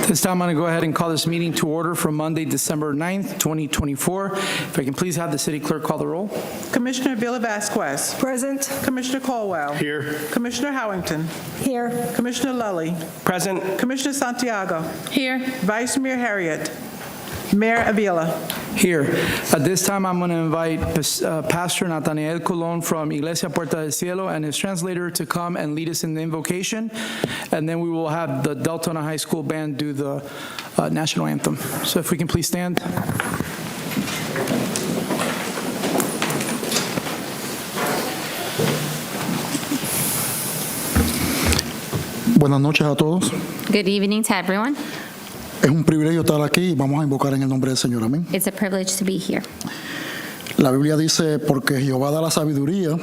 This time, I'm going to go ahead and call this meeting to order for Monday, December 9th, 2024. If I can please have the city clerk call the roll. Commissioner Villa Vasquez. Present. Commissioner Colwell. Here. Commissioner Howington. Here. Commissioner Lully. Present. Commissioner Santiago. Here. Vice Mayor Harriet. Mayor Avila. Here. At this time, I'm going to invite Pastor Nathaniel Colon from Iglesia Puerta del Cielo and his translator to come and lead us in the invocation. And then we will have the Deltona High School band do the national anthem. So if we can please stand. Buenas noches a todos. Good evening to everyone. Es un privilegio estar aquí y vamos a invocar en el nombre del Señor. Amén. It's a privilege to be here. La Biblia dice, porque Jehová da la sabiduría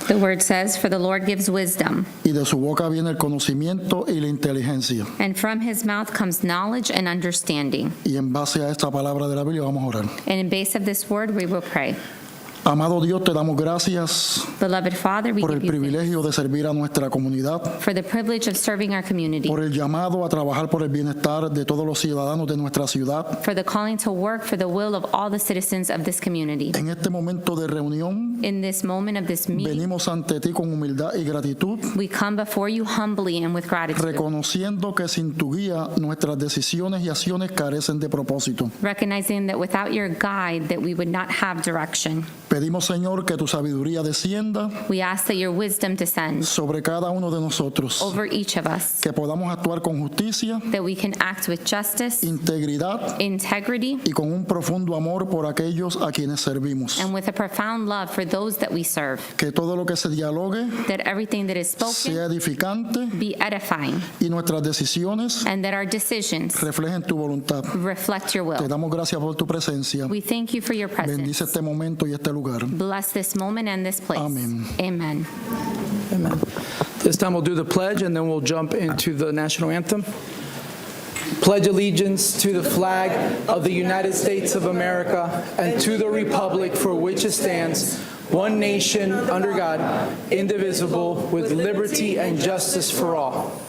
The word says, "For the Lord gives wisdom, y de su boca viene el conocimiento y la inteligencia. and from his mouth comes knowledge and understanding." Y en base a esta palabra de la Biblia vamos a orar. And in base of this word, we will pray. Amado Dios, te damos gracias Beloved Father, we por el give you thanks privilegio de servir a nuestra comunidad, for the privilege of serving our community, por el llamado a trabajar por el bienestar de todos los ciudadanos de nuestra ciudad. for the calling to work for the will of all the citizens of this community. En este momento de reunión, In this moment of this meeting, venimos ante ti con humildad y gratitud, we come before you humbly and with gratitude, reconociendo que sin tu guía nuestras decisiones y acciones carecen de propósito. recognizing that without your guide, that we would not have direction. Pedimos, Señor, que tu sabiduría descienda We ask that your wisdom descends sobre cada uno de nosotros, over each of us, que podamos actuar con justicia, that we can act with justice, integridad integrity, y con un profundo amor por aquellos a quienes servimos. and with a profound love for those that we serve, Que todo lo que se dialogue that everything that is spoken sea edificante be edifying, y nuestras decisiones and that our decisions reflejen tu voluntad. reflect your Te will. damos gracias por tu presencia. We thank you for your Bendice presence. este momento y este lugar. Bless this moment and this place. Amen. Amen. Amen. This time, we'll do the pledge, and then we'll jump into the national anthem. Pledge allegiance to the flag of the United States of America and to the republic for which it stands, one nation, under God, indivisible, with liberty and justice for all.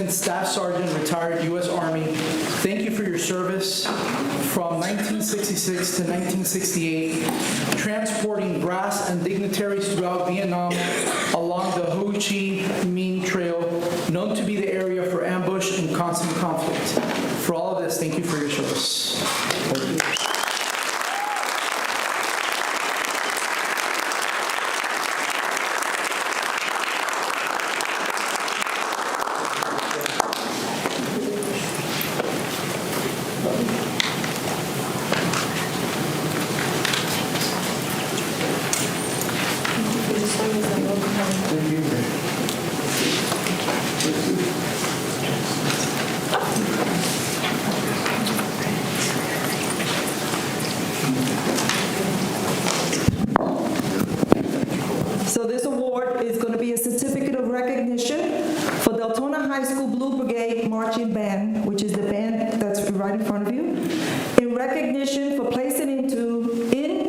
Smith, Staff Sergeant, retired U.S. Army. Thank you for your service from 1966 to 1968, transporting brass and dignitaries throughout Vietnam along the Ho Chi Minh Trail, known to be the area for ambush and constant conflict. For all of this, thank you for your service. So this award is going to be a certificate of recognition for Deltona High School Blue Brigade Marching Band, which is the band that's right in front of you, in recognition for placing in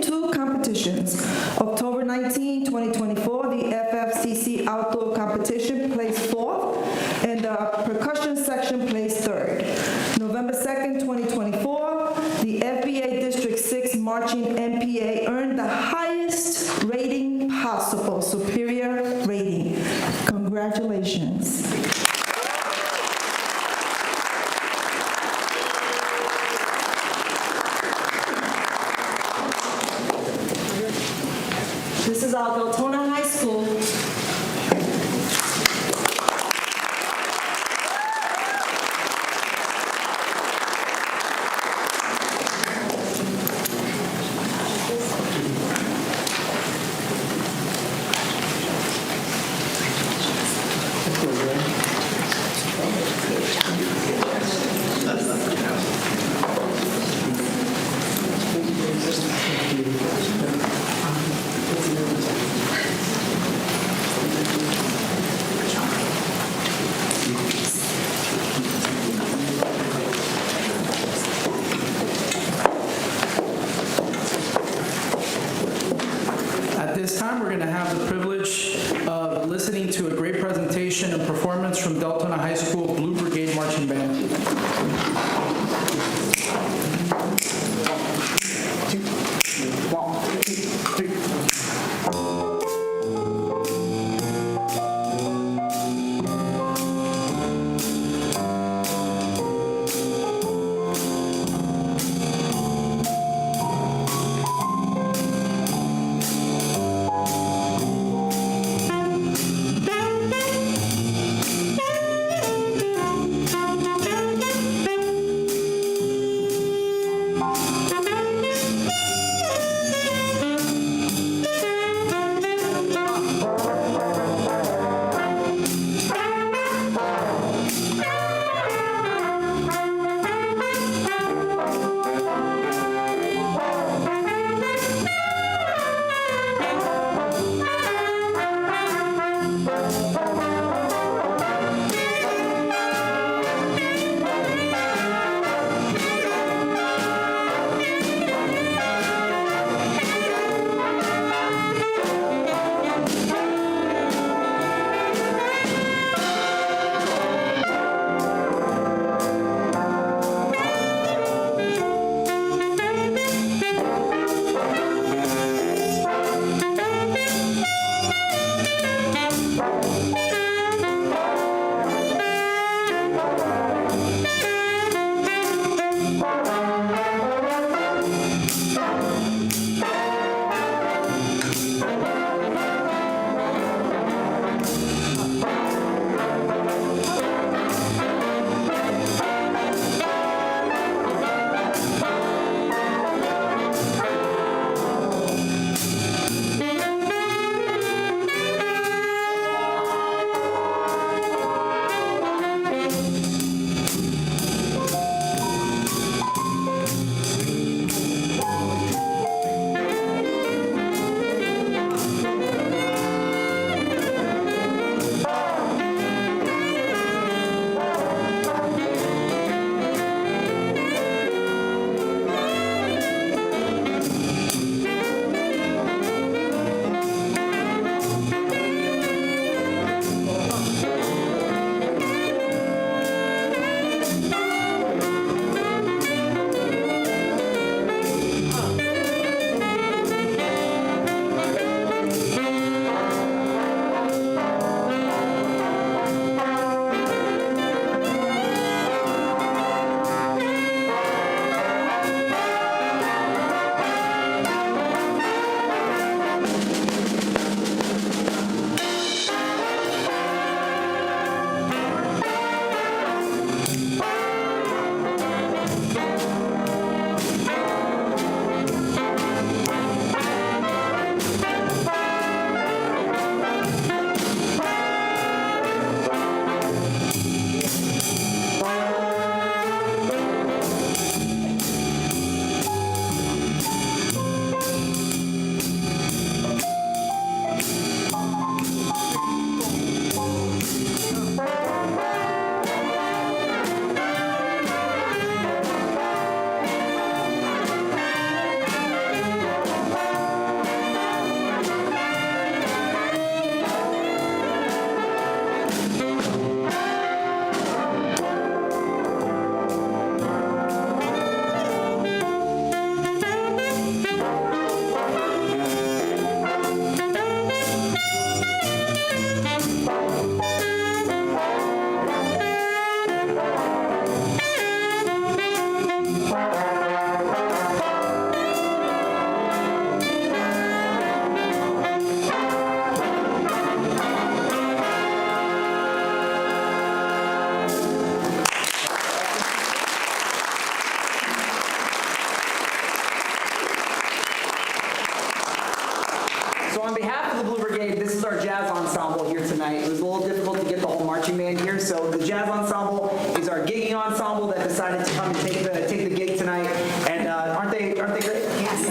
two competitions. October 19, 2024, the FFCC Outdoor Competition placed 4th, and the Percussion Section placed 3rd. November 2nd, 2024, the FBA District 6 Marching MPA earned the highest rating possible, superior rating. Congratulations. This is our Deltona High School. At this time, we're going to have the privilege of listening to a great presentation and performance from Deltona High School Blue Brigade Marching Band. ensemble is our gigging ensemble that decided to come and take the gig tonight. And aren't they great? Yes.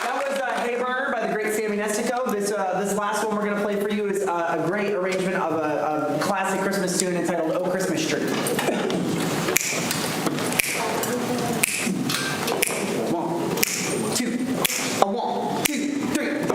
That was Hey Burner by the great Sammy Nestico. This last one we're going to play for you is a great arrangement of a classic Christmas tune entitled "Oh Christmas Tree." 1, 2, 1, 2, 3.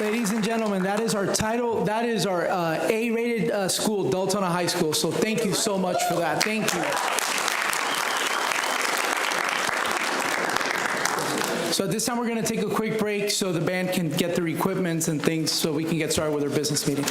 Ladies and gentlemen, that is our title, that is our A-rated school, Deltona High School. So thank you so much for that. Thank you. So at this time, we're going to take a quick break so the band can get their equipments and things so we can get started with our business meeting.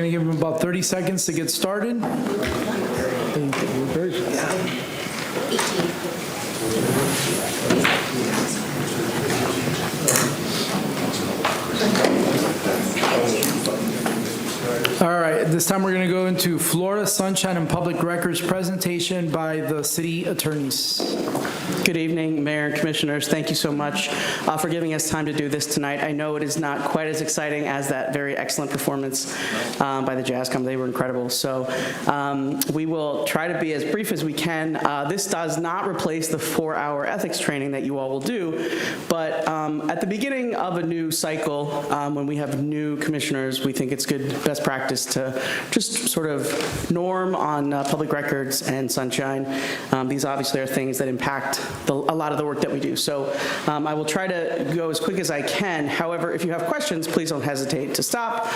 going to give them about 30 seconds to get started. All right, this time we're going to go into Florida Sunshine and Public Records presentation by the city attorneys. Good evening, Mayor and Commissioners. Thank you so much for giving us time to do this tonight. I know it is not quite as exciting as that very excellent performance by the Jazz Company. They were incredible. So we will try to be as brief as we can. This does not replace the 4-hour ethics training that you all will do, but at the beginning of a new cycle, when we have new commissioners, we think it's good best practice to just sort of norm on public records and sunshine. These obviously are things that impact a lot of the work that we do. So I will try to go as quick as I can. However, if you have questions, please don't hesitate to stop.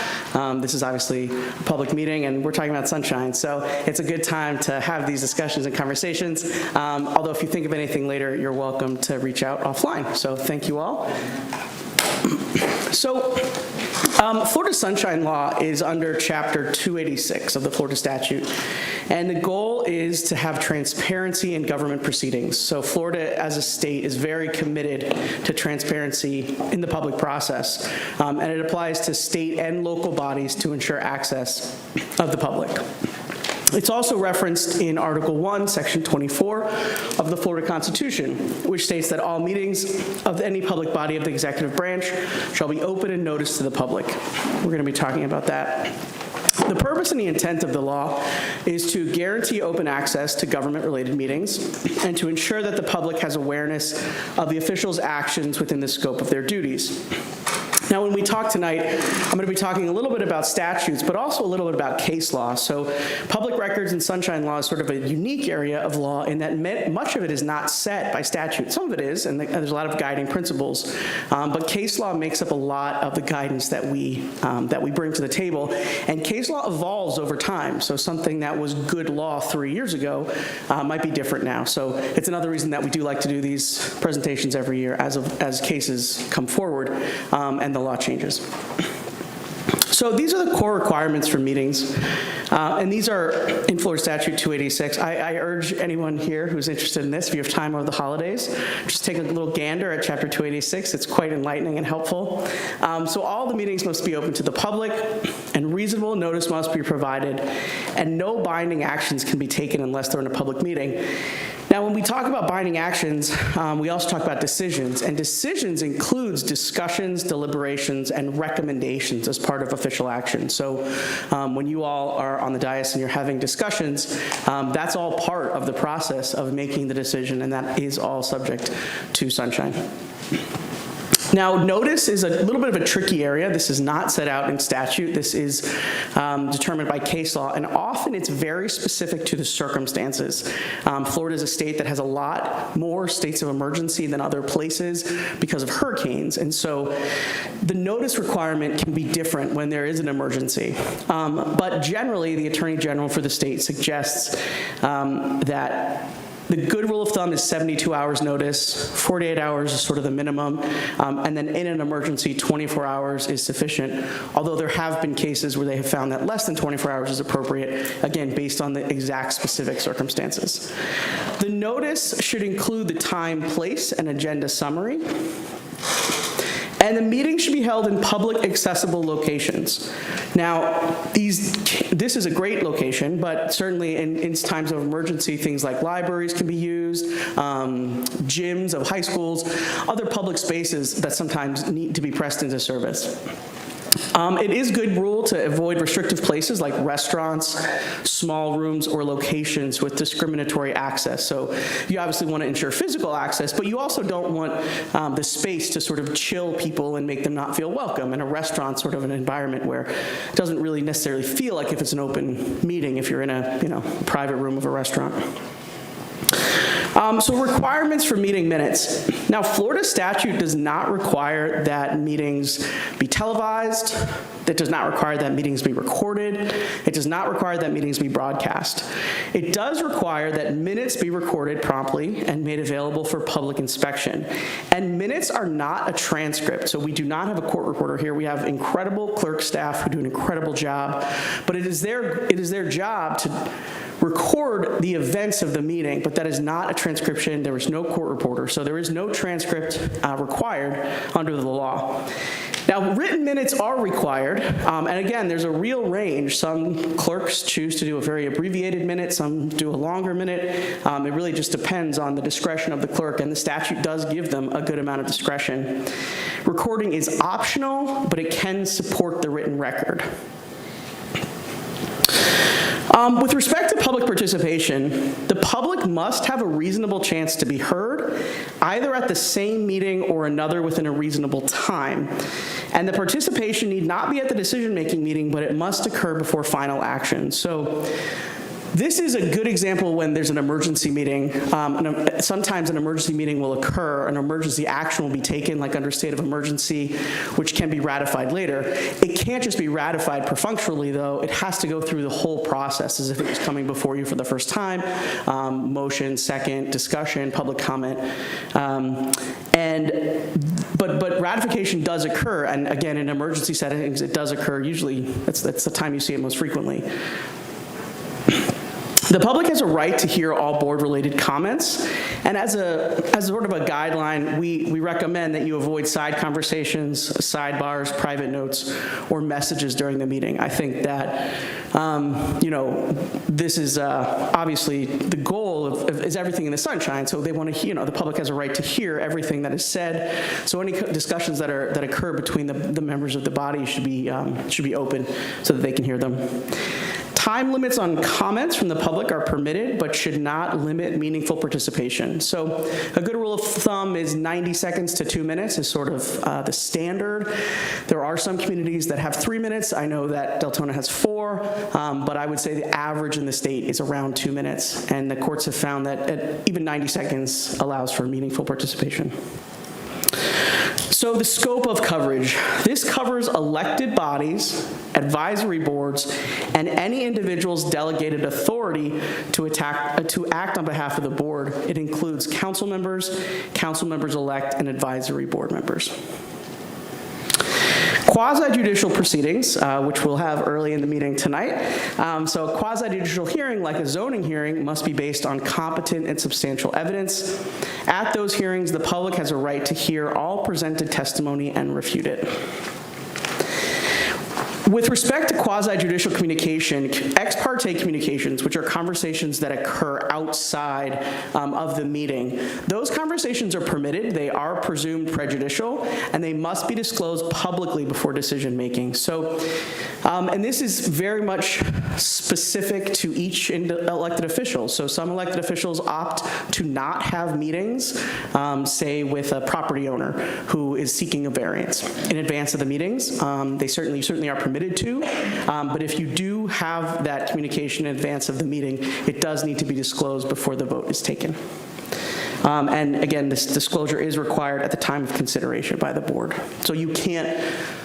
This is obviously a public meeting and we're talking about sunshine, so it's a good time to have these discussions and conversations. Although if you think of anything later, you're welcome to reach out offline. So thank you all. So Florida Sunshine Law is under Chapter 286 of the Florida statute, and the goal is to have transparency in government proceedings. So Florida as a state is very committed to transparency in the public process, and it applies to state and local bodies to ensure access of the public. It's also referenced in Article 1, Section 24 of the Florida Constitution, which states that all meetings of any public body of the executive branch shall be open and noticed to the public. We're going to be talking about that. The purpose and the intent of the law is to guarantee open access to government-related meetings and to ensure that the public has awareness of the officials' actions within the scope of their duties. Now, when we talk tonight, I'm going to be talking a little bit about statutes, but also a little bit about case law. So public records and sunshine law is sort of a unique area of law in that much of it is not set by statute. Some of it is, and there's a lot of guiding principles. But case law makes up a lot of the guidance that we bring to the table. And case law evolves over time. So something that was good law 3 years ago might be different now. So it's another reason that we do like to do these presentations every year as cases come forward and the law changes. So these are the core requirements for meetings, and these are in Florida Statute 286. I urge anyone here who's interested in this, if you have time over the holidays, just take a little gander at Chapter 286. It's quite enlightening and helpful. So all the meetings must be open to the public, and reasonable notice must be provided, and no binding actions can be taken unless they're in a public meeting. Now, when we talk about binding actions, we also talk about decisions, and decisions includes discussions, deliberations, and recommendations as part of official action. So when you all are on the dais and you're having discussions, that's all part of the process of making the decision, and that is all subject to sunshine. Now, notice is a little bit of a tricky area. This is not set out in statute. This is determined by case law, and often it's very specific to the circumstances. Florida is a state that has a lot more states of emergency than other places because of hurricanes, and so the notice requirement can be different when there is an emergency. But generally, the Attorney General for the state suggests that the good rule of thumb is 72 hours notice, 48 hours is sort of the minimum, and then in an emergency, 24 hours is sufficient, although there have been cases where they have found that less than 24 hours is appropriate, again, based on the exact specific circumstances. The notice should include the time, place, and agenda summary. And the meeting should be held in public accessible locations. Now, this is a great location, but certainly in times of emergency, things like libraries can be used, gyms of high schools, other public spaces that sometimes need to be pressed into service. It is good rule to avoid restrictive places like restaurants, small rooms, or locations with discriminatory access. So you obviously want to ensure physical access, but you also don't want the space to sort of chill people and make them not feel welcome. And a restaurant's sort of an environment where it doesn't really necessarily feel like if it's an open meeting if you're in a private room of a restaurant. So requirements for meeting minutes. Now, Florida statute does not require that meetings be televised. It does not require that meetings be recorded. It does not require that meetings be broadcast. It does require that minutes be recorded promptly and made available for public inspection. And minutes are not a transcript, so we do not have a court reporter here. We have incredible clerk staff who do an incredible job, but it is their job to record the events of the meeting, but that is not a transcription. There is no court reporter, so there is no transcript required under the law. Now, written minutes are required, and again, there's a real range. Some clerks choose to do a very abbreviated minute, some do a longer minute. It really just depends on the discretion of the clerk, and the statute does give them a good amount of discretion. Recording is optional, but it can support the written record. With respect to public participation, the public must have a reasonable chance to be heard, either at the same meeting or another within a reasonable time. And the participation need not be at the decision-making meeting, but it must occur before final action. So this is a good example when there's an emergency meeting. Sometimes an emergency meeting will occur, an emergency action will be taken, like under state of emergency, which can be ratified later. It can't just be ratified perfunctorily, though. It has to go through the whole process as if it was coming before you for the first time. Motion, second, discussion, public comment. But ratification does occur, and again, in emergency settings, it does occur. Usually, that's the time you see it most frequently. The public has a right to hear all board-related comments, and as sort of a guideline, we recommend that you avoid side conversations, sidebars, private notes, or messages during the meeting. I think that, this is obviously the goal is everything in the sunshine, so they want to, the public has a right to hear everything that is said, so any discussions that occur between the members of the body should be open so that they can hear them. Time limits on comments from the public are permitted, but should not limit meaningful participation. So a good rule of thumb is 90 seconds to 2 minutes is sort of the standard. There are some communities that have 3 minutes. I know that Deltona has 4, but I would say the average in the state is around 2 minutes, and the courts have found that even 90 seconds allows for meaningful participation. So the scope of coverage. This covers elected bodies, advisory boards, and any individual's delegated authority to act on behalf of the board. It includes council members-elect, and advisory board members. Quasi-judicial proceedings, which we'll have early in the meeting tonight. So a quasi-judicial hearing, like a zoning hearing, must be based on competent and substantial evidence. At those hearings, the public has a right to hear all presented testimony and refute it. With respect to quasi-judicial communication, ex parte communications, which are conversations that occur outside of the meeting, those conversations are permitted, they are presumed prejudicial, and they must be disclosed publicly before decision making. So, and this is very much specific to each elected official. So some elected officials opt to not have meetings, say with a property owner who is seeking a variance in advance of the meetings. They certainly are permitted to, but if you do have that communication in advance of the meeting, it does need to be disclosed before the vote is taken. And again, this disclosure is required at the time of consideration by the board. So you can't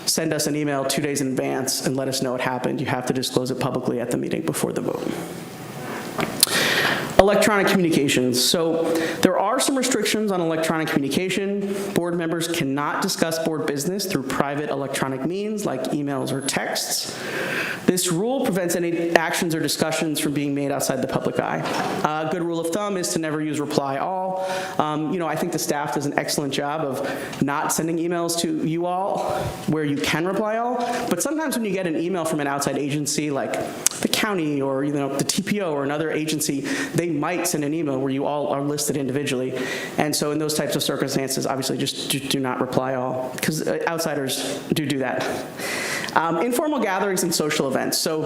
send us an email 2 days in advance and let us know it happened. You have to disclose it publicly at the meeting before the vote. Electronic communications. So there are some restrictions on electronic communication. Board members cannot discuss board business through private electronic means like emails or texts. This rule prevents any actions or discussions from being made outside the public eye. A good rule of thumb is to never use reply all. I think the staff does an excellent job of not sending emails to you all where you can reply all, but sometimes when you get an email from an outside agency like the county or the TPO or another agency, they might send an email where you all are listed individually. And so in those types of circumstances, obviously just do not reply all, because outsiders do that. Informal gatherings and social events. So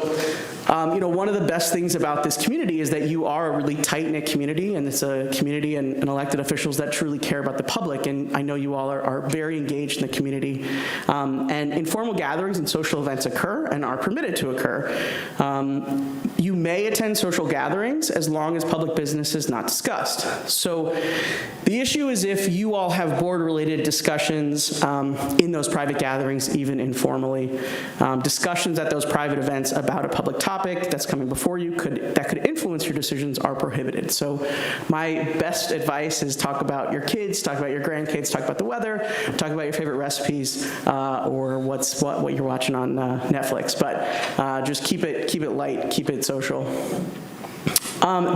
One of the best things about this community is that you are a really tight-knit community, and it's a community and elected officials that truly care about the public, and I know you all are very engaged in the community. And informal gatherings and social events occur and are permitted to occur. You may attend social gatherings as long as public business is not discussed. So the issue is if you all have board-related discussions in those private gatherings, even informally, discussions at those private events about a public topic that's coming before you that could influence your decisions are prohibited. So my best advice is talk about your kids, talk about your grandkids, talk about the weather, talk about your favorite recipes, or what you're watching on Netflix. But just keep it light, keep it social.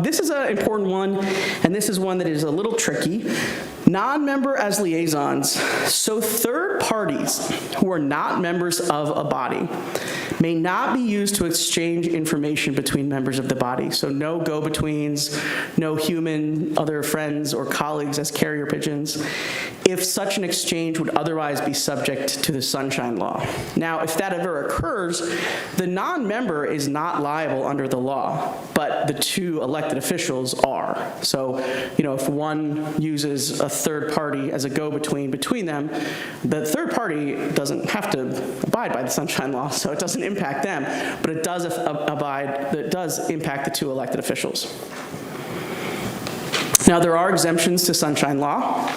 This is an important one, and this is one that is a little tricky. Non-member as liaisons. So third parties who are not members of a body may not be used to exchange information between members of the body. So no go-betweens, no human, other friends or colleagues as carrier pigeons, if such an exchange would otherwise be subject to the Sunshine Law. Now, if that ever occurs, the non-member is not liable under the law, but the two elected officials are. So, if one uses a third party as a go-between between them, the third party doesn't have to abide by the Sunshine Law, so it doesn't impact them, but it does impact the two elected officials. Now, there are exemptions to Sunshine Law.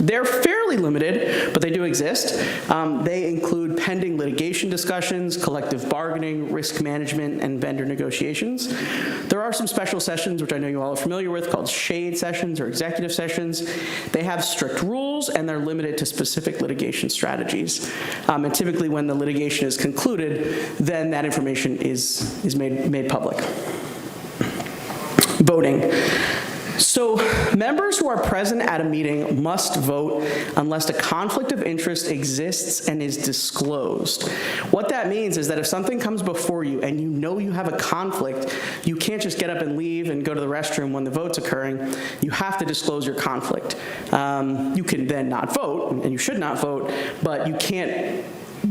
They're fairly limited, but they do exist. They include pending litigation discussions, collective bargaining, risk management, and vendor negotiations. There are some special sessions, which I know you all are familiar with, called shade sessions or executive sessions. They have strict rules, and they're limited to specific litigation strategies. And typically, when the litigation is concluded, then that information is made public. Voting. So members who are present at a meeting must vote unless a conflict of interest exists and is disclosed. What that means is that if something comes before you and you know you have a conflict, you can't just get up and leave and go to the restroom when the vote's occurring. You have to disclose your conflict. You can then not vote, and you should not vote, but you can't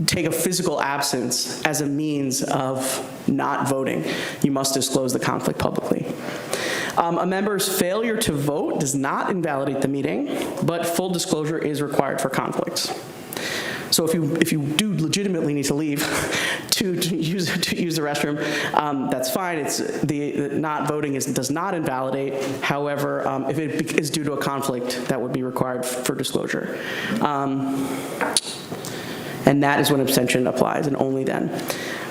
take a physical absence as a means of not voting. You must disclose the conflict publicly. A member's failure to vote does not invalidate the meeting, but full disclosure is required for conflicts. So if you do legitimately need to leave to use the restroom, that's fine. It's the not voting does not invalidate. However, if it is due to a conflict, that would be required for disclosure. And that is when abstention applies, and only then.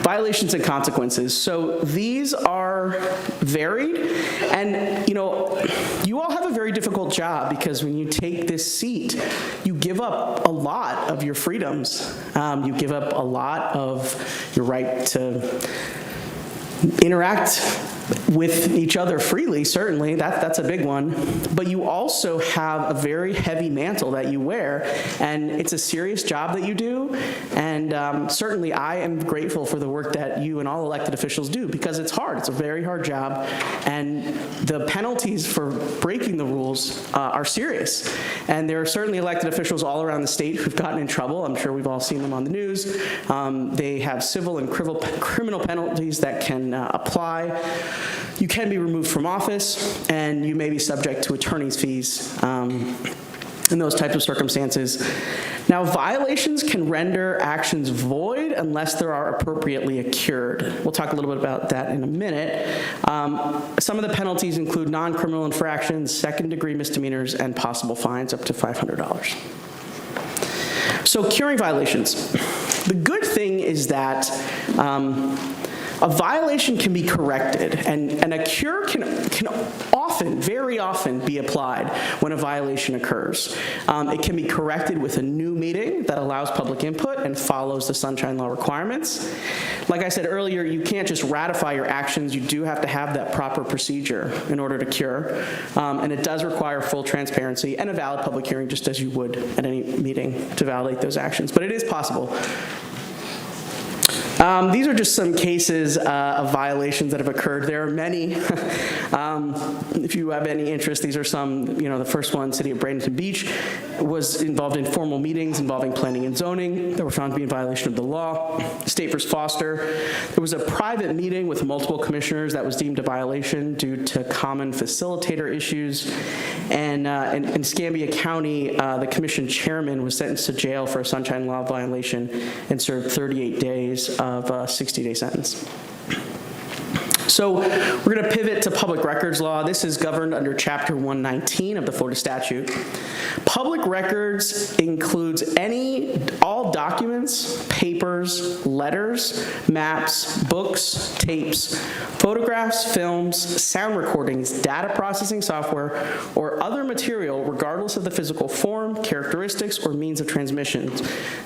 Violations and consequences. So these are varied, and you all have a very difficult job because when you take this seat, you give up a lot of your freedoms. You give up a lot of your right to interact with each other freely, certainly, that's a big one, but you also have a very heavy mantle that you wear, and it's a serious job that you do, and certainly I am grateful for the work that you and all elected officials do, because it's hard, it's a very hard job, and the penalties for breaking the rules are serious, and there are certainly elected officials all around the state who've gotten in trouble. I'm sure we've all seen them on the news. They have civil and criminal penalties that can apply. You can be removed from office, and you may be subject to attorney's fees in those types of circumstances. Now, violations can render actions void unless they are appropriately cured. We'll talk a little bit about that in a minute. Some of the penalties include non-criminal infractions, second-degree misdemeanors, and possible fines up to $500. So, curing violations. The good thing is that a violation can be corrected, and a cure can often, very often, be applied when a violation occurs. It can be corrected with a new meeting that allows public input and follows the Sunshine Law requirements. Like I said earlier, you can't just ratify your actions. You do have to have that proper procedure in order to cure, and it does require full transparency and a valid public hearing, just as you would at any meeting to validate those actions. But it is possible. These are just some cases of violations that have occurred. There are many. If you have any interest, these are some, the first one, City of Bradenton Beach, was involved in formal meetings involving planning and zoning that were found to be in violation of the law. State versus Foster, there was a private meeting with multiple commissioners that was deemed a violation due to common facilitator issues. And in Escambia County, the commission chairman was sentenced to jail for a sunshine law violation and served 38 days of a 60-day sentence. So we're going to pivot to public records law. This is governed under Chapter 119 of the Florida statute. Public records includes all documents, papers, letters, maps, books, tapes, photographs, films, sound recordings, data processing software, or other material, regardless of the physical form, characteristics, or means of transmission,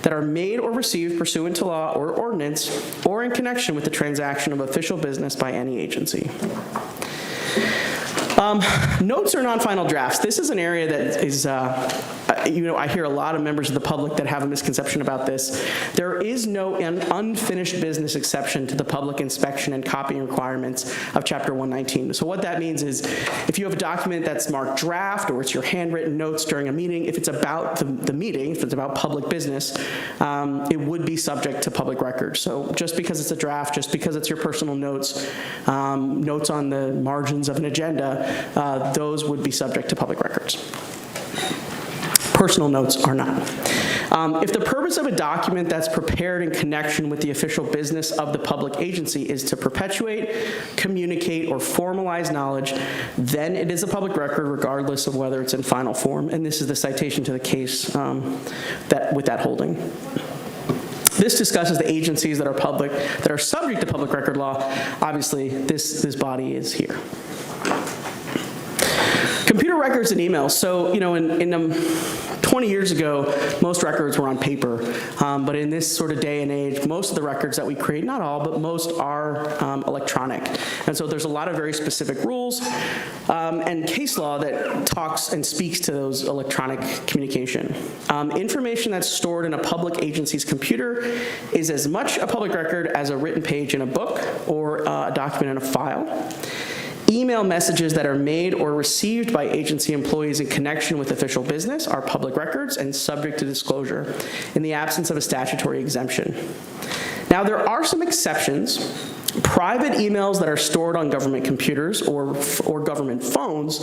that are made or received pursuant to law or ordinance, or in connection with the transaction of official business by any agency. Notes or non-final drafts. This is an area that is, I hear a lot of members of the public that have a misconception about this. There is no unfinished business exception to the public inspection and copying requirements of Chapter 119. So what that means is if you have a document that's marked draft or it's your handwritten notes during a meeting, if it's about the meeting, if it's about public business, it would be subject to public records. So just because it's a draft, just because it's your personal notes, notes on the margins of an agenda, those would be subject to public records. Personal notes are not. If the purpose of a document that's prepared in connection with the official business of the public agency is to perpetuate, communicate, or formalize knowledge, then it is a public record regardless of whether it's in final form. And this is the citation to the case with that holding. This discusses the agencies that are public, that are subject to public record law. Obviously, this body is here. Computer records and emails. So, in 20 years ago, most records were on paper. But in this sort of day and age, most of the records that we create, not all, but most are electronic. And so there's a lot of very specific rules and case law that talks and speaks to those electronic communication. Information that's stored in a public agency's computer is as much a public record as a written page in a book or a document in a file. Email messages that are made or received by agency employees in connection with official business are public records and subject to disclosure in the absence of a statutory exemption. Now, there are some exceptions. Private emails that are stored on government computers or government phones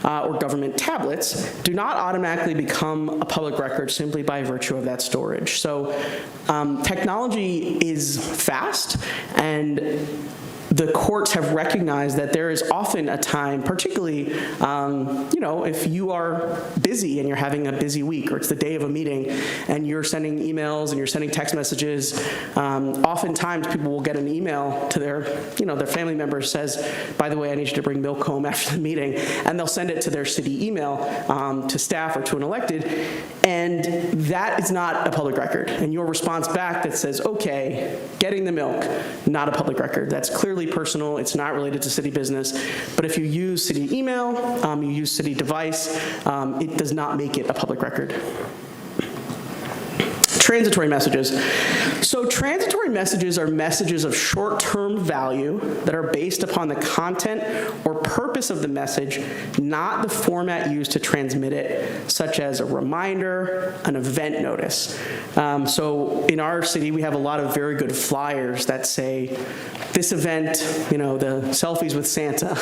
or government tablets do not automatically become a public record simply by virtue of that storage. So technology is fast, and the courts have recognized that there is often a time, particularly, if you are busy and you're having a busy week, or it's the day of a meeting, and you're sending emails and you're sending text messages, oftentimes people will get an email to their family member says, by the way, I need you to bring milk home after the meeting, and they'll send it to their city email to staff or to an elected, and that is not a public record. And your response back that says, okay, getting the milk, not a public record. That's clearly personal, it's not related to city business, but if you use city email, you use city device, it does not make it a public record. Transitory messages. So transitory messages are messages of short-term value that are based upon the content or purpose of the message, not the format used to transmit it, such as a reminder, an event notice. So in our city, we have a lot of very good flyers that say, this event, the selfies with Santa,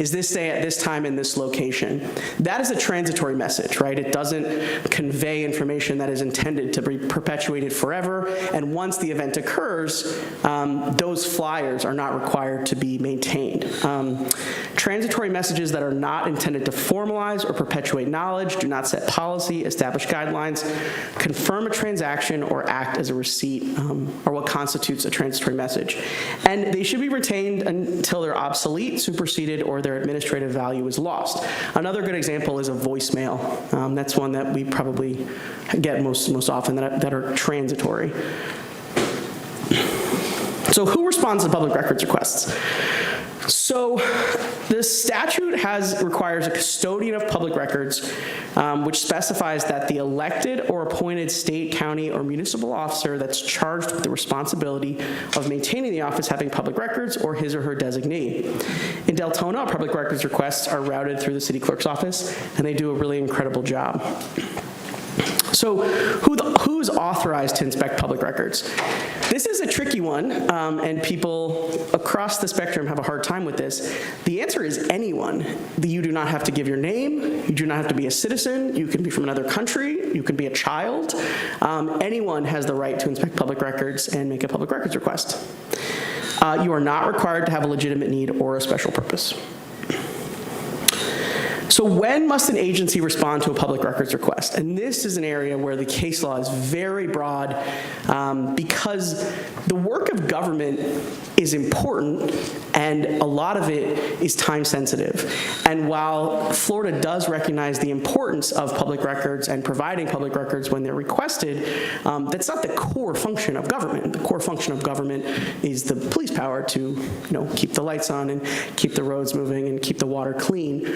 is this day at this time in this location. That is a transitory message, right? It doesn't convey information that is intended to be perpetuated forever, and once the event occurs, those flyers are not required to be maintained. Transitory messages that are not intended to formalize or perpetuate knowledge, do not set policy, establish guidelines, confirm a transaction, or act as a receipt, are what constitutes a transitory message. And they should be retained until they're obsolete, superseded, or their administrative value is lost. Another good example is a voicemail. That's one that we probably get most often that are transitory. So who responds to public records requests? So the statute requires a custodian of public records, which specifies that the elected or appointed state, county, or municipal officer that's charged with the responsibility of maintaining the office having public records, or his or her designee. In Deltona, public records requests are routed through the city clerk's office, and they do a really incredible job. So who's authorized to inspect public records? This is a tricky one, and people across the spectrum have a hard time with this. The answer is anyone. You do not have to give your name. You do not have to be a citizen. You can be from another country. You can be a child. Anyone has the right to inspect public records and make a public records request. You are not required to have a legitimate need or a special purpose. So when must an agency respond to a public records request? And this is an area where the case law is very broad because the work of government is important and a lot of it is time sensitive. And while Florida does recognize the importance of public records and providing public records when they're requested, that's not the core function of government. The core function of government is the police power to keep the lights on and keep the roads moving and keep the water clean.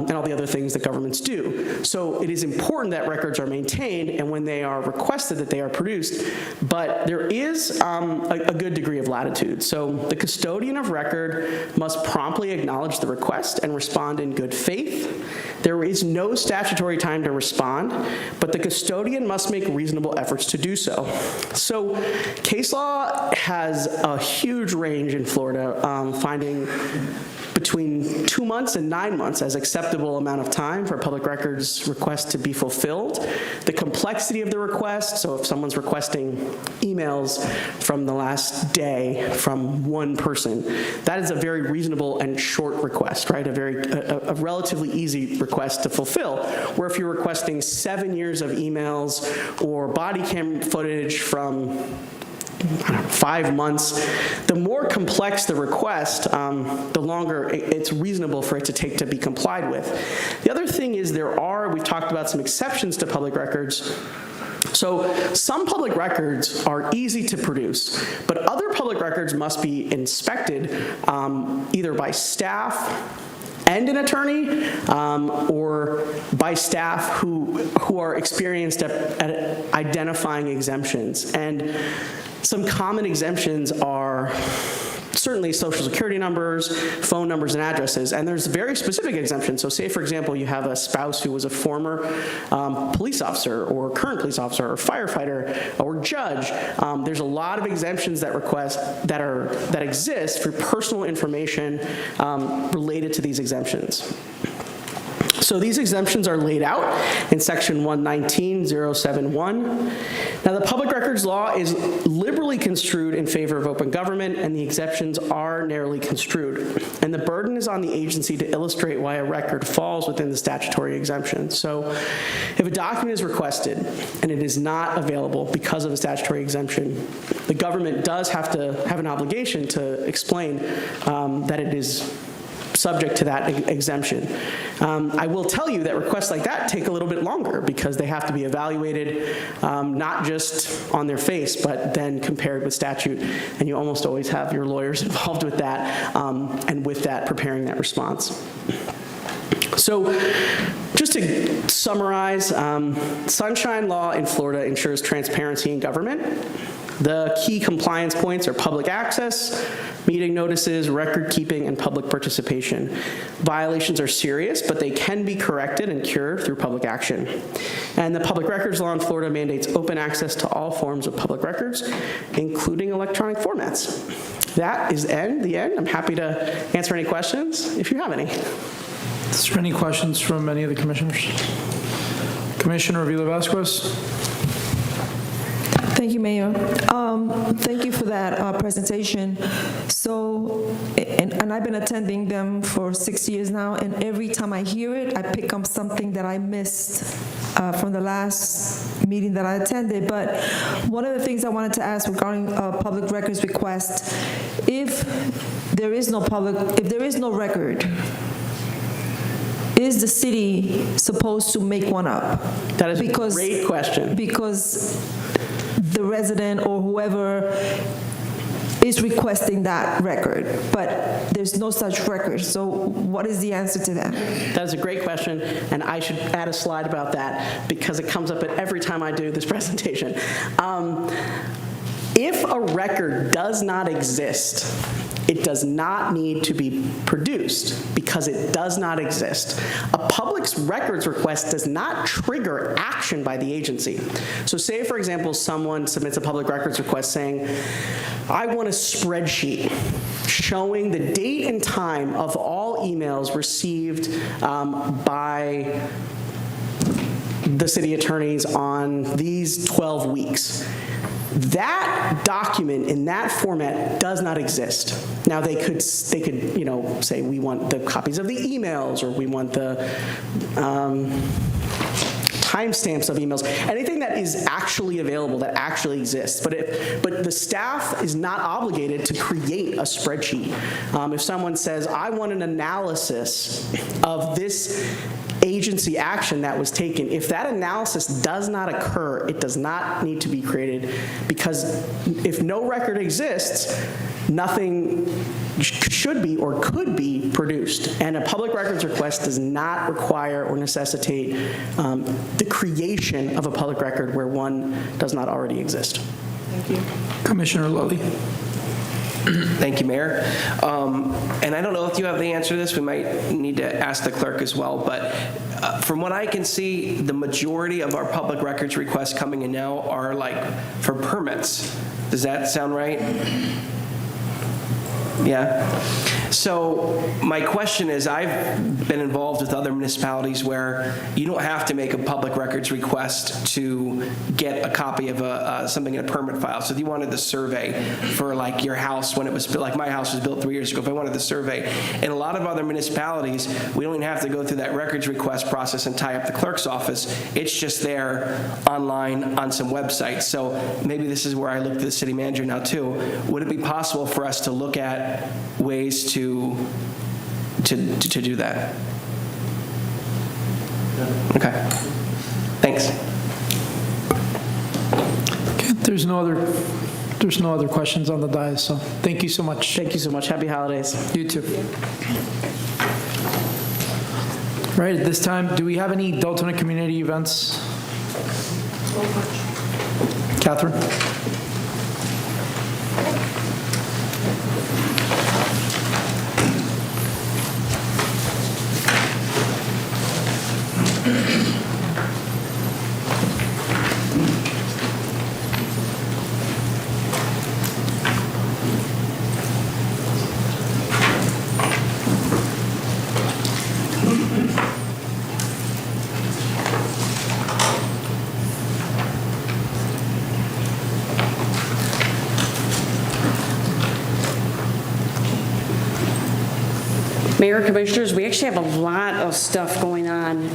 And all the other things that governments do. So it is important that records are maintained and when they are requested that they are produced, but there is a good degree of latitude. So the custodian of record must promptly acknowledge the request and respond in good faith. There is no statutory time to respond, but the custodian must make reasonable efforts to do so. So case law has a huge range in Florida, finding between 2 months and 9 months as acceptable amount of time for a public records request to be fulfilled. The complexity of the request, so if someone's requesting emails from the last day from one person, that is a very reasonable and short request, right? A relatively easy request to fulfill. Where if you're requesting 7 years of emails or body cam footage from 5 months, the more complex the request, the longer it's reasonable for it to take to be complied with. The other thing is we've talked about some exceptions to public records. So some public records are easy to produce, but other public records must be inspected either by staff and an attorney, or by staff who are experienced at identifying exemptions. And some common exemptions are certainly social security numbers, phone numbers, and addresses, and there's very specific exemptions. So say, for example, you have a spouse who was a former police officer or current police officer or firefighter or judge. There's a lot of exemptions that exist for personal information related to these exemptions. So these exemptions are laid out in section 119.071. Now the public records law is liberally construed in favor of open government, and the exceptions are narrowly construed. And the burden is on the agency to illustrate why a record falls within the statutory exemption. So if a document is requested and it is not available because of a statutory exemption, the government does have to have an obligation to explain that it is subject to that exemption. I will tell you that requests like that take a little bit longer because they have to be evaluated not just on their face, but then compared with statute, and you almost always have your lawyers involved with that, and with that, preparing that response. So just to summarize, sunshine law in Florida ensures transparency in government. The key compliance points are public access, meeting notices, record keeping, and public participation. Violations are serious, but they can be corrected and cured through public action. And the public records law in Florida mandates open access to all forms of public records, including electronic formats. That is the end. I'm happy to answer any questions if you have any. Is there any questions from any of the commissioners? Commissioner Avila-Vasquez? Thank you, Mayor. Thank you for that presentation. So, and I've been attending them for 6 years now, and every time I hear it, I pick up something that I missed from the last meeting that I attended. But one of the things I wanted to ask regarding public records request, if there is no record, is the city supposed to make one up? That is a great question. Because the resident or whoever is requesting that record, but there's no such record. So what is the answer to that? That is a great question, and I should add a slide about that because it comes up at every time I do this presentation. If a record does not exist, it does not need to be produced because it does not exist. A public records request does not trigger action by the agency. So say, for example, someone submits a public records request saying, I want a spreadsheet showing the date and time of all emails received by the city attorneys on these 12 weeks. That document in that format does not exist. Now they could say we want the copies of the emails, or we want the timestamps of emails, anything that is actually available, that actually exists. But the staff is not obligated to create a spreadsheet. If someone says, I want an analysis of this agency action that was taken, if that analysis does not occur, it does not need to be created, because if no record exists, nothing should be or could be produced. And a public records request does not require or necessitate the creation of a public record where one does not already exist. Thank you. Commissioner Lilly. Thank you, Mayor. And I don't know if you have the answer to this. We might need to ask the clerk as well. But from what I can see, the majority of our public records requests coming in now are like for permits. Does that sound right? Yeah. So my question is, I've been involved with other municipalities where you don't have to make a public records request to get a copy of something in a permit file. So if you wanted the survey for like your house when it was built, like my house was built 3 years ago, if I wanted the survey, in a lot of other municipalities, we don't even have to go through that records request process and tie up the clerk's office. It's just there online on some website. So maybe this is where I look to the city manager now too. Would it be possible for us to look at ways to do that? Okay. Thanks. Okay, there's no other questions on the dais, so thank you so much. Thank you so much. Happy holidays. You too. Right, at this time, do we have any Deltona community events? Catherine? Mayor, Commissioners, we actually have a lot of stuff going on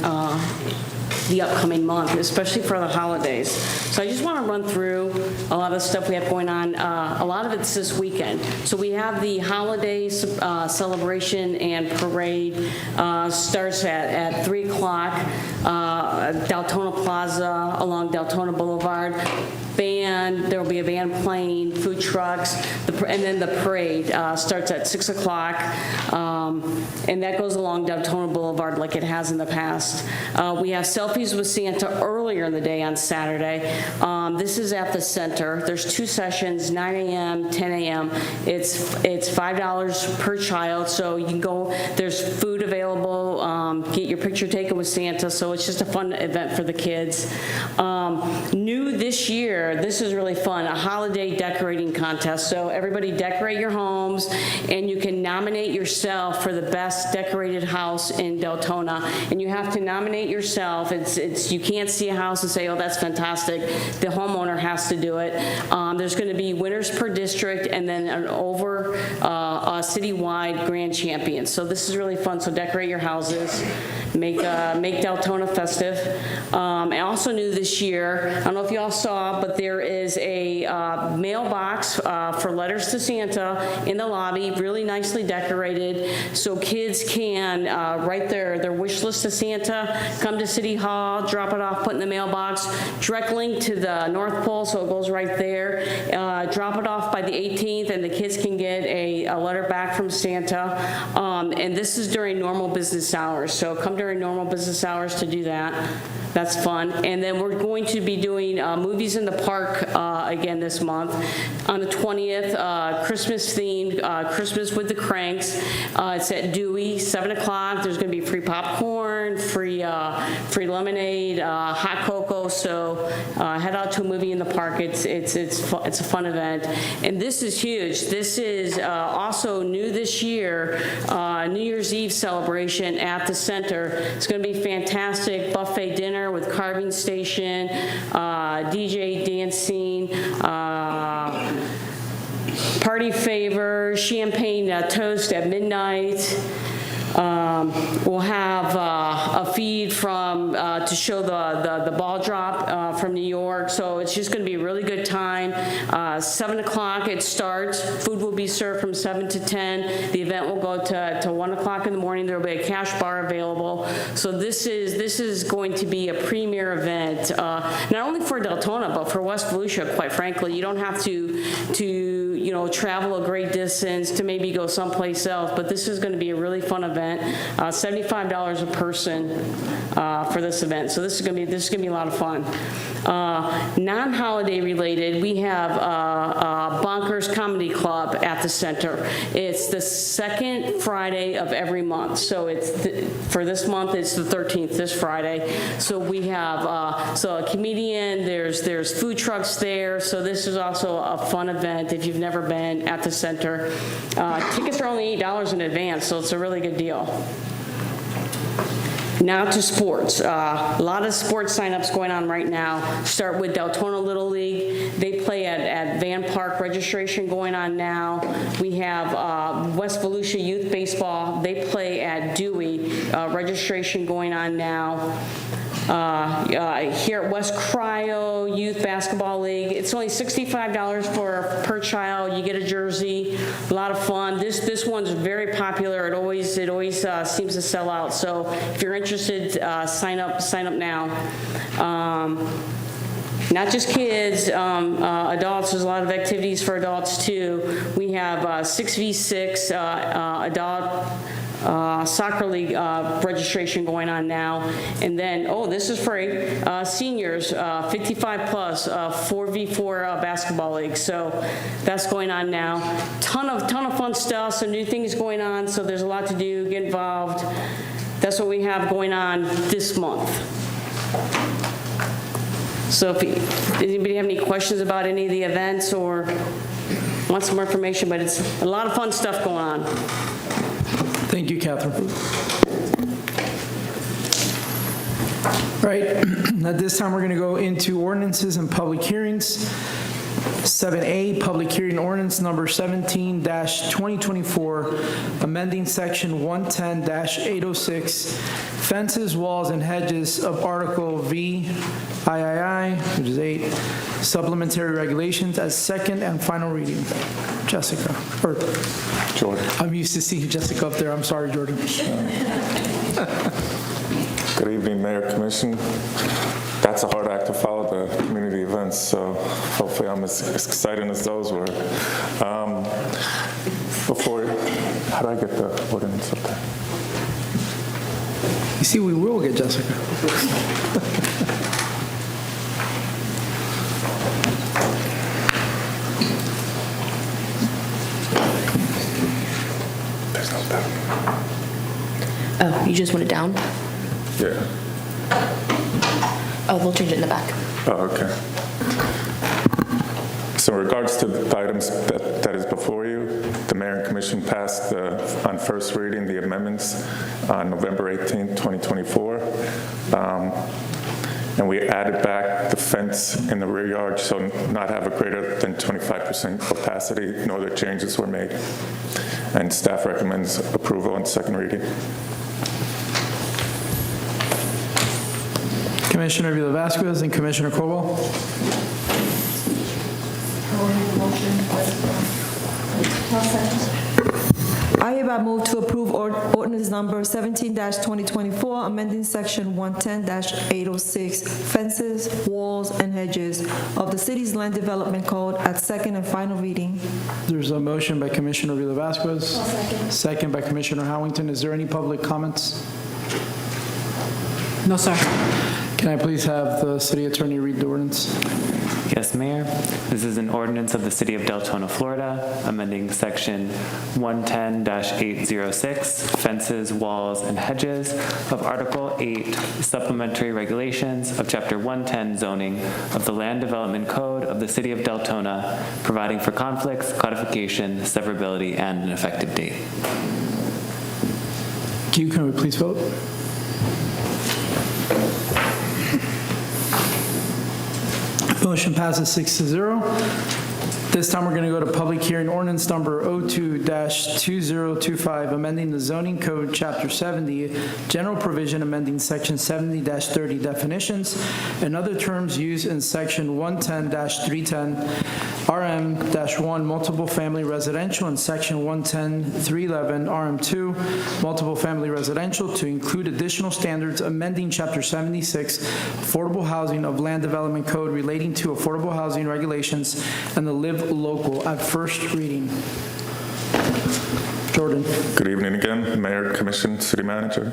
the upcoming month, especially for the holidays. So I just want to run through a lot of stuff we have going on. A lot of it's this weekend. So we have the holiday celebration and parade starts at 3 o'clock, Deltona Plaza along Deltona Boulevard. There will be a band playing, food trucks, and then the parade starts at 6 o'clock, and that goes along Deltona Boulevard like it has in the past. We have Selfies with Santa earlier in the day on Saturday. This is at the center. There's 2 sessions, 9 a.m., 10 a.m. It's $5 per child, so you can go. There's food available. Get your picture taken with Santa, so it's just a fun event for the kids. New this year, this is really fun, a holiday decorating contest. So everybody decorate your homes, and you can nominate yourself for the best decorated house in Deltona. And you have to nominate yourself. You can't see a house and say, oh, that's fantastic. The homeowner has to do it. There's going to be winners per district, and then an over citywide grand champion. So this is really fun. So decorate your houses, make Deltona festive. I also knew this year, I don't know if you all all saw, but there is a mailbox for letters to Santa in the lobby, really nicely decorated, so kids can write their wish list to Santa, come to City Hall, drop it off, put in the mailbox, direct link to the North Pole, so it goes right there. Drop it off by the 18th, and the kids can get a letter back from Santa. And this is during normal business hours, so come during normal business hours to do that. That's fun. And then we're going to be doing movies in the park again this month. On the 20th, Christmas themed, Christmas with the Cranks. It's at Dewey, 7 o'clock. There's going to be free popcorn, free lemonade, hot cocoa. So head out to a movie in the park. It's a fun event. And this is huge. This is also new this year, New Year's Eve celebration at the center. It's going to be fantastic. Buffet dinner with carving station, DJ dancing, party favor, champagne toast at midnight. We'll have a feed from to show the ball drop from New York, so it's just going to be a really good time. 7 o'clock it starts. Food will be served from 7 to 10. The event will go to 1 o'clock in the morning. There will be a cash bar available. So this is going to be a premier event, not only for Deltona but for West Volusia. Quite frankly, you don't have to travel a great distance to maybe go someplace else. But this is going to be a really fun event. $75 a person for this event. So this is going to be a lot of fun. Non-holiday related, we have Bonkers Comedy Club at the center. It's the second Friday of every month. So for this month, it's the 13th, this Friday. So we have a comedian. There's food trucks there. So this is also a fun event if you've never been at the center. Tickets are only $8 in advance, so it's a really good deal. Now to sports. A lot of sports signups going on right now. Start with Deltona Little League. They play at Van Park. Registration going on now. We have West Volusia Youth Baseball. They play at Dewey. Registration going on now. Here at West Cryo Youth Basketball League, it's only $65 per child. You get a jersey, a lot of fun. This one's very popular. It always seems to sell out. So if you're interested, sign up now. Not just kids, adults. There's a lot of activities for adults too. We have 6v6 adult soccer league registration going on now. And then, this is free, seniors, 55 plus, 4v4 basketball league. So that's going on now. Ton of fun stuff, some new things going on, so there's a lot to do, get involved. That's what we have going on this month. So if anybody have any questions about any of the events or want some more information, but it's a lot of fun stuff going on. Thank you, Catherine. All right, at this time, we're going to go into ordinances and public hearings. 7A, public hearing ordinance number 17-2024, amending section 110-806, fences, walls, and hedges of Article VIII, which is 8, supplementary regulations as second and final reading. Jessica, or Jordan. I'm used to seeing Jessica up there. I'm sorry, Jordan. Good evening, Mayor, Commission. That's a hard act to follow, the community events, so hopefully I'm as exciting as those were. How do I get the ordinance up there? You see, we will get Jessica. There's no down. Oh, you just want it down? Yeah. Oh, we'll change it in the back. Oh, okay. So in regards to the items that is before you, the Mayor and Commission passed on first reading the amendments on November 18th, 2024. And we added back the fence in the rear yard, so not have a greater than 25% opacity. No other changes were made. And staff recommends approval on second reading. Can Commissioner Vila Vasquez and Commissioner Colwell. I hereby move to approve ordinance number 17-2024, amending section 110-806, fences, walls, and hedges of the city's land development code at second and final reading. There's a motion by Commissioner Vila Vasquez. Second by Commissioner Howington. Is there any public comments? No, sir. Can I please have the city attorney read the ordinance? Yes, Mayor. This is an ordinance of the City of Deltona, Florida, amending Section 110-806, fences, walls, and hedges of Article 8, supplementary regulations of Chapter 110, zoning of the Land Development Code of the City of Deltona, providing for conflicts, codification, severability, and an effective date. Q, can we please vote? Motion passes 6-0. This time, we're going to go to public hearing ordinance number 02-2025, amending the zoning code, Chapter 70, general provision, amending Section 70-30 definitions and other terms used in Section 110-310 RM-1 multiple family residential and Section 110-311 RM2 multiple family residential to include additional standards, amending Chapter 76 affordable housing of Land Development Code relating to affordable housing regulations and the Live Local at first reading. Jordan. Good evening again, Mayor, Commission, City Manager.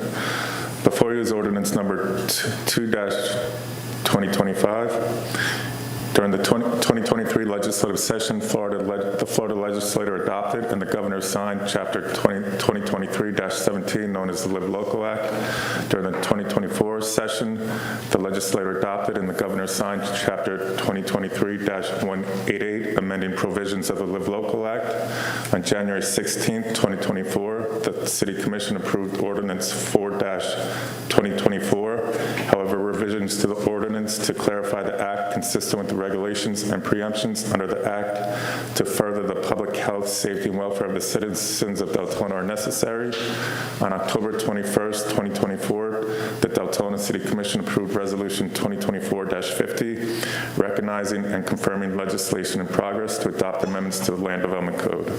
Before you is ordinance number 2-2025. During the 2023 legislative session, the Florida legislature adopted and the governor signed Chapter 2023-17, known as the Live Local Act. During the 2024 session, the legislature adopted and the governor signed Chapter 2023-188, amending provisions of the Live Local Act. On January 16, 2024, the City Commission approved Ordinance 4-2024. However, revisions to the ordinance to clarify the act consistent with the regulations and preemptions under the act to further the public health, safety, and welfare of the citizens of Deltona are necessary. On October 21st, 2024, the Deltona City Commission approved Resolution 2024-50, recognizing and confirming legislation in progress to adopt amendments to the Land Development Code.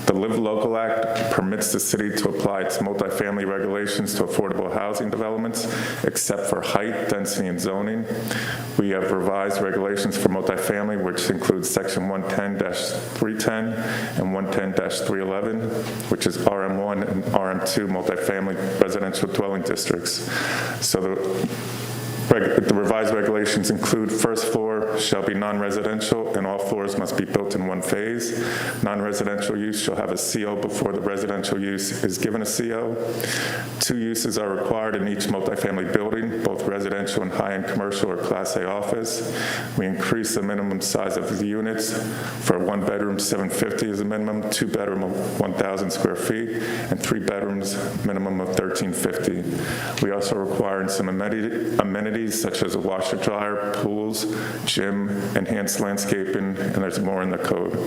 The Live Local Act permits the city to apply its multifamily regulations to affordable housing developments, except for height, density, and zoning. We have revised regulations for multifamily, which includes Section 110-310 and 110-311, which is RM1 and RM2 multifamily residential dwelling districts. So the revised regulations include first floor shall be non-residential and all floors must be built in one phase. Non-residential use shall have a CO before the residential use is given a CO. 2 uses are required in each multifamily building, both residential and high-end commercial or Class A office. We increase the minimum size of the units. For 1 bedroom, 750 is a minimum, 2 bedroom of 1,000 square feet, and 3 bedrooms, minimum of 1,350. We also require some amenities such as a washer dryer, pools, gym, enhanced landscaping, and there's more in the code.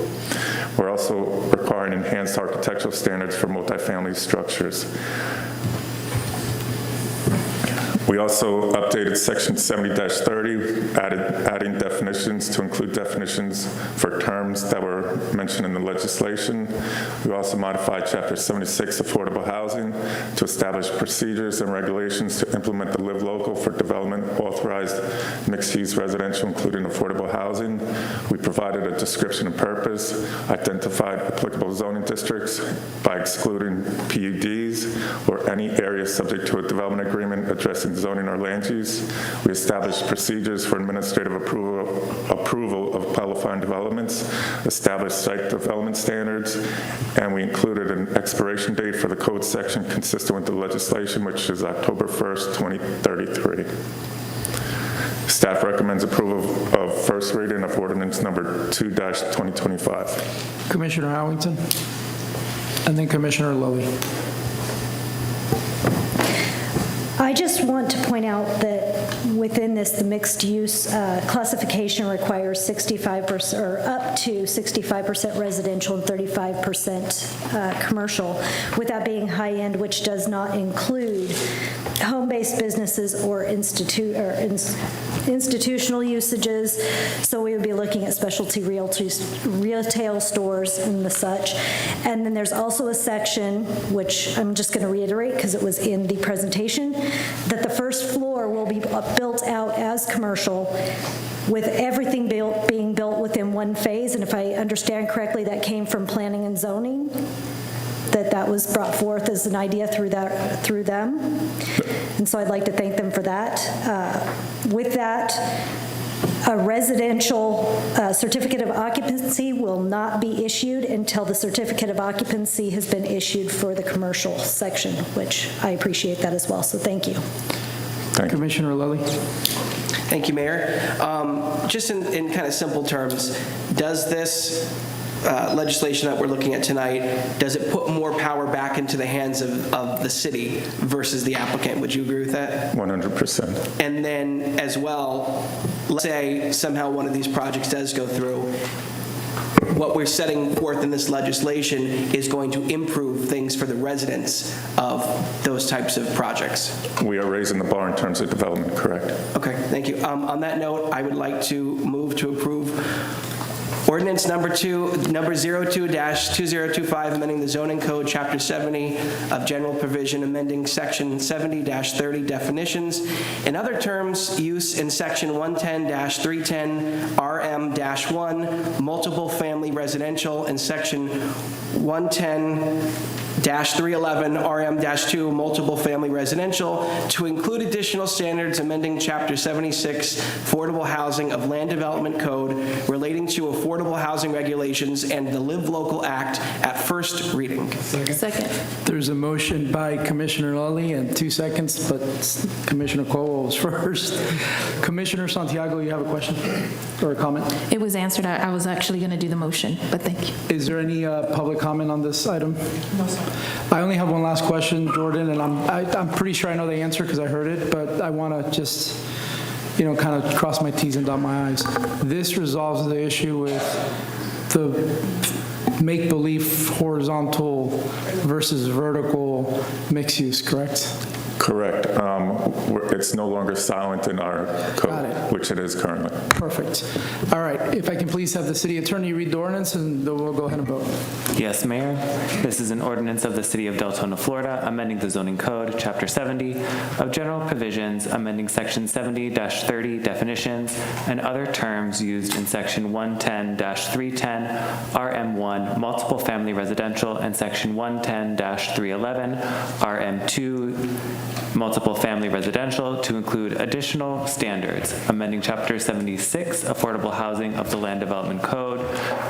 We're also requiring enhanced architectural standards for multifamily structures. We also updated Section 70-30, adding definitions to include definitions for terms that were mentioned in the legislation. We also modified Chapter 76, Affordable Housing, to establish procedures and regulations to implement the Live Local for development authorized mixed-use residential, including affordable housing. We provided a description and purpose, identified applicable zoning districts by excluding PUDs or any area subject to a development agreement addressing zoning or land use. We established procedures for administrative approval of qualifying developments, established site development standards, and we included an expiration date for the code section consistent with the legislation, which is October 1st, 2033. Staff recommends approval of first reading of ordinance number 2-2025. Commissioner Howington, and then Commissioner Lilly. I just want to point out that within this, the mixed use classification requires 65% or up to 65% residential and 35% commercial, with that being high end, which does not include home-based businesses or institutional usages. So we would be looking at specialty retail stores and the such. And then there's also a section, which I'm just going to reiterate because it was in the presentation, that the first floor will be built out as commercial with everything being built within one phase. And if I understand correctly, that came from planning and zoning, that was brought forth as an idea through them. And so I'd like to thank them for that. With that, a residential certificate of occupancy will not be issued until the certificate of occupancy has been issued for the commercial section, which I appreciate that as well. So thank you. Thank you. Commissioner Lilly. Thank you, Mayor. Just in kind of simple terms, does this legislation that we're looking at tonight, does it put more power back into the hands of the city versus the applicant? Would you agree with that? 100%. And then as well, let's say somehow one of these projects does go through, what we're setting forth in this legislation is going to improve things for the residents of those types of projects. We are raising the bar in terms of development, correct? Okay, thank you. On that note, I would like to move to approve Ordinance number 02-2025, amending the zoning code, chapter 70 of general provision, amending section 70-30 definitions. In other terms, use in section 110-310 RM-1, multiple family residential, and section 110-311 RM-2, multiple family residential, to include additional standards, amending chapter 76, affordable housing of land development code, relating to affordable housing regulations and the Live Local Act at first reading. Second. There's a motion by Commissioner Lilly and 2 seconds, but Commissioner Cole was first. Commissioner Santiago, you have a question or a comment? It was answered. I was actually going to do the motion, but thank you. Is there any public comment on this item? No, sir. I only have one last question, Jordan, and I'm pretty sure I know the answer because I heard it, but I want to just, kind of cross my T's and dot my I's. This resolves the issue with the make-believe horizontal versus vertical mixed use, correct? Correct. It's no longer silent in our code, which it is currently. Perfect. All right. If I can please have the city attorney read the ordinance, and then we'll go ahead and vote. Yes, Mayor. This is an ordinance of the City of Deltona, Florida, amending the zoning code, Chapter 70 of general provisions, amending Section 70-30 definitions and other terms used in Section 110-310 RM1 multiple family residential and Section 110-311 RM2 multiple family residential to include additional standards, amending Chapter 76 affordable housing of the Land Development Code,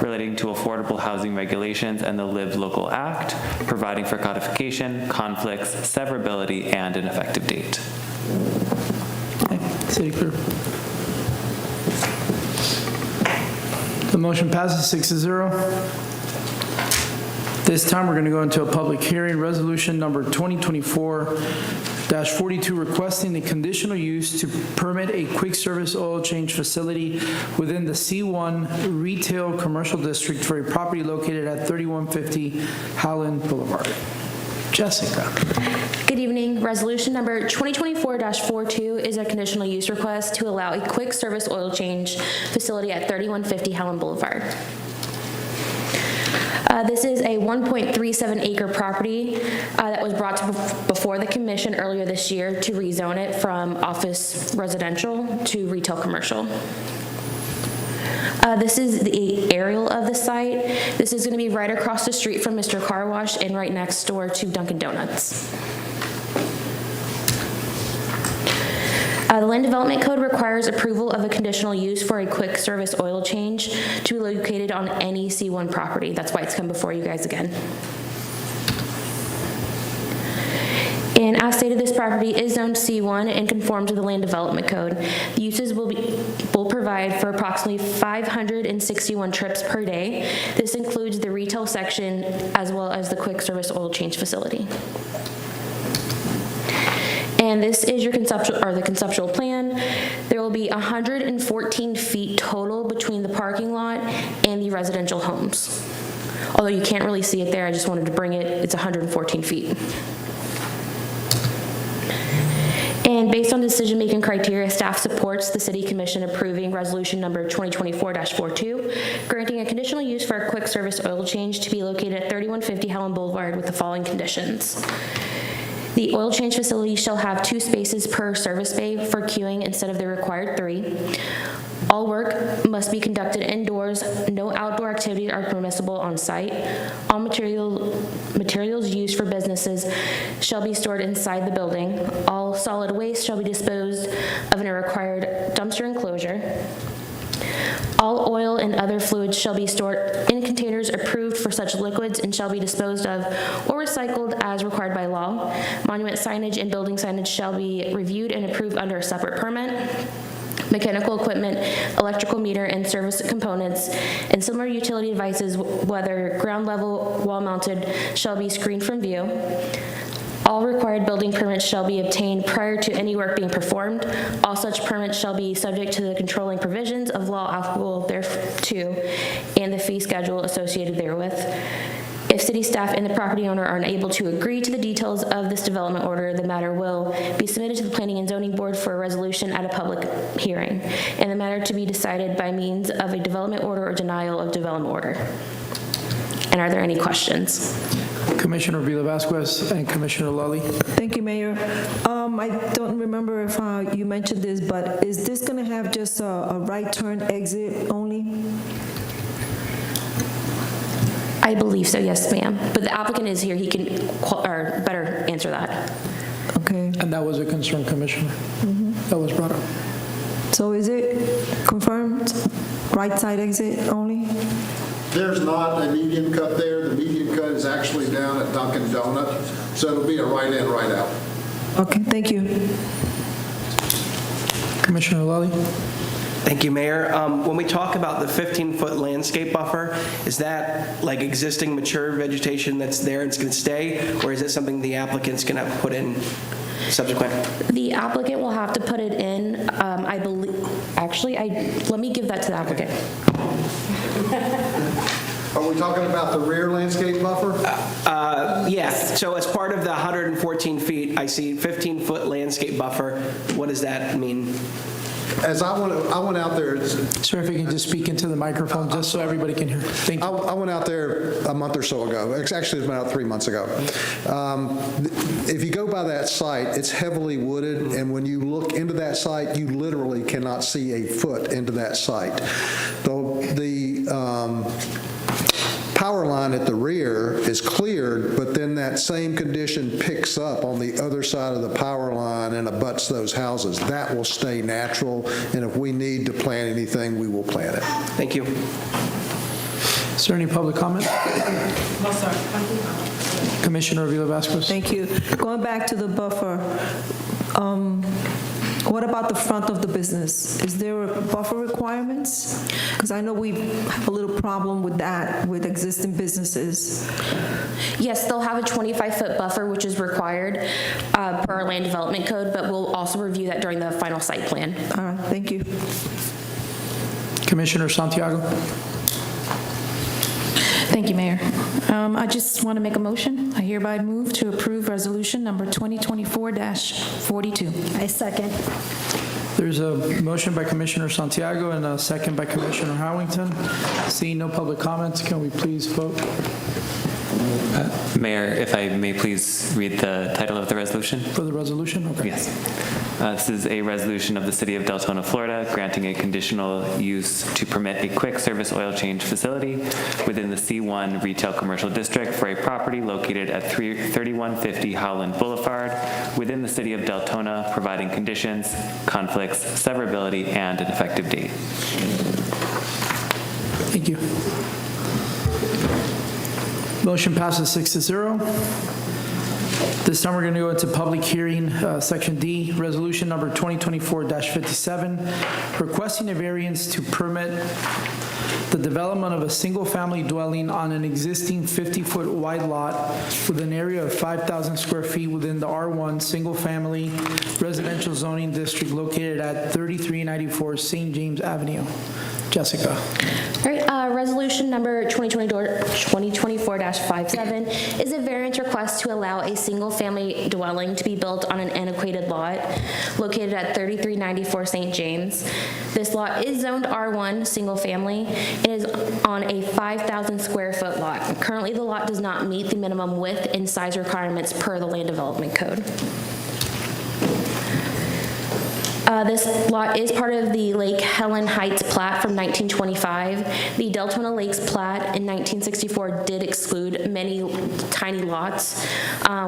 relating to affordable housing regulations and the Live Local Act, providing for codification, conflicts, severability, and an effective date. Okay. City Clerk. The motion passes 6-0. This time, we're going to go into a public hearing, resolution number 2024-42, requesting the conditional use to permit a quick service oil change facility within the C1 Retail Commercial District for a property located at 3150 Howland Boulevard. Jessica. Good evening. Resolution number 2024-42 is a conditional use request to allow a quick service oil change facility at 3150 Howland Boulevard. This is a 1.37 acre property that was brought before the commission earlier this year to rezone it from office residential to retail commercial. This is the aerial of the site. This is going to be right across the street from Mr. Car Wash and right next door to Dunkin' Donuts. The Land Development Code requires approval of a conditional use for a quick service oil change to be located on any C1 property. That's why it's come before you guys again. And as stated, this property is zoned C1 and conforms to the Land Development Code. The uses will provide for approximately 561 trips per day. This includes the retail section as well as the quick service oil change facility. And this is your conceptual plan. There will be 114 feet total between the parking lot and the residential homes. Although you can't really see it there, I just wanted to bring it. It's 114 feet. And based on decision-making criteria, staff supports the City Commission approving Resolution Number 2024-42, granting a conditional use for a quick service oil change to be located at 3150 Howland Boulevard with the following conditions. The oil change facility shall have 2 spaces per service bay for queuing instead of the required 3. All work must be conducted indoors. No outdoor activities are permissible on site. All materials used for businesses shall be stored inside the building. All solid waste shall be disposed of in a required dumpster enclosure. All oil and other fluids shall be stored in containers approved for such liquids and shall be disposed of or recycled as required by law. Monument signage and building signage shall be reviewed and approved under a separate permit. Mechanical equipment, electrical meter, and service components, and similar utility devices, whether ground level, wall mounted, shall be screened from view. All required building permits shall be obtained prior to any work being performed. All such permits shall be subject to the controlling provisions of law applicable thereto and the fee schedule associated therewith. If city staff and the property owner are unable to agree to the details of this development order, the matter will be submitted to the Planning and Zoning Board for a resolution at a public hearing, and the matter to be decided by means of a development order or denial of development order. And are there any questions? Commissioner Vila Vasquez and Commissioner Lally. Thank you, Mayor. I don't remember if you mentioned this, but is this going to have just a right turn exit only? I believe so, yes, ma'am. But the applicant is here. He can or better answer that. Okay. And that was a concern, Commissioner. That was brought up. So is it confirmed right side exit only? There's not a median cut there. The median cut is actually down at Dunkin' Donut, so it'll be a right in, right out. Okay, thank you. Commissioner Lally. Thank you, Mayor. When we talk about the 15-foot landscape buffer, is that like existing mature vegetation that's there and it's going to stay, or is it something the applicant's going to put in subsequent? The applicant will have to put it in, I believe, actually, let me give that to the applicant. Are we talking about the rear landscape buffer? Yes. So as part of the 114 feet, I see 15-foot landscape buffer. What does that mean? As I went out there. Sir, if you can just speak into the microphone, just so everybody can hear. Thank you. I went out there a month or so ago. Actually, it's been about 3 months ago. If you go by that site, it's heavily wooded, and when you look into that site, you literally cannot see a foot into that site. The power line at the rear is cleared, but then that same condition picks up on the other side of the power line and abuts those houses. That will stay natural, and if we need to plant anything, we will plant it. Thank you. Is there any public comment? No, sir. Commissioner Vila Vasquez. Thank you. Going back to the buffer, what about the front of the business? Is there buffer requirements? Because I know we have a little problem with that with existing businesses. Yes, they'll have a 25-foot buffer, which is required per our land development code, but we'll also review that during the final site plan. All right, thank you. Commissioner Santiago. Thank you, Mayor. I just want to make a motion. I hereby move to approve resolution number 2024-42. I second. There's a motion by Commissioner Santiago and a second by Commissioner Howington. Seeing no public comments, can we please vote? Mayor, if I may please read the title of the resolution? For the resolution? Okay. Yes. This is a resolution of the City of Deltona, Florida, granting a conditional use to permit a quick service oil change facility within the C1 Retail Commercial District for a property located at 3150 Howland Boulevard within the City of Deltona, providing conditions, conflicts, severability, and an effective date. Thank you. Motion passes 6-0. This time we're going to go into public hearing, Section D, Resolution Number 2024-57, requesting a variance to permit the development of a single-family dwelling on an existing 50-foot wide lot with an area of 5,000 square feet within the R1 single-family residential zoning district located at 3394 St. James Avenue. Jessica. All right, resolution number 2024-57 is a variance request to allow a single-family dwelling to be built on an antiquated lot located at 3394 St. James. This lot is zoned R1, single-family, and is on a 5,000 square foot lot. Currently, the lot does not meet the minimum width and size requirements per the Land Development Code. This lot is part of the Lake Helen Heights plat from 1925. The Deltona Lakes plat in 1964 did exclude many tiny lots,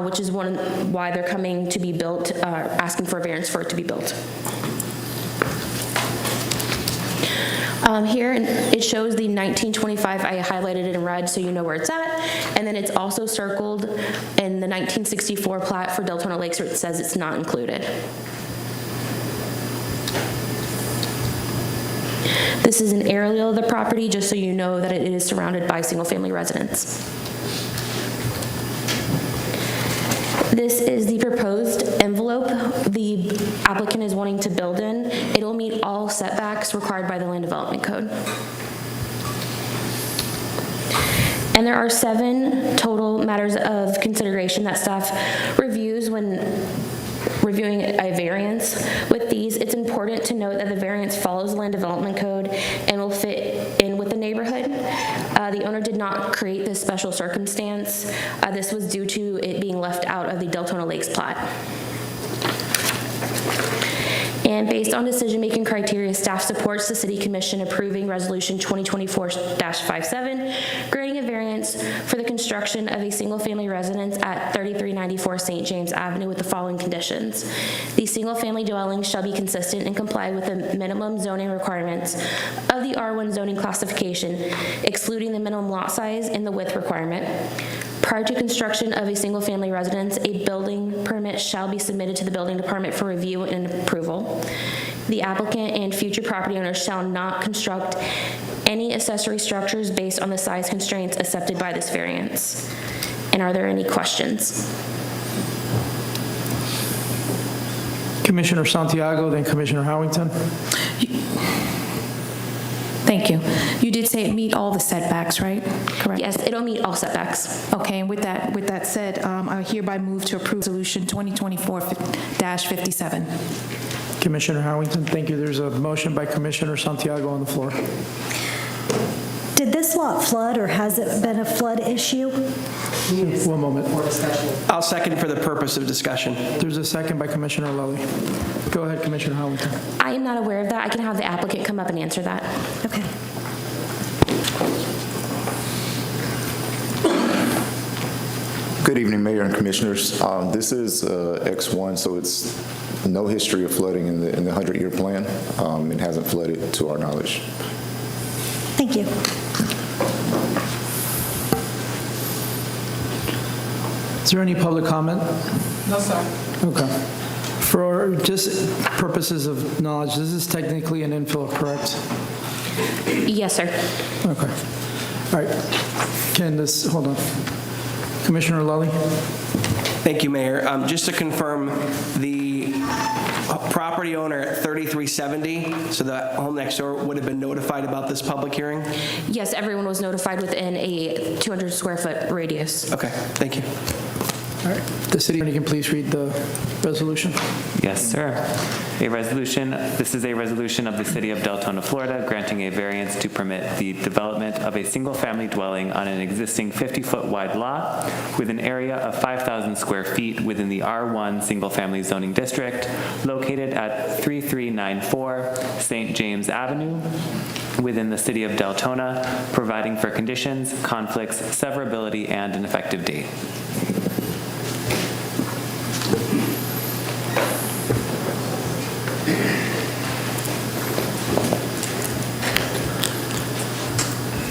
which is why they're coming to be built, asking for a variance for it to be built. Here it shows the 1925, I highlighted it in red so you know where it's at, and then it's also circled in the 1964 plat for Deltona Lakes where it says it's not included. This is an aerial of the property, just so you know that it is surrounded by single-family residents. This is the proposed envelope the applicant is wanting to build in. It'll meet all setbacks required by the Land Development Code. And there are 7 total matters of consideration that staff reviews when reviewing a variance. With these, it's important to note that the variance follows the Land Development Code and will fit in with the neighborhood. The owner did not create this special circumstance. This was due to it being left out of the Deltona Lakes plat. And based on decision-making criteria, staff supports the City Commission approving Resolution 2024-57, granting a variance for the construction of a single-family residence at 3394 St. James Avenue with the following conditions. The single-family dwelling shall be consistent and comply with the minimum zoning requirements of the R1 zoning classification, excluding the minimum lot size and the width requirement. Prior to construction of a single-family residence, a building permit shall be submitted to the building department for review and approval. The applicant and future property owners shall not construct any accessory structures based on the size constraints accepted by this variance. And are there any questions? Commissioner Santiago, then Commissioner Howington. Thank you. You did say it meet all the setbacks, right? Correct? Yes, it'll meet all setbacks. Okay, and with that said, I hereby move to approve Resolution 2024-57. Commissioner Howington, thank you. There's a motion by Commissioner Santiago on the floor. Did this lot flood, or has it been a flood issue? One moment. I'll second for the purpose of discussion. There's a second by Commissioner Lally. Go ahead, Commissioner Howington. I am not aware of that. I can have the applicant come up and answer that. Okay. Good evening, Mayor and Commissioners. This is X1, so it's no history of flooding in the 100-year plan. It hasn't flooded to our knowledge. Thank you. Is there any public comment? No, sir. Okay. For just purposes of knowledge, this is technically an infill, correct? Yes, sir. Okay. All right. Hold on. Commissioner Lally? Thank you, Mayor. Just to confirm, the property owner at 3370, so the home next door, would have been notified about this public hearing? Yes, everyone was notified within a 200 square foot radius. Okay, thank you. All right. The city attorney can please read the resolution. Yes, sir. This is a resolution of the City of Deltona, Florida, granting a variance to permit the development of a single-family dwelling on an existing 50-foot wide lot with an area of 5,000 square feet within the R1 single-family zoning district located at 3394 St. James Avenue within the City of Deltona, providing for conditions, conflicts, severability, and an effective date.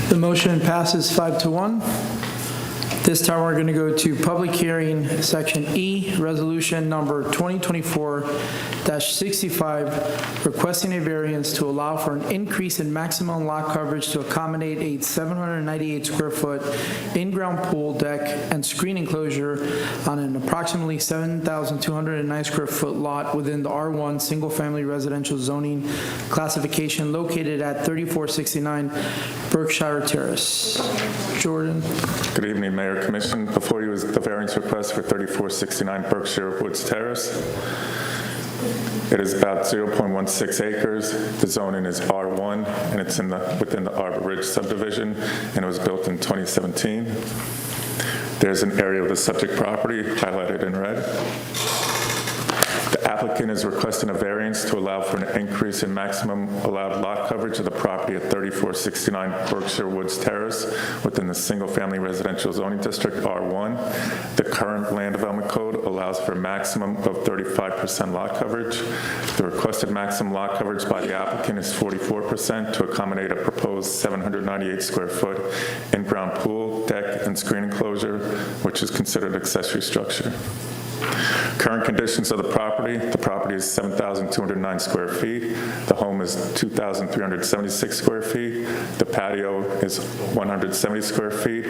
The motion passes 5-1. This time, we're going to go to public hearing, Section E, Resolution Number 2024-65, requesting a variance to allow for an increase in maximum lot coverage to accommodate a 798-square-foot in-ground pool, deck, and screen enclosure on an approximately 7,209-square-foot lot within the R1 single-family residential zoning classification located at 3469 Berkshire Terrace. Jordan. Good evening, Mayor, Commission. Before you is the variance request for 3469 Berkshire Woods Terrace. It is about 0.16 acres. The zoning is R1, and it's within the Arbor Ridge subdivision, and it was built in 2017. There's an area of the subject property highlighted in red. The applicant is requesting a variance to allow for an increase in maximum allowed lot coverage of the property at 3469 Berkshire Woods Terrace within the single-family residential zoning district, R1. The current land development code allows for a maximum of 35% lot coverage. The requested maximum lot coverage by the applicant is 44% to accommodate a proposed 798-square-foot in-ground pool, deck, and screen enclosure, which is considered accessory structure. Current conditions of the property is 7,209 square feet. The home is 2,376 square feet. The patio is 170 square feet.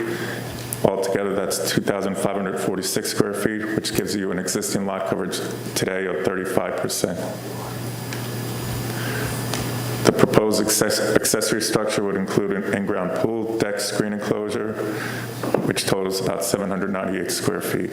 Altogether, that's 2,546 square feet, which gives you an existing lot coverage today of 35%. The proposed accessory structure would include an in-ground pool, deck, screen enclosure, which totals about 798 square feet.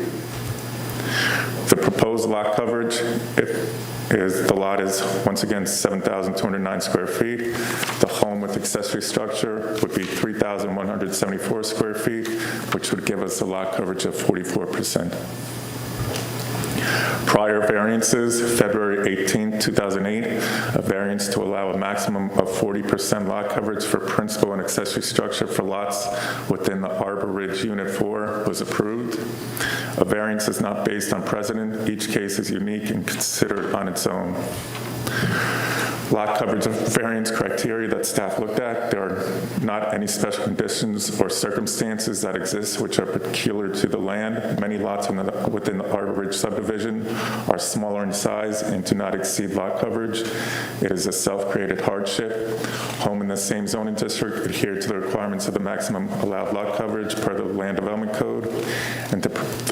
The proposed lot coverage the lot is, once again, 7,209 square feet. The home with accessory structure would be 3,174 square feet, which would give us a lot coverage of 44%. Prior variances, February 18, 2008, a variance to allow a maximum of 40% lot coverage for principal and accessory structure for lots within the Arbor Ridge Unit 4 was approved. A variance is not based on precedent. Each case is unique and considered on its own. Lot coverage variance criteria that staff looked at, there are not any special conditions or circumstances that exist which are peculiar to the land. Many lots within the Arbor Ridge subdivision are smaller in size and do not exceed lot coverage. It is a self-created hardship. Home in the same zoning district adhere to the requirements of the maximum allowed lot coverage per the Land Development Code, and the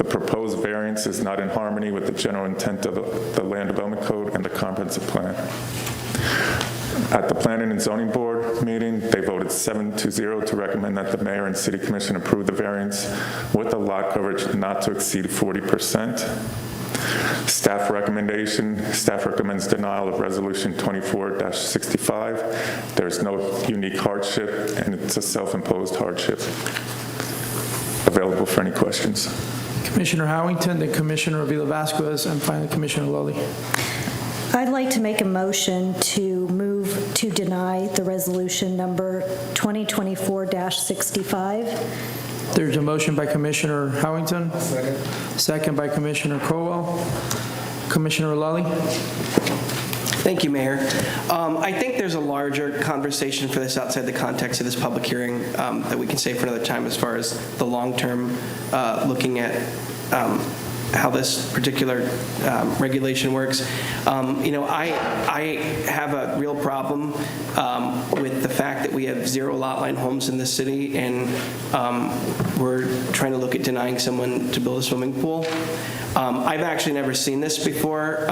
proposed variance is not in harmony with the general intent of the Land Development Code and the comprehensive plan. At the Planning and Zoning Board meeting, they voted 7-0 to recommend that the Mayor and City Commission approve the variance with a lot coverage not to exceed 40%. Staff recommends denial of Resolution 24-65. There's no unique hardship, and it's a self-imposed hardship. Available for any questions. Commissioner Howington, then Commissioner Avila-Vasquez, and finally Commissioner Lully. I'd like to make a motion to move to deny the resolution number 2024-65. There's a motion by Commissioner Howington. Second by Commissioner Crowell. Commissioner Lully. Thank you, Mayor. I think there's a larger conversation for this outside the context of this public hearing that we can save for another time as far as the long-term looking at how this particular regulation works. I have a real problem with the fact that we have 0 lot line homes in this city, and we're trying to look at denying someone to build a swimming pool. I've actually never seen this before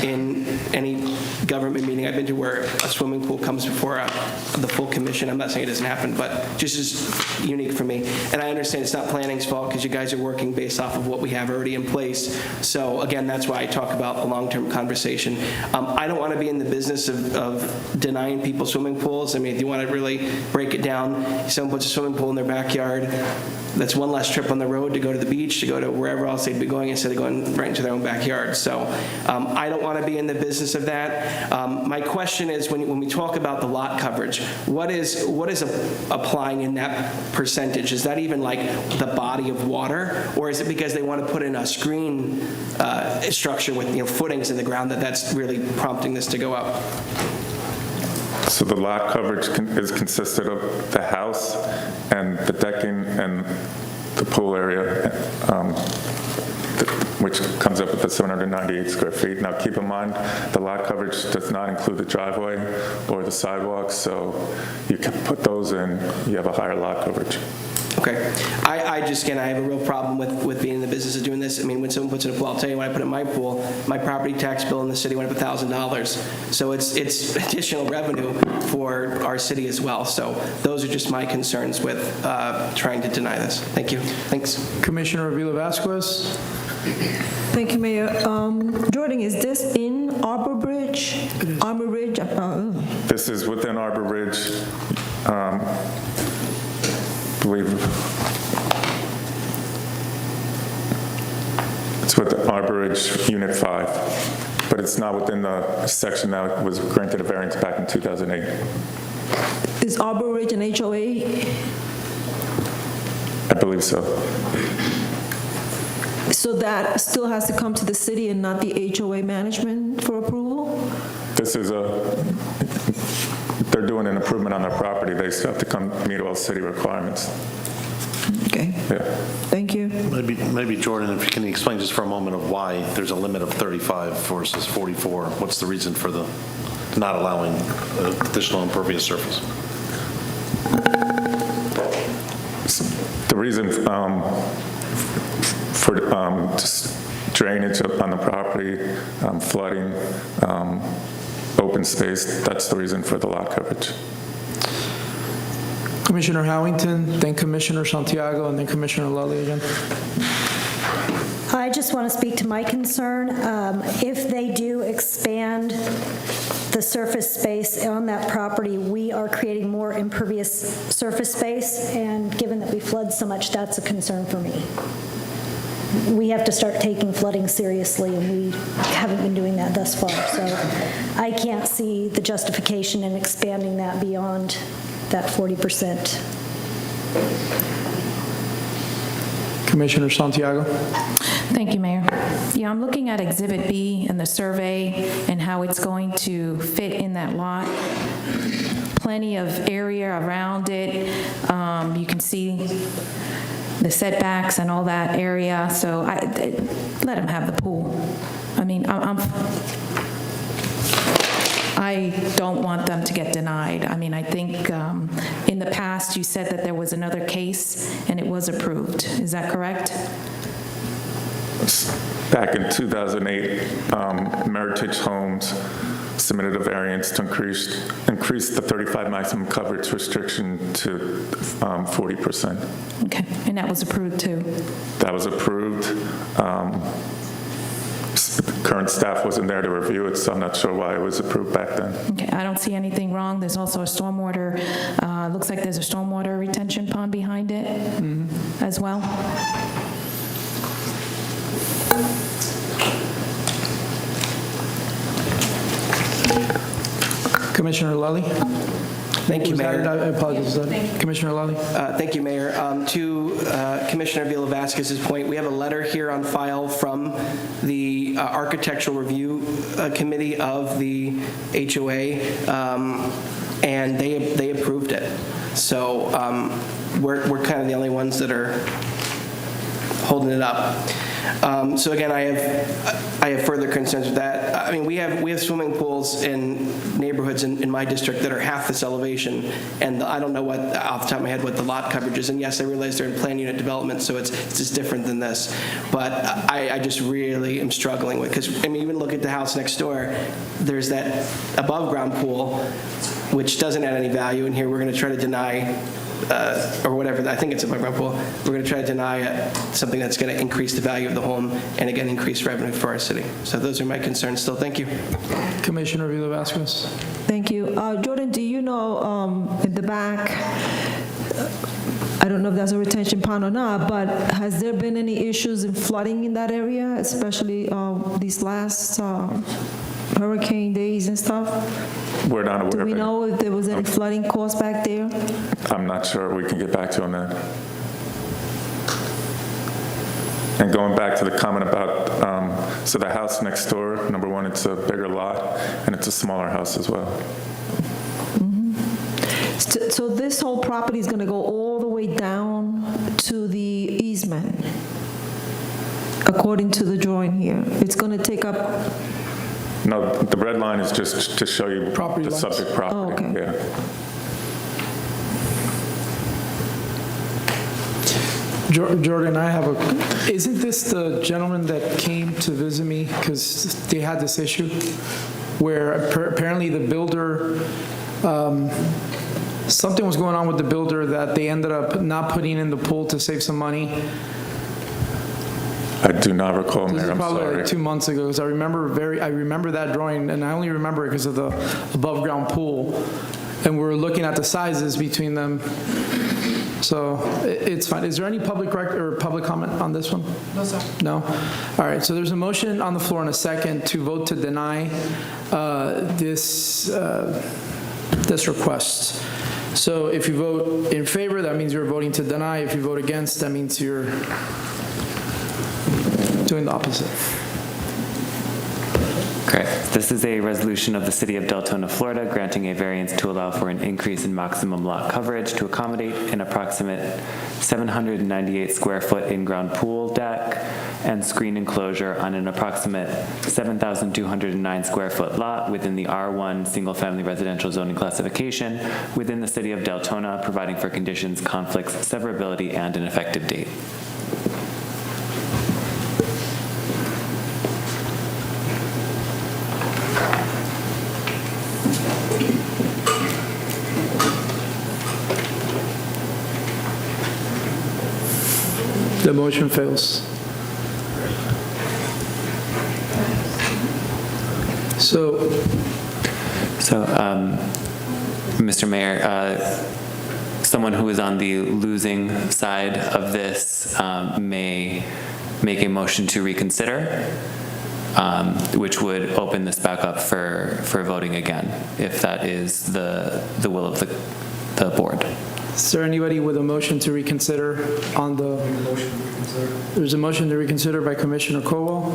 in any government meeting I've been to where a swimming pool comes before the full commission. I'm not saying it doesn't happen, but just is unique for me. And I understand it's not planning's fault because you guys are working based off of what we have already in place. So again, that's why I talk about a long-term conversation. I don't want to be in the business of denying people swimming pools. I mean, if you want to really break it down, someone puts a swimming pool in their backyard, that's one less trip on the road to go to the beach, to go to wherever else they'd be going instead of going right into their own backyard. So I don't want to be in the business of that. My question is, when we talk about the lot coverage, what is applying in that percentage? Is that even like the body of water, or is it because they want to put in a screen structure with footings in the ground that's really prompting this to go up? So the lot coverage is consisted of the house and the decking and the pool area, which comes up with the 798 square feet. Now, keep in mind, the lot coverage does not include the driveway or the sidewalks, so you can put those in, you have a higher lot coverage. Okay. I just, again, I have a real problem with being in the business of doing this. I mean, when someone puts in a pool, I'll tell you, when I put in my pool, my property tax bill in the city went up $1,000. So it's additional revenue for our city as well. So those are just my concerns with trying to deny this. Thank you. Thanks. Commissioner Avila Vasquez. Thank you, Mayor. Jordan, is this in Arbor Bridge? Arbor Ridge? This is within Arbor Ridge. I believe it's with the Arbor Ridge Unit 5, but it's not within the section that was granted a variance back in 2008. Is Arbor Ridge an HOA? I believe so. So that still has to come to the city and not the HOA management for approval? This is they're doing an improvement on their property. They still have to come meet all city requirements. Okay. Yeah. Thank you. Maybe Jordan, if you can explain just for a moment of why there's a limit of 35 versus 44. What's the reason for the not allowing additional impervious surface? The reason for just drainage on the property, flooding, open space, that's the reason for the lot coverage. Commissioner Howington, then Commissioner Santiago, and then Commissioner Lally again. I just want to speak to my concern. If they do expand the surface space on that property, we are creating more impervious surface space, and given that we flood so much, that's a concern for me. We have to start taking flooding seriously, and we haven't been doing that thus far. So I can't see the justification in expanding that beyond that 40%. Commissioner Santiago. Thank you, Mayor. Yeah, I'm looking at Exhibit B and the survey and how it's going to fit in that lot. Plenty of area around it. You can see the setbacks and all that area, so let them have the pool. I mean, I don't want them to get denied. I mean, I think in the past you said that there was another case and it was approved. Is that correct? Back in 2008, Meritage Homes submitted a variance to increase the 35 maximum coverage restriction to 40%. Okay, and that was approved too? That was approved. Current staff wasn't there to review it, so I'm not sure why it was approved back then. Okay, I don't see anything wrong. There's also a stormwater, looks like there's a stormwater retention pond behind it as well. Commissioner Lally. Thank you, Mayor. I apologize. Commissioner Lally. Thank you, Mayor. To Commissioner Avila Vasquez's point, we have a letter here on file from the Architectural Review Committee of the HOA, and they approved it. So we're kind of the only ones that are holding it up. So again, I have further concerns with that. I mean, we have swimming pools in neighborhoods in my district that are half this elevation, and I don't know what, off the top of my head, what the lot coverage is. And yes, I realize they're in planned unit development, so it's just different than this. But I just really am struggling with, because I mean, even look at the house next door. There's that above ground pool, which doesn't add any value, and here we're going to try to deny. Or whatever, I think it's a above-ground pool. We're going to try to deny something that's going to increase the value of the home and, again, increase revenue for our city. So those are my concerns still. Thank you. Commissioner Avila Vasquez. Thank you. Jordan, do you know in the back, I don't know if that's a retention pond or not, but has there been any issues in flooding in that area, especially these last hurricane days and stuff? We're not aware of it. Do we know if there was any flooding caused back there? I'm not sure. We can get back to you on that. And going back to the comment about, so the house next door, number one, it's a bigger lot, and it's a smaller house as well. So this whole property is going to go all the way down to the east easement, according to the drawing here. It's going to take up, No, the red line is just to show you Property the lines. subject property. Oh, okay. Yeah. Jordan, isn't this the gentleman that came to visit me because they had this issue where apparently the builder, something was going on with the builder that they ended up not putting in the pool to save some money? I do not recall, This Mayor, is I'm probably sorry. like 2 months ago, because I remember that drawing, and I only remember it because of the above-ground pool, and we're looking at the sizes between them. So it's fine. Is there any public record or public comment on this one? No, sir. No? All right, so there's a motion on the floor and a second to vote to deny this request. So if you vote in favor, that means you're voting to deny. If you vote against, that means you're doing the opposite. Correct. This is a resolution of the City of Deltona, Florida, granting a variance to allow for an increase in maximum lot coverage to accommodate an approximate 798 square foot in-ground pool deck and screen enclosure on an approximate 7,209 square foot lot within the R1 single-family residential zoning classification within the City of Deltona, providing for conditions, conflicts, severability, and an effective date. The motion fails. So, Mr. Mayor, someone who is on the losing side of this may make a motion to reconsider, which would open this back up for voting again, if that is the will of the board. is there anybody with a motion to reconsider on the? There's a motion to reconsider by Commissioner Cowell.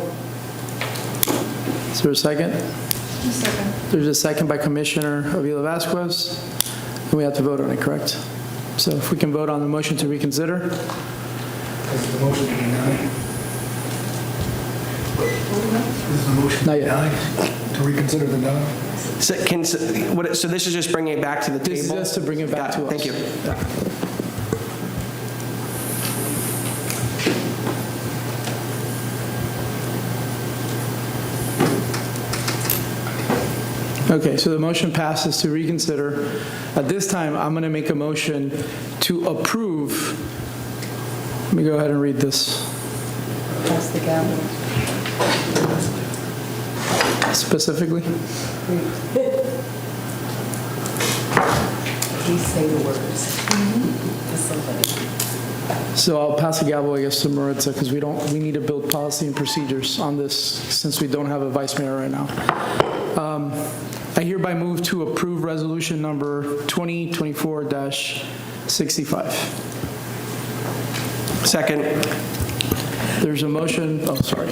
Is there a second? Second. There's a second by Commissioner Avila Vasquez. And we have to vote on it, correct? So if we can vote on the motion to reconsider. Is the motion to deny? Is the motion Not to yet. deny? To reconsider the deny? So this is just bringing it back to the table? This is just to bring it back to us. Thank you. Okay, so the motion passes to reconsider. At this time, I'm going to make a motion to approve. Let me go ahead and read this. Pass the gavel. Specifically? Please say the words to somebody. So I'll pass the gavel, I guess, to Maritza, because we need to build policy and procedures on this, since we don't have a vice mayor right now. I hereby move to approve resolution number 2024-65. Second. There's a motion, oh, sorry.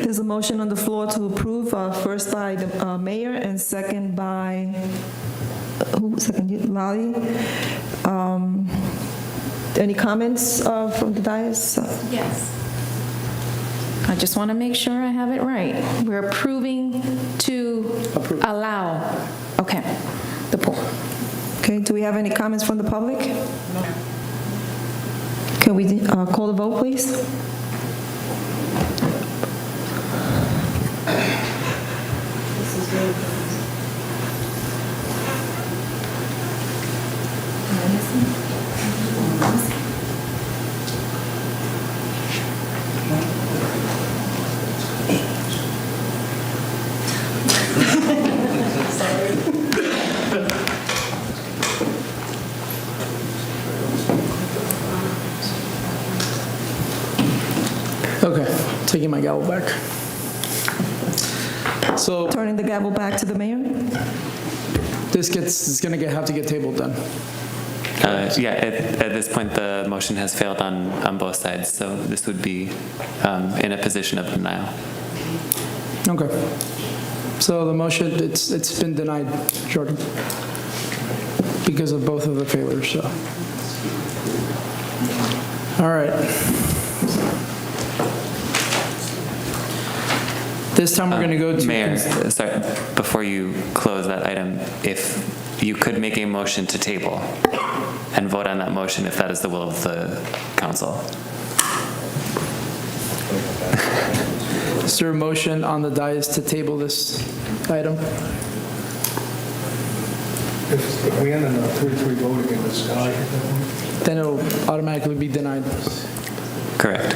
there's a motion on the floor to approve, first by the mayor and second by, who seconded? Lolly. Any comments from the dais? Yes. I just want to make sure I have it right. We're approving to allow, okay, the pool. Okay, do we have any comments from the public? No. Can we call the vote, please? Okay, taking my gavel back. So turning the gavel back to the mayor. It's going to have to get tabled then. Yeah, at this point, the motion has failed on both sides, so this would be in a position of denial. Okay. So the motion, it's been denied, Jordan, because of both of the failures, so. All right. This time we're going to go to... Mayor, sorry, before you close that item, if you could make a motion to table and vote on that motion if that is the will of the council. Is there a motion on the dais to table this item? If we end in a 3-3 vote against the sky, Then it'll automatically be denied. Correct.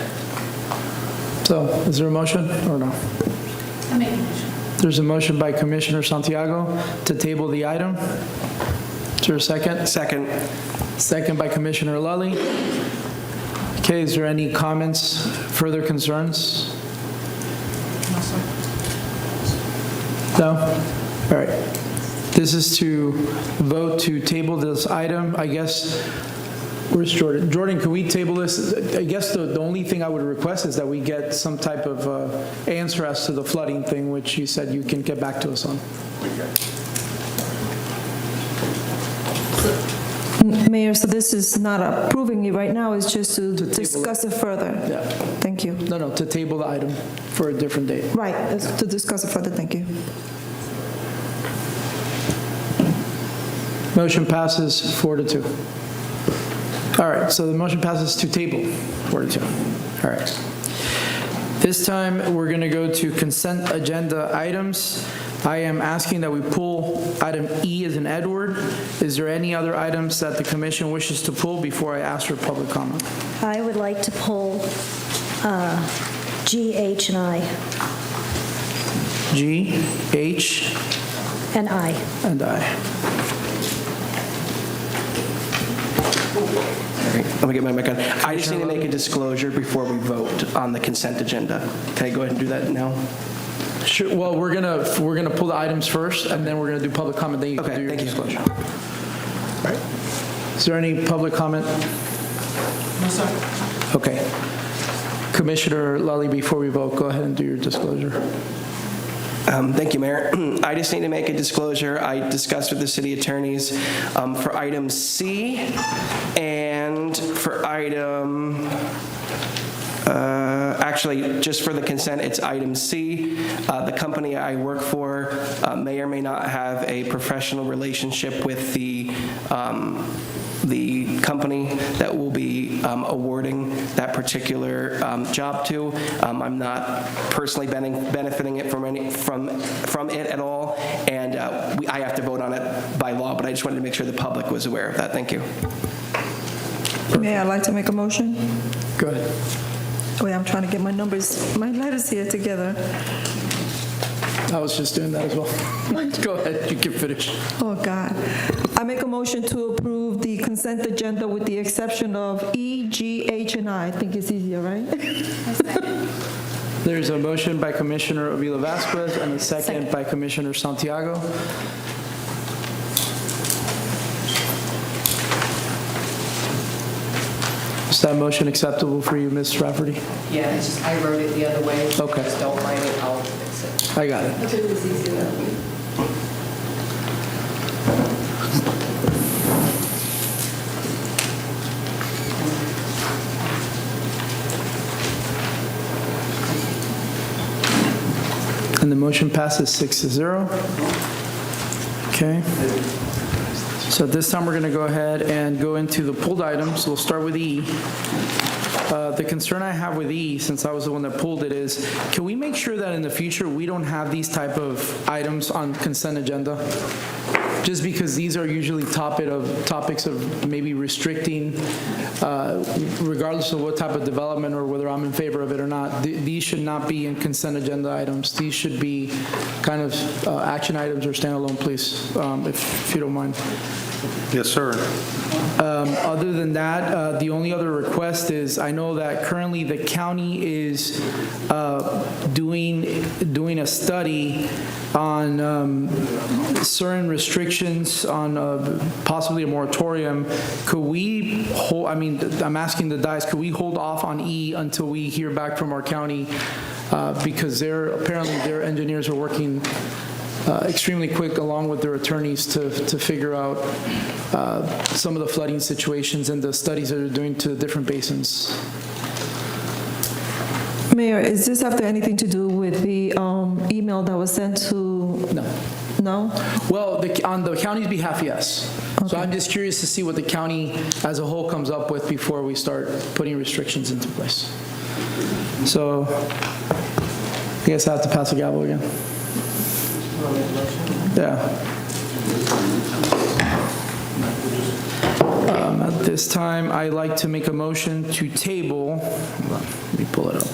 So, is there a motion or no? I make a motion. There's a motion by Commissioner Santiago to table the item. Is there a second? Second. Second by Commissioner Lally. Okay, is there any comments, further concerns? No? All right. This is to vote to table this item. I guess, where's Jordan? Jordan, can we table this? I guess the only thing I would request is that we get some type of answer as to the flooding thing, which you said you can get back to us on. Mayor, so this is not approving it right now, it's just to discuss it further. Yeah. Thank you. No, to table the item for a different date. Right, it's to discuss it further, thank you. Motion passes 4-2. All right, so the motion passes to table 4-2. All right. This time, we're going to go to consent agenda items. I am asking that we pull item E as in Edward. Is there any other items that the commission wishes to pull before I ask for public comment? I would like to pull G, H, and I. G, H, And I. and I. Let me get my mic on. I just need to make a disclosure before we vote on the consent agenda. Can I go ahead and do that now? Sure. Well, we're gonna pull the items first, and then we're gonna do public comment. Then you can do your disclosure. All right. Is there any public comment? No, sir. Okay. Commissioner Lally, before we vote, go ahead and do your disclosure. Thank you, Mayor. I just need to make a disclosure. I discussed with the city attorneys for item C and for item, actually, just for the consent, it's item C. The company I work for may or may not have a professional relationship with the company that will be awarding that particular job to. I'm not personally benefiting it from it at all, and I have to vote on it by law, but I just wanted to make sure the public was aware of that. Thank you. Mayor, I'd like to make a motion. Go ahead. Wait, I'm trying to get my letters here together. I was just doing that as well. Go ahead, you can finish. Oh, God. I make a motion to approve the consent agenda with the exception of E, G, H, and I. I think it's easier, right? There's a motion by Commissioner Avila Vasquez and a second by Commissioner Santiago. Is that motion acceptable for you, Ms. Rafferty? Yeah, it's just, I wrote it the other way. Okay. Just don't write it, I'll fix it. I got it. It was easier that way. And the motion passes 6-0. Okay. So at this time, we're going to go ahead and go into the pulled items. We'll start with E. The concern I have with E, since I was the one that pulled it, is can we make sure that in the future we don't have these type of items on consent agenda? Just because these are usually topics of maybe restricting, regardless of what type of development or whether I'm in favor of it or not, these should not be in consent agenda items. These should be kind of action items or standalone, please, if you don't mind. Yes, sir. Other than that, the only other request is, I know that currently the county is doing a study on certain restrictions on possibly a moratorium. Could we hold, I'm asking the dais, could we hold off on E until we hear back from our county? Because apparently their engineers are working extremely quick, along with their attorneys, to figure out some of the flooding situations and the studies that they're doing to different basins. Mayor, does this have anything to do with the email that was sent to? No. No? Well, on the county's behalf, yes. So I'm just curious to see what the county as a whole comes up with before we start putting restrictions into place. So I guess I have to pass the gavel again. Yeah. At this time, I'd like to make a motion to table. Hold on, let me pull it up.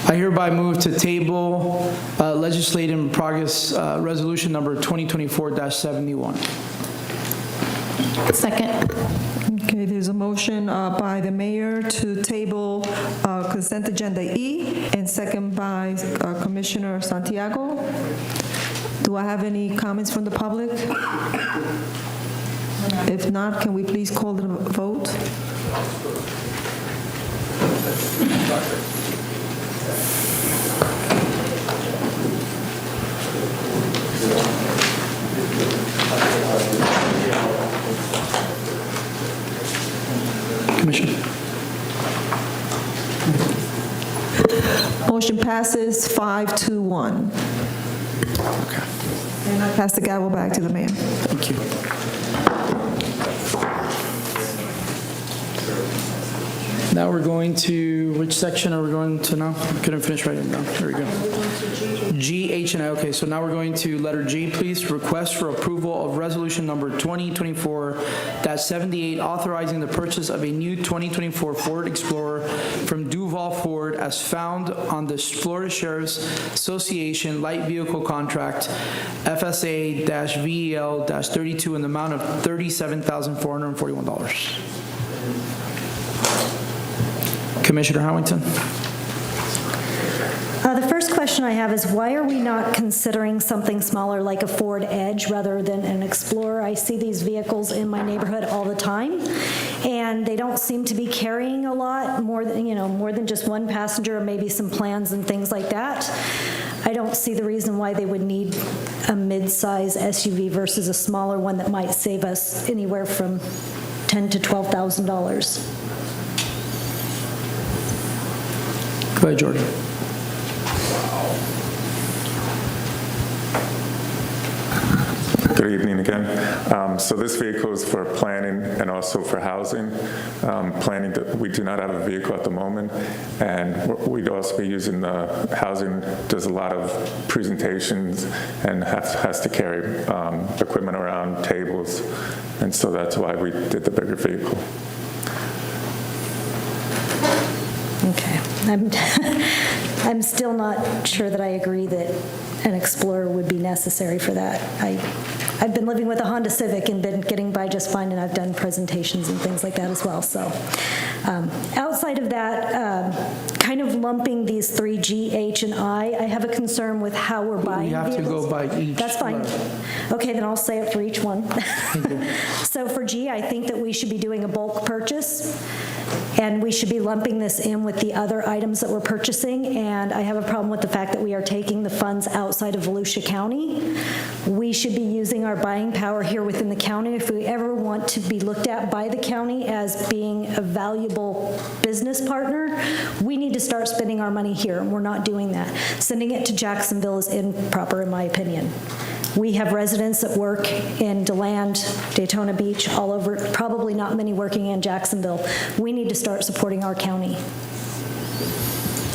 I hereby move to table legislative in progress resolution number 2024-71. Second. Okay, there's a motion by the mayor to table consent agenda E, and second by Commissioner Santiago. Do I have any comments from the public? If not, can we please call the vote? Commissioner. Motion passes 5-1. Okay. And I pass the gavel back to the mayor. Thank you. Now we're going to, which section are we going to now? Couldn't finish writing it down. There we go. G, H, and I. Okay, so now we're going to letter G, please. Request for approval of resolution number 2024-78, authorizing the purchase of a new 2024 Ford Explorer from Duval Ford as found on the Florida Sheriff's Association Light Vehicle Contract, FSA-VEL-32, in the amount of $37,441. Commissioner Howington. The first question I have is, why are we not considering something smaller like a Ford Edge rather than an Explorer? I see these vehicles in my neighborhood all the time, and they don't seem to be carrying a lot, more than just one passenger, or maybe some plans and things like that. I don't see the reason why they would need a mid-size SUV versus a smaller one that might save us anywhere from $10,000 to $12,000. Go ahead, Jordan. Good evening again. So this vehicle is for planning and also for housing. Planning, we do not have a vehicle at the moment, and we'd also be using the housing, does a lot of presentations and has to carry equipment around, tables, and so that's why we did the bigger vehicle. Okay. I'm still not sure that I agree that an Explorer would be necessary for that. I've been living with a Honda Civic and been getting by just fine, and I've done presentations and things like that as well. So outside of that, kind of lumping these three, G, H, and I have a concern with how we're buying vehicles. We have to go by each. That's fine. Okay, then I'll say it for each one. So for G, I think that we should be doing a bulk purchase, and we should be lumping this in with the other items that we're purchasing, and I have a problem with the fact that we are taking the funds outside of Volusia County. We should be using our buying power here within the county. If we ever want to be looked at by the county as being a valuable business partner, we need to start spending our money here, and we're not doing that. Sending it to Jacksonville is improper, in my opinion. We have residents that work in DeLand, Daytona Beach, all over, probably not many working in Jacksonville. We need to start supporting our county.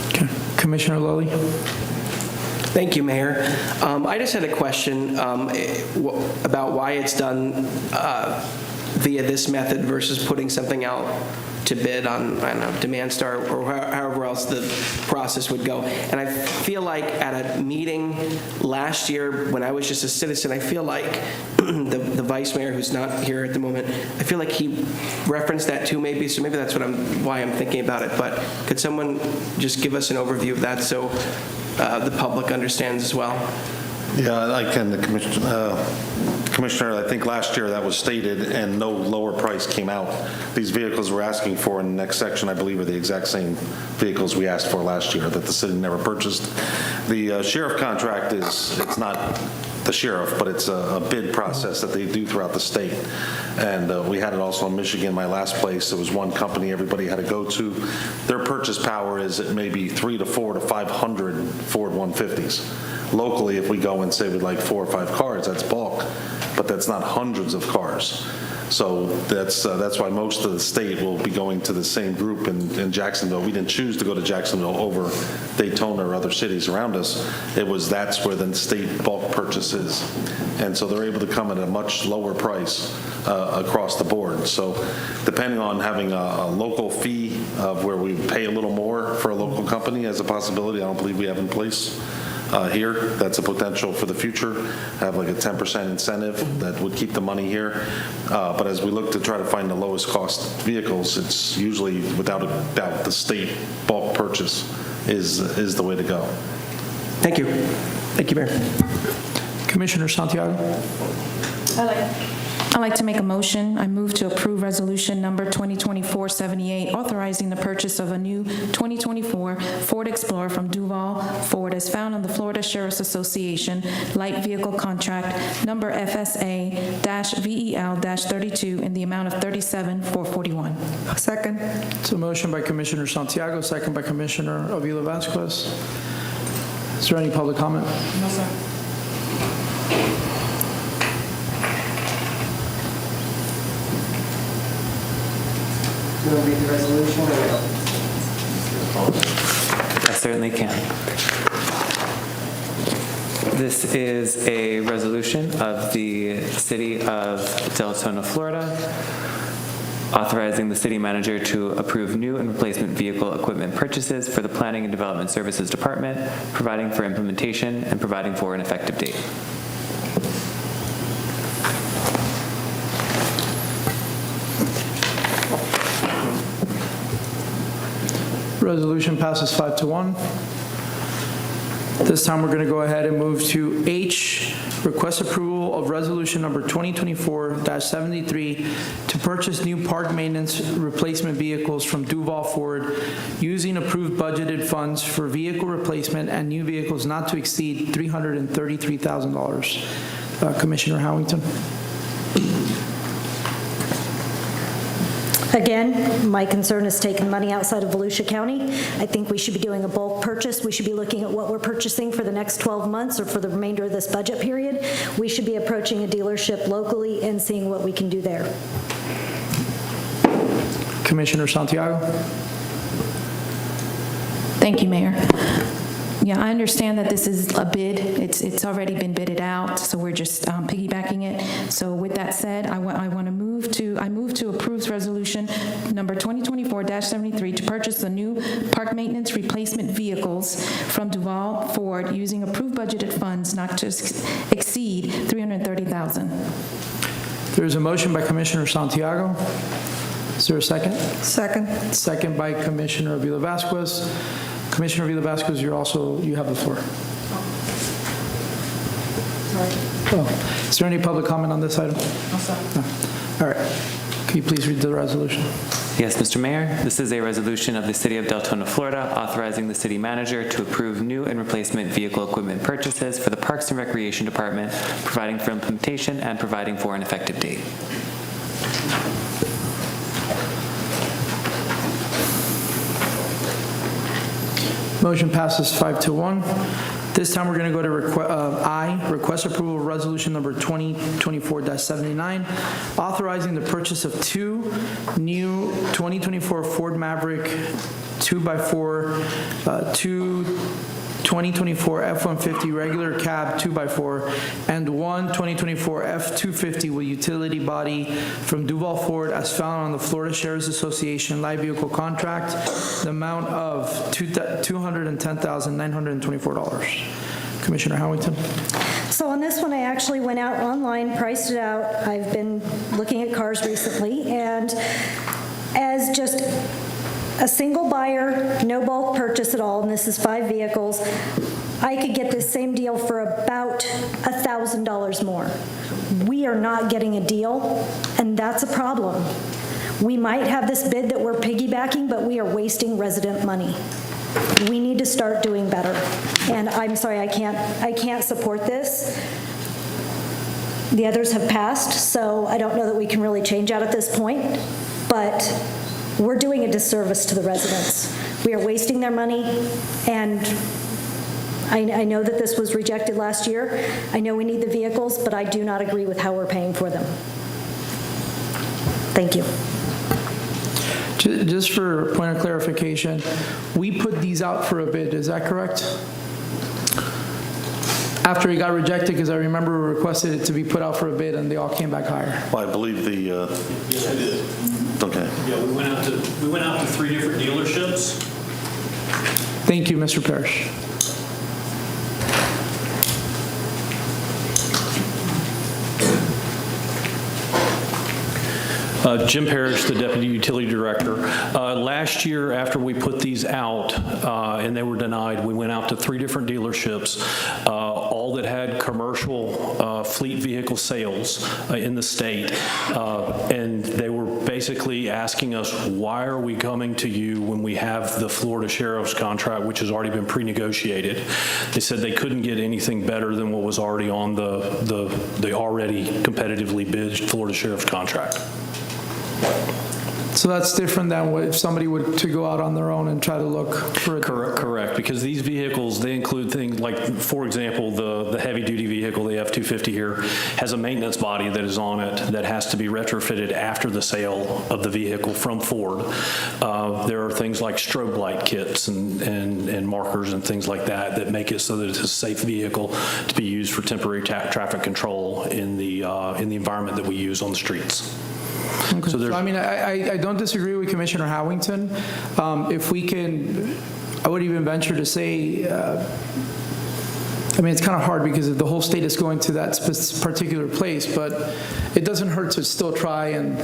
Okay. Commissioner Lilly. Thank you, Mayor. I just had a question about why it's done via this method versus putting something out to bid on, I don't know, Demand Star or however else the process would go. And I feel like at a meeting last year when I was just a citizen, I feel like the vice mayor, who's not here at the moment, I feel like he referenced that too maybe, so maybe that's why I'm thinking about it. But could someone just give us an overview of that so the public understands as well? Yeah, like the Commissioner, I think last year that was stated and no lower price came out. These vehicles we're asking for in the next section, I believe, are the exact same vehicles we asked for last year that the city never purchased. The sheriff contract it's not the sheriff, but it's a bid process that they do throughout the state. And we had it also in Michigan, my last place. There was one company everybody had to go to. Their purchase power is at maybe 3 to 4 to 500 Ford 150s. Locally, if we go and say we'd like 4 or 5 cars, that's bulk, but that's not hundreds of cars. So that's why most of the state will be going to the same group in Jacksonville. We didn't choose to go to Jacksonville over Daytona or other cities around us. That's where the state bulk purchases. And so they're able to come at a much lower price across the board. So depending on having a local fee of where we pay a little more for a local company as a possibility, I don't believe we have in place. Here, that's a potential for the future, have like a 10% incentive that would keep the money here. But as we look to try to find the lowest cost vehicles, it's usually, without a doubt, the state bulk purchase is the way to go. Thank you. Thank you, Mayor. Commissioner Santiago. I'd like to make a motion. I move to approve resolution number 2024-78, authorizing the purchase of a new 2024 Ford Explorer from Duval Ford as found on the Florida Sheriff's Association light vehicle contract number FSA-VEL-32 in the amount of $37,441. Second. It's a motion by Commissioner Santiago, second by Commissioner Avila Vasquez. Is there any public comment? No, sir. Do you want to read the resolution or no? I certainly can. This is a resolution of the City of Deltona, Florida, authorizing the city manager to approve new and replacement vehicle equipment purchases for the Planning and Development Services Department, providing for implementation and providing for an effective date. Resolution passes 5-1. This time, we're going to go ahead and move to H, request approval of resolution number 2024-73 to purchase new park maintenance replacement vehicles from Duval Ford using approved budgeted funds for vehicle replacement and new vehicles not to exceed $333,000. Commissioner Howington. Again, my concern is taking money outside of Volusia County. I think we should be doing a bulk purchase. We should be looking at what we're purchasing for the next 12 months or for the remainder of this budget period. We should be approaching a dealership locally and seeing what we can do there. Commissioner Santiago. Thank you, Mayor. Yeah, I understand that this is a bid. It's already been bidded out, so we're just piggybacking it. So with that said, I move to approve resolution number 2024-73 to purchase the new park maintenance replacement vehicles from Duval Ford using approved budgeted funds not to exceed $330,000. There's a motion by Commissioner Santiago. Is there a second? Second. Second by Commissioner Avila Vasquez. Commissioner Avila Vasquez, you have the floor. Sorry. Oh, is there any public comment on this item? No, sir. No. All right. Can you please read the resolution? Yes, Mr. Mayor, this is a resolution of the City of Deltona, Florida, authorizing the city manager to approve new and replacement vehicle equipment purchases for the Parks and Recreation Department, providing for implementation and providing for an effective date. Motion passes 5-1. This time, we're going to go to request approval of resolution number 2024-79, authorizing the purchase of 2 new 2024 Ford Maverick 2x4, 2 2024 F-150 regular cab 2x4, and 1 2024 F-250 with utility body from Duval Ford as found on the Florida Sheriff's Association light vehicle contract, the amount of $210,924. Commissioner Howington. So on this one, I actually went out online, priced it out. I've been looking at cars recently, and as just a single buyer, no bulk purchase at all, and this is 5 vehicles, I could get this same deal for about $1,000 more. We are not getting a deal, and that's a problem. We might have this bid that we're piggybacking, but we are wasting resident money. We need to start doing better. And I'm sorry, I can't support this. The others have passed, so I don't know that we can really change that at this point, but we're doing a disservice to the residents. We are wasting their money, and I know that this was rejected last year. I know we need the vehicles, but I do not agree with how we're paying for them. Thank you. Just for point of clarification, we put these out for a bid, is that correct? After it got rejected, because I remember we requested it to be put out for a bid and they all came back higher. Well, I believe the, Yes, we did. okay. Yeah, we went out to 3 different dealerships. Thank you, Mr. Parrish. Jim Parrish, the Deputy Utility Director. Last year, after we put these out and they were denied, we went out to 3 different dealerships, all that had commercial fleet vehicle sales in the state. And they were basically asking us, why are we coming to you when we have the Florida Sheriff's contract, which has already been pre-negotiated? They said they couldn't get anything better than what was already on the already competitively bid Florida Sheriff's contract. So that's different than what if somebody would to go out on their own and try to look for a Correct, because these vehicles, they include things like, for example, the heavy-duty vehicle, the F-250 here, has a maintenance body that is on it that has to be retrofitted after the sale of the vehicle from Ford. There are things like strobe light kits and markers and things like that that make it so that it's a safe vehicle to be used for temporary traffic control in the environment that we use on the streets. Okay. So I mean, I don't disagree with Commissioner Howington. If we can, I would even venture to say, I mean, it's kind of hard because the whole state is going to that particular place, but it doesn't hurt to still try and,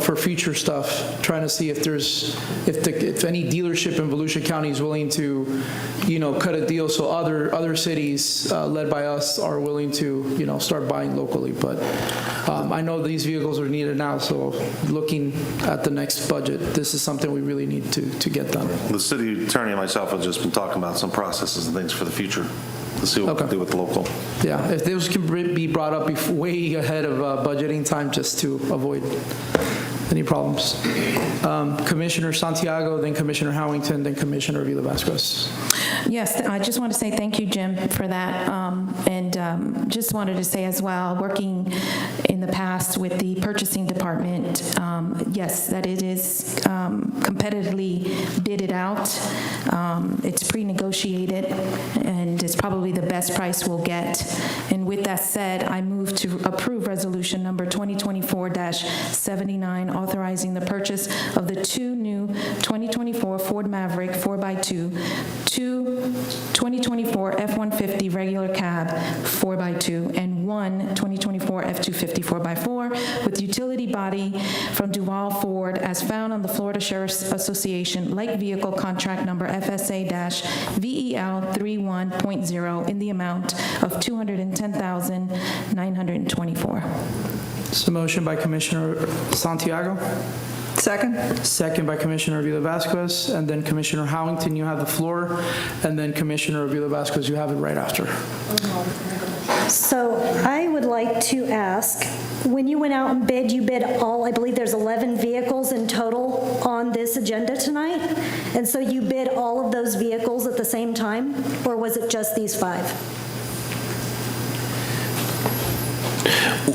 for future stuff, trying to see if there's, if any dealership in Volusia County is willing to, cut a deal so other cities led by us are willing to, start buying locally. But I know these vehicles are needed now, so looking at the next budget, this is something we really need to get done. The city attorney and myself have just been talking about some processes and things for the future to see what we can do with the local. Yeah, if those can be brought up way ahead of budgeting time just to avoid any problems. Commissioner Santiago, then Commissioner Howington, then Commissioner Villa-Vasquez. Yes, I just want to say thank you, Jim, for that. And just wanted to say as well, working in the past with the purchasing department, yes, that it is competitively bidded out. It's pre-negotiated, and it's probably the best price we'll get. And with that said, I move to approve resolution number 2024-79, authorizing the purchase of the 2 new 2024 Ford Maverick 4x2, 2 2024 F-150 regular cab 4x2, and 1 2024 F-250 4x4 with utility body from Duval Ford as found on the Florida Sheriff's Association light vehicle contract number FSA-VEL31.0 in the amount of $210,924. So motion by Commissioner Santiago. Second. Second by Commissioner Villa-Vasquez, and then Commissioner Howington, you have the floor, and then Commissioner Villa-Vasquez, you have it right after. So I would like to ask, when you went out and bid, you bid all, I believe there's 11 vehicles in total on this agenda tonight, and so you bid all of those vehicles at the same time, or was it just these 5?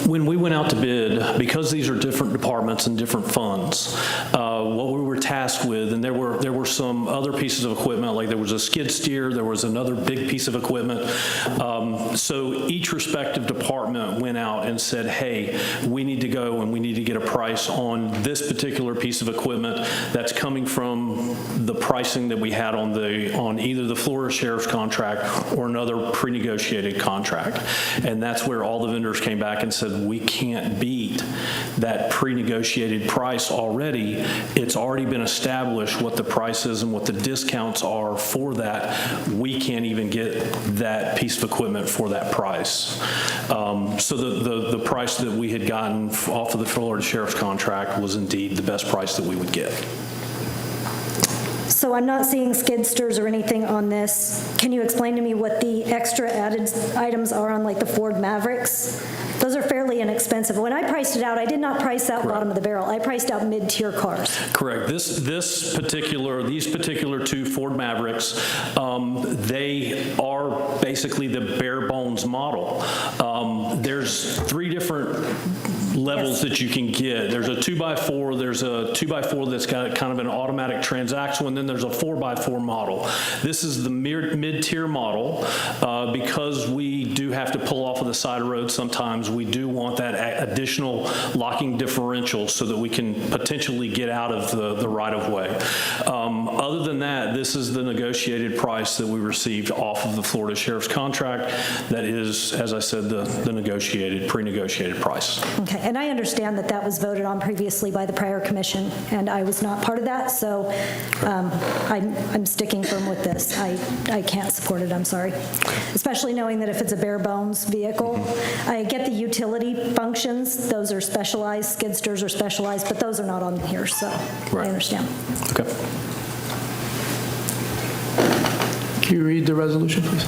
When we went out to bid, because these are different departments and different funds, what we were tasked with, and there were some other pieces of equipment, like there was a skid steer, there was another big piece of equipment. So each respective department went out and said, hey, we need to go and we need to get a price on this particular piece of equipment that's coming from the pricing that we had on either the Florida Sheriff's contract or another pre-negotiated contract. And that's where all the vendors came came back and said, we can't beat that pre-negotiated price already. It's already been established what the price is and what the discounts are for that. We can't even get that piece of equipment for that price. So the price that we had gotten off of the Florida Sheriff's contract was indeed the best price that we would get. So I'm not seeing skidsters or anything on this. Can you explain to me what the extra added items are on like the Ford Mavericks? Those are fairly inexpensive. When I priced it out, I did not price out bottom of the barrel. I priced out mid-tier cars. Correct. These particular two Ford Mavericks, they are basically the bare bones model. There's three different levels that you can get. There's a 2x4, there's a 2x4 that's got kind of an automatic transaxle, and then there's a 4x4 model. This is the mid-tier model. Because we do have to pull off of the side of the road sometimes, we do want that additional locking differential so that we can potentially get out of the right-of-way. Other than that, this is the negotiated price that we received off of the Florida Sheriff's contract. That is, as I said, the negotiated, pre-negotiated price. Okay, and I understand that that was voted on previously by the prior commission, and I was not part of that, so I'm sticking firm with this. I can't support it, I'm sorry. Especially knowing that if it's a bare bones vehicle, I get the utility functions, those are specialized, skidsters are specialized, but those are not on here, so I understand. Okay. Can you read the resolution, please?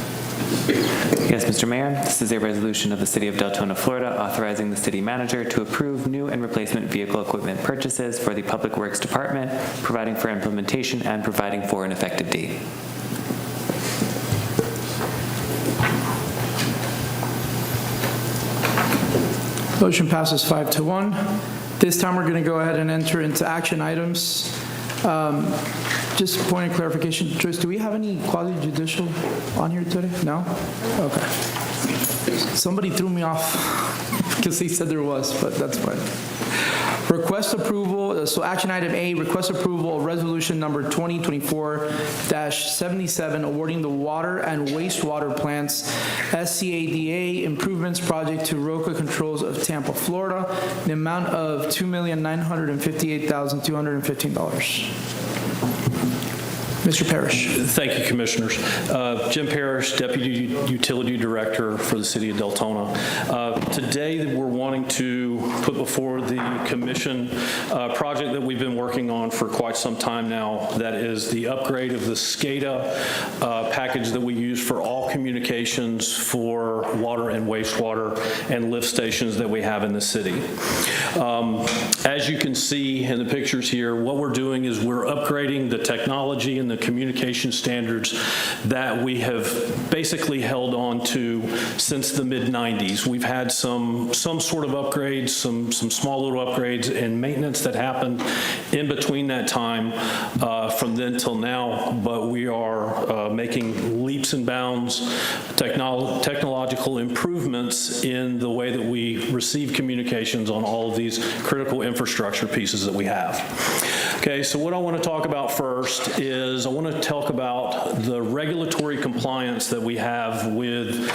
Yes, Mr. Mayor. This is a resolution of the City of Deltona, Florida, authorizing the city manager to approve new and replacement vehicle equipment purchases for the Public Works Department, providing for implementation and providing for an effective date. Motion passes 5-1. This time we're going to go ahead and enter into action items. Just a point of clarification, Joyce, do we have any quasi-judicial on here today? No? Okay. Somebody threw me off because he said there was, but that's fine. Request approval, so action item A, request approval of resolution number 2024-77, awarding the water and wastewater plants SCADA improvements project to Roca Controls of Tampa, Florida, in the amount of $2,958,215. Mr. Parrish. Thank you, Commissioners. Jim Parrish, Deputy Utility Director for the City of Deltona. Today, we're wanting to put before the Commission a project that we've been working on for quite some time now. That is the upgrade of the SCADA package that we use for all communications for water and wastewater and lift stations that we have in the city. As you can see in the pictures here, what we're doing is we're upgrading the technology and the communication standards that we have basically held on to since the mid-90s. We've had some sort of upgrades, some small little upgrades and maintenance that happened in between that time from then till now, but we are making leaps and bounds, technological improvements in the way that we receive communications on all of these critical infrastructure pieces that we have. Okay, so what I want to talk about first is I want to talk about the regulatory compliance that we have with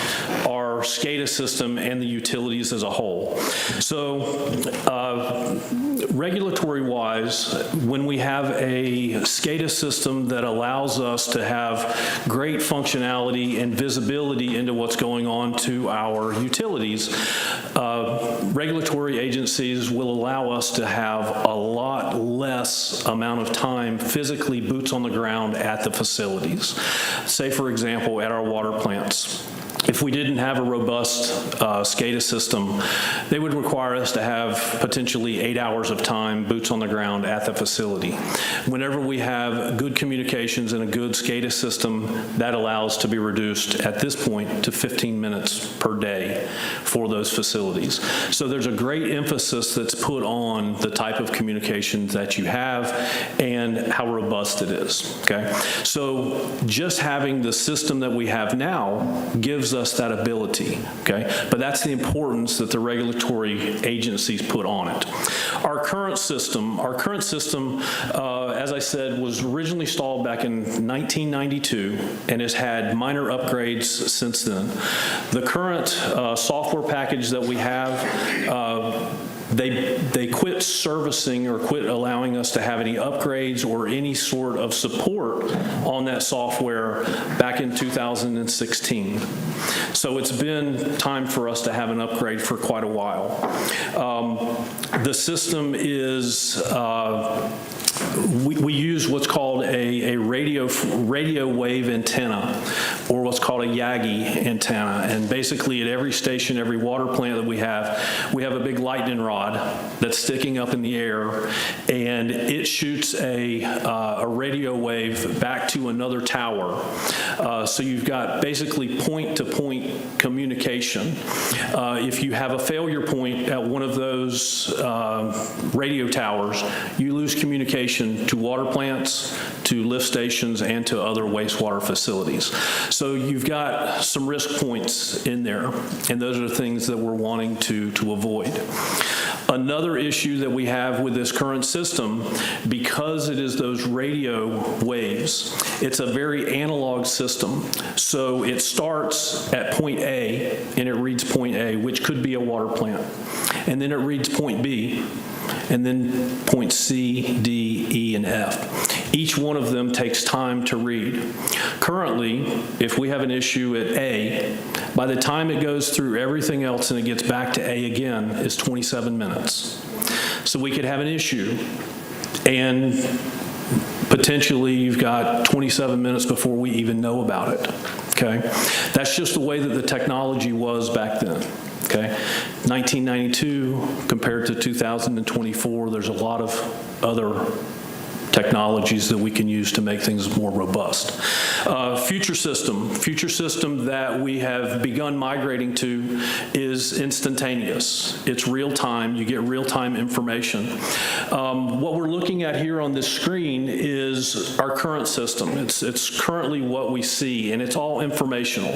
our SCADA system and the utilities as a whole. So regulatory-wise, when we have a SCADA system that allows us to have great functionality and visibility into what's going on to our utilities, regulatory agencies will allow us to have a lot less amount of time physically boots on the ground at the facilities. Say, for example, at our water plants. If we didn't have a robust SCADA system, they would require us to have potentially 8 hours of time, boots on the ground at the facility. Whenever we have good communications and a good SCADA system, that allows to be reduced at this point to 15 minutes per day for those facilities. So there's a great emphasis that's put on the type of communications that you have and how robust it is, okay? So just having the system that we have now gives gives us that ability, okay? But that's the importance that the regulatory agencies put on it. Our current system, as I said, was originally installed back in 1992 and has had minor upgrades since then. The current software package that we have, they quit servicing or quit allowing us to have any upgrades or any sort of support on that software back in 2016. So it's been time for us to have an upgrade for quite a while. The system is, we use what's called a radio wave antenna, or what's called a Yagi antenna. And basically at every station, every water plant that we have a big lightning rod that's sticking up in the air, and it shoots a radio wave back to another tower. So you've got basically point-to-point communication. If you have a failure point at one of those radio towers, you lose communication to water plants, to lift stations, and to other wastewater facilities. So you've got some risk points in there, and those are the things that we're wanting to avoid. Another issue that we have with this current system, because it is those radio waves, it's a very analog system. So it starts at point A, and it reads point A, which could be a water plant. And then it reads point B, and then point C, D, E, and F. Each one of them takes time to read. Currently, if we have an issue at A, by the time it goes through everything else and it gets back to A again, is 27 minutes. So we could have an issue, and potentially you've got 27 minutes before we even know about it, okay? That's just the way that the technology was back then. Okay, 1992 compared to 2024, there's a lot of other technologies that we can use to make things more robust. Future system that we have begun migrating to is instantaneous. It's real time. You get real time information. What we're looking at here on this screen is our current system. It's currently what we see, and it's all informational.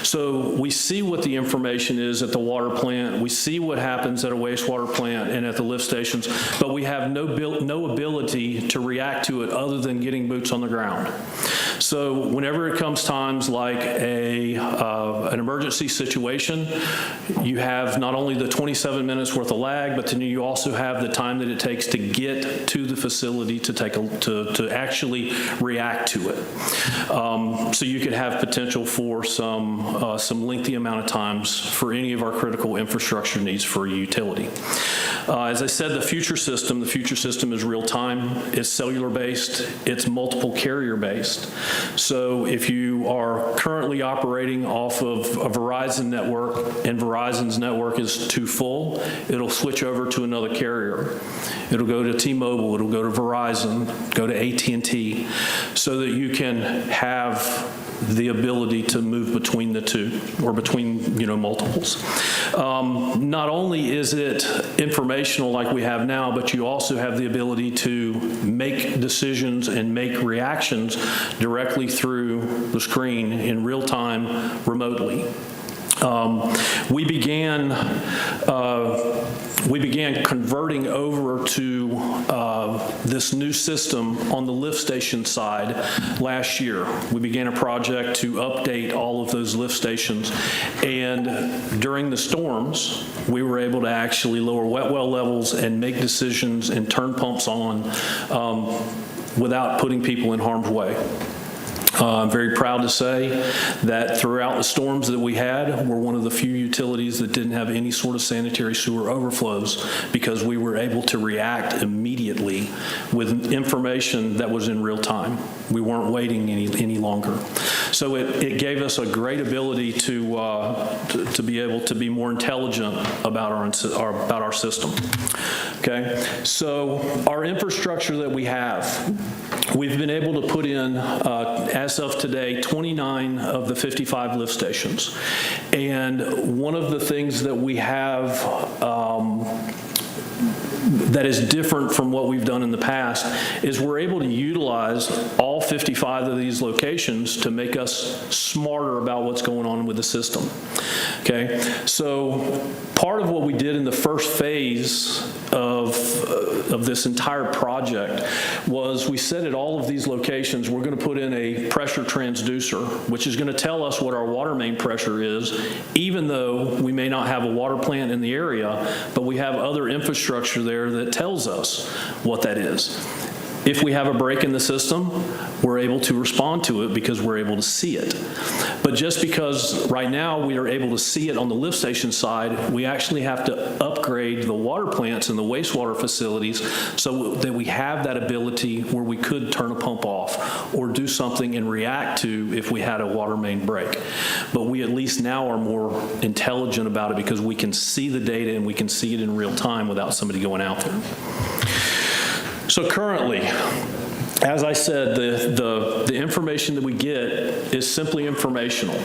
So we see what the information is at the water plant. We see what happens at a wastewater plant and at the lift stations, but we have no ability to react to it other than getting boots on the ground. So whenever it comes times like an emergency situation, you have not only the 27 minutes worth of lag, but then you also have the time that it takes to get to the facility to actually react to it. So you could have potential for some lengthy amount of times for any of our critical infrastructure needs for a utility. As I said, the future system is real time. It's cellular based. It's multiple carrier based. So if you are currently operating off of a Verizon network and Verizon's network is too full, it'll switch over to another carrier. It'll go to T-Mobile, it'll go to Verizon, go to AT&T, so that you can have the ability to move between the two or between multiples. Not only is it informational like we have now, but you also have the ability to make decisions and make reactions directly through the screen in real time remotely. We began converting over to this new system on the lift station side last year. We began a project to update all of those lift stations, and during the storms, we were able to actually lower wet well levels and make decisions and turn pumps on without putting people in harm's way. I'm very proud to say that throughout the storms that we had, we're one of the few utilities that didn't have any sort of sanitary sewer overflows because we were able to react immediately with information that was in real time. We weren't waiting any longer. So it gave us a great ability to be able to be more intelligent about our system. Okay, so our infrastructure that we have, we've been able to put in, as of today, 29 of the 55 lift stations. And one of the things that we have that is different from what we've done in the past is we're able to utilize all 55 of these locations to make us smarter about what's going on with the system. Okay, so part of what we did in the first phase of this entire project was we said at all of these locations we're going to put in a pressure transducer, which is going to tell us what our water main pressure is, even though we may not have a water plant in the area, but we have other infrastructure there that tells us what that is. If we have a break in the system, we're able to respond to it because we're able to see it. But just because right now we are able to see it on the lift station side, we actually have to upgrade the water plants and the wastewater facilities so that we have that ability where we could turn a pump off or do something and react to if we had a water main break. But we at least now are more intelligent about it because we can see the data and we can see it in real time without somebody going out there. So currently, as I said, the information that we get is simply informational.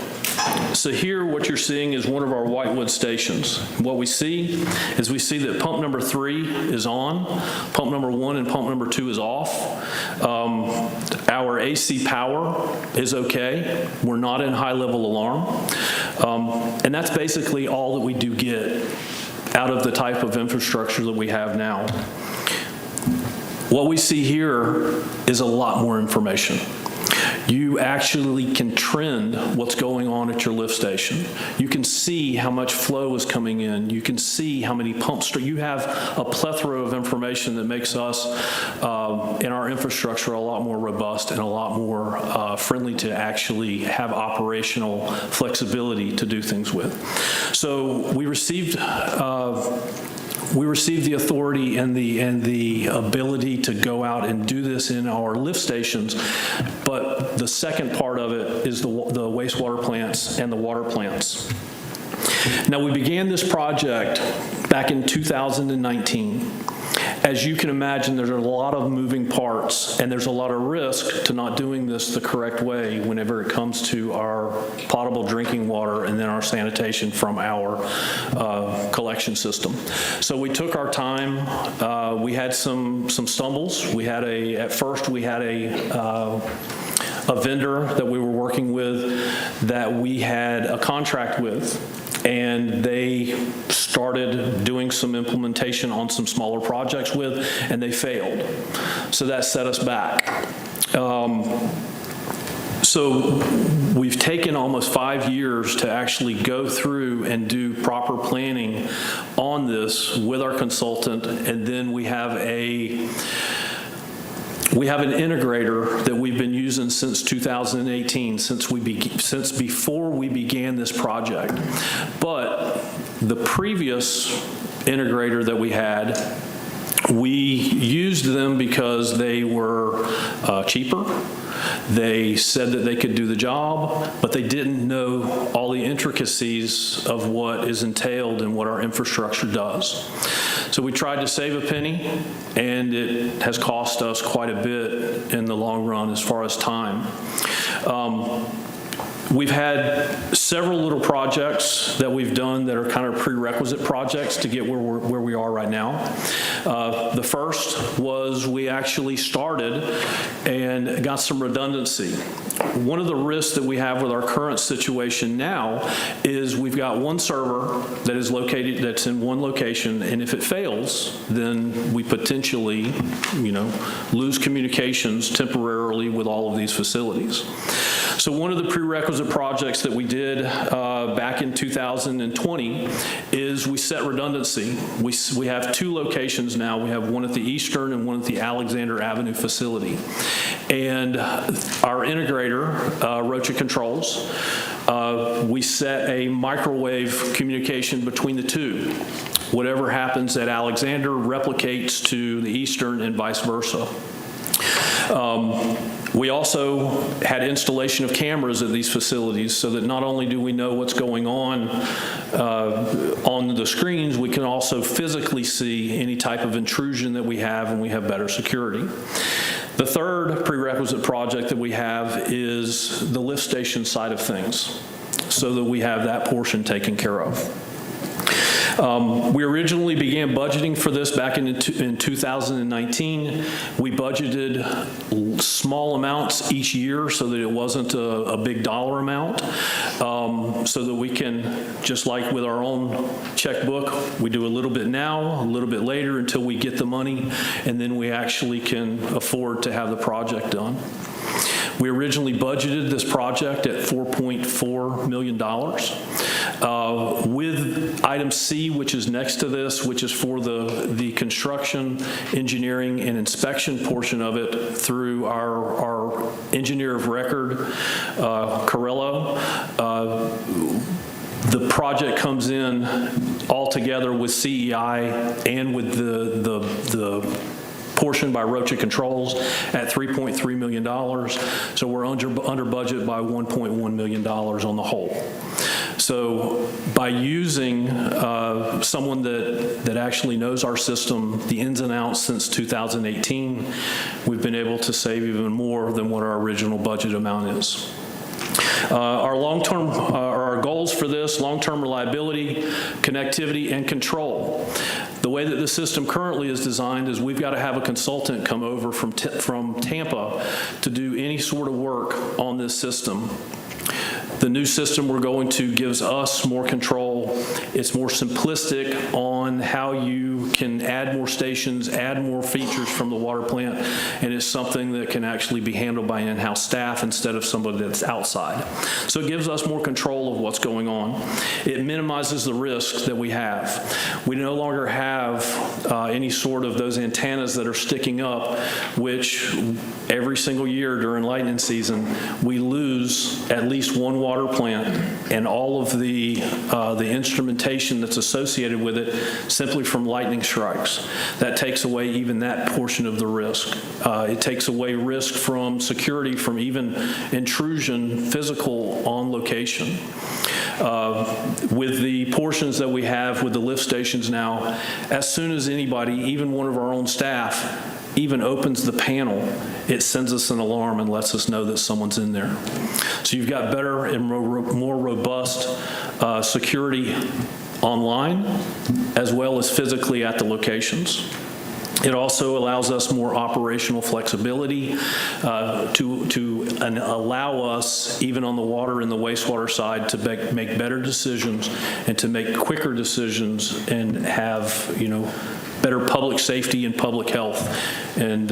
So here what you're seeing is one of our Whitewood stations. What we see is we see that pump number 3 is on, pump number 1 and pump number 2 is off. Our AC power is okay. We're not in high level alarm. And that's basically all that we do get out of the type of infrastructure that we have now. What we see here is a lot more information. You actually can trend what's going on at your lift station. You can see how much flow is coming in. You can see how many pumps. You have a plethora of information that makes us in our infrastructure a lot more robust and a lot more friendly to actually have operational flexibility to do things with. So we received the authority and the ability to go out and do this in our lift stations, but the second part of it is the wastewater plants and the water plants. Now, we began this project back in 2019. As you can imagine, there's a lot of moving parts and there's a lot of risk to not doing this the correct way whenever it comes to our potable drinking water and then our sanitation from our collection system. So we took our time. We had some stumbles. At first we had a vendor that we were working with that we had a contract with, and they started doing some implementation on some smaller projects with, and they failed. So that set us back. So we've taken almost 5 years to actually go through and do proper planning on this with our consultant, and then we have an integrator that we've been using since 2018, since before we began this project. But the previous integrator that we had, we used them because they were cheaper. They said that they could do the job, but they didn't know all the intricacies of what is entailed and what our infrastructure does. So we tried to save a penny, and it has cost us quite a bit in the long run as far as time. We've had several little projects that we've done that are kind of prerequisite projects to get where we are right now. The first was we actually started and got some redundancy. One of the risks that we have with our current situation now is we've got one server that is located, that's in one location, and if it fails, then we potentially, lose communications temporarily with all of these facilities. So one of the prerequisite projects that we did back in 2020 is we set redundancy. We have 2 locations now. We have one at the Eastern and one at the Alexander Avenue facility. And our integrator, Rocha Controls, we set a microwave communication between the 2. Whatever happens at Alexander replicates to the Eastern and vice versa. We also had installation of cameras at these facilities so that not only do we know what's going on the screens, we can also physically see any type of intrusion that we have, and we have better security. The third prerequisite project that we have is the lift station side of things, so that we have that portion taken care of. We originally began budgeting for this back in 2019. We budgeted small amounts each year so that it wasn't a big dollar amount, so that we can, just like with our own checkbook, we do a little bit now, a little bit later until we get the money, and then we actually can afford to have the project done. We originally budgeted this project at $4.4 million. With item C, which is next to this, which is for the construction, engineering, and inspection portion of it through our engineer of record, Carrillo, the project comes in all together with CEI and with the portion by Rocha Controls at $3.3 million. So we're under budget by $1.1 million on the whole. So by using someone that actually knows our system, the ins and outs since 2018, we've been able to save even more than what our original budget amount is. Our goals for this: long-term reliability, connectivity, and control. The way that the system currently is designed is we've got to have a consultant come over from Tampa to do any sort of work on this system. The new system we're going to gives us more control. It's more simplistic on how you can add more stations, add more features from the water plant, and it's something that can actually be handled by in-house staff instead of somebody that's outside. So it gives us more control of what's going on. It minimizes the risks that we have. We no longer have any sort of those antennas that are sticking up, which every single year during lightning season, we lose at least one water plant and all of the instrumentation that's associated with it simply from lightning strikes. That takes away even that portion of the risk. It takes away risk from security, from even intrusion, physical on location. With the portions that we have with the lift stations now, as soon as anybody, even one of our own staff, even opens the panel, it sends us an alarm and lets us know that someone's in there. So you've got better and more robust security online as well as physically at the locations. It also allows us more operational flexibility to allow us, even on the water and the wastewater side, to make better decisions and to make quicker decisions and have, better public safety and public health and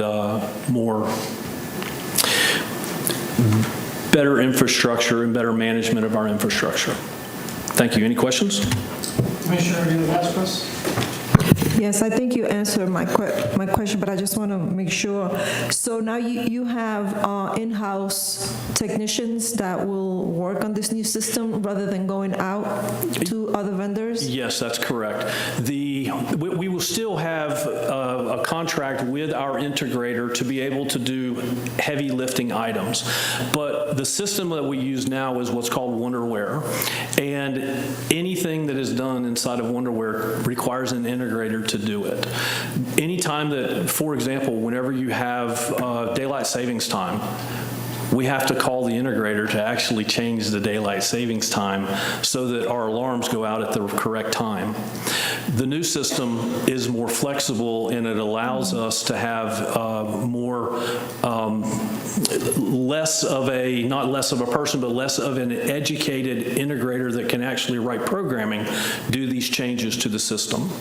better infrastructure and better management of our infrastructure. Thank you. Any questions? Commissioner Vasquez? Yes, I think you answered my question, but I just want to make sure. So now you have in-house technicians that will work on this new system rather than going out to other vendors? Yes, that's correct. We will still have a contract with our integrator to be able to do heavy lifting items. But the system that we use now is what's called Wonderware. And anything that is done inside of Wonderware requires an integrator to do it. Anytime that, for example, whenever you have daylight savings time, we have to call the integrator to actually change the daylight savings time so that our alarms go out at the correct time. The new system is more flexible and it allows us to have not less of a person, but less of an educated integrator that can actually write programming, do these changes to the system.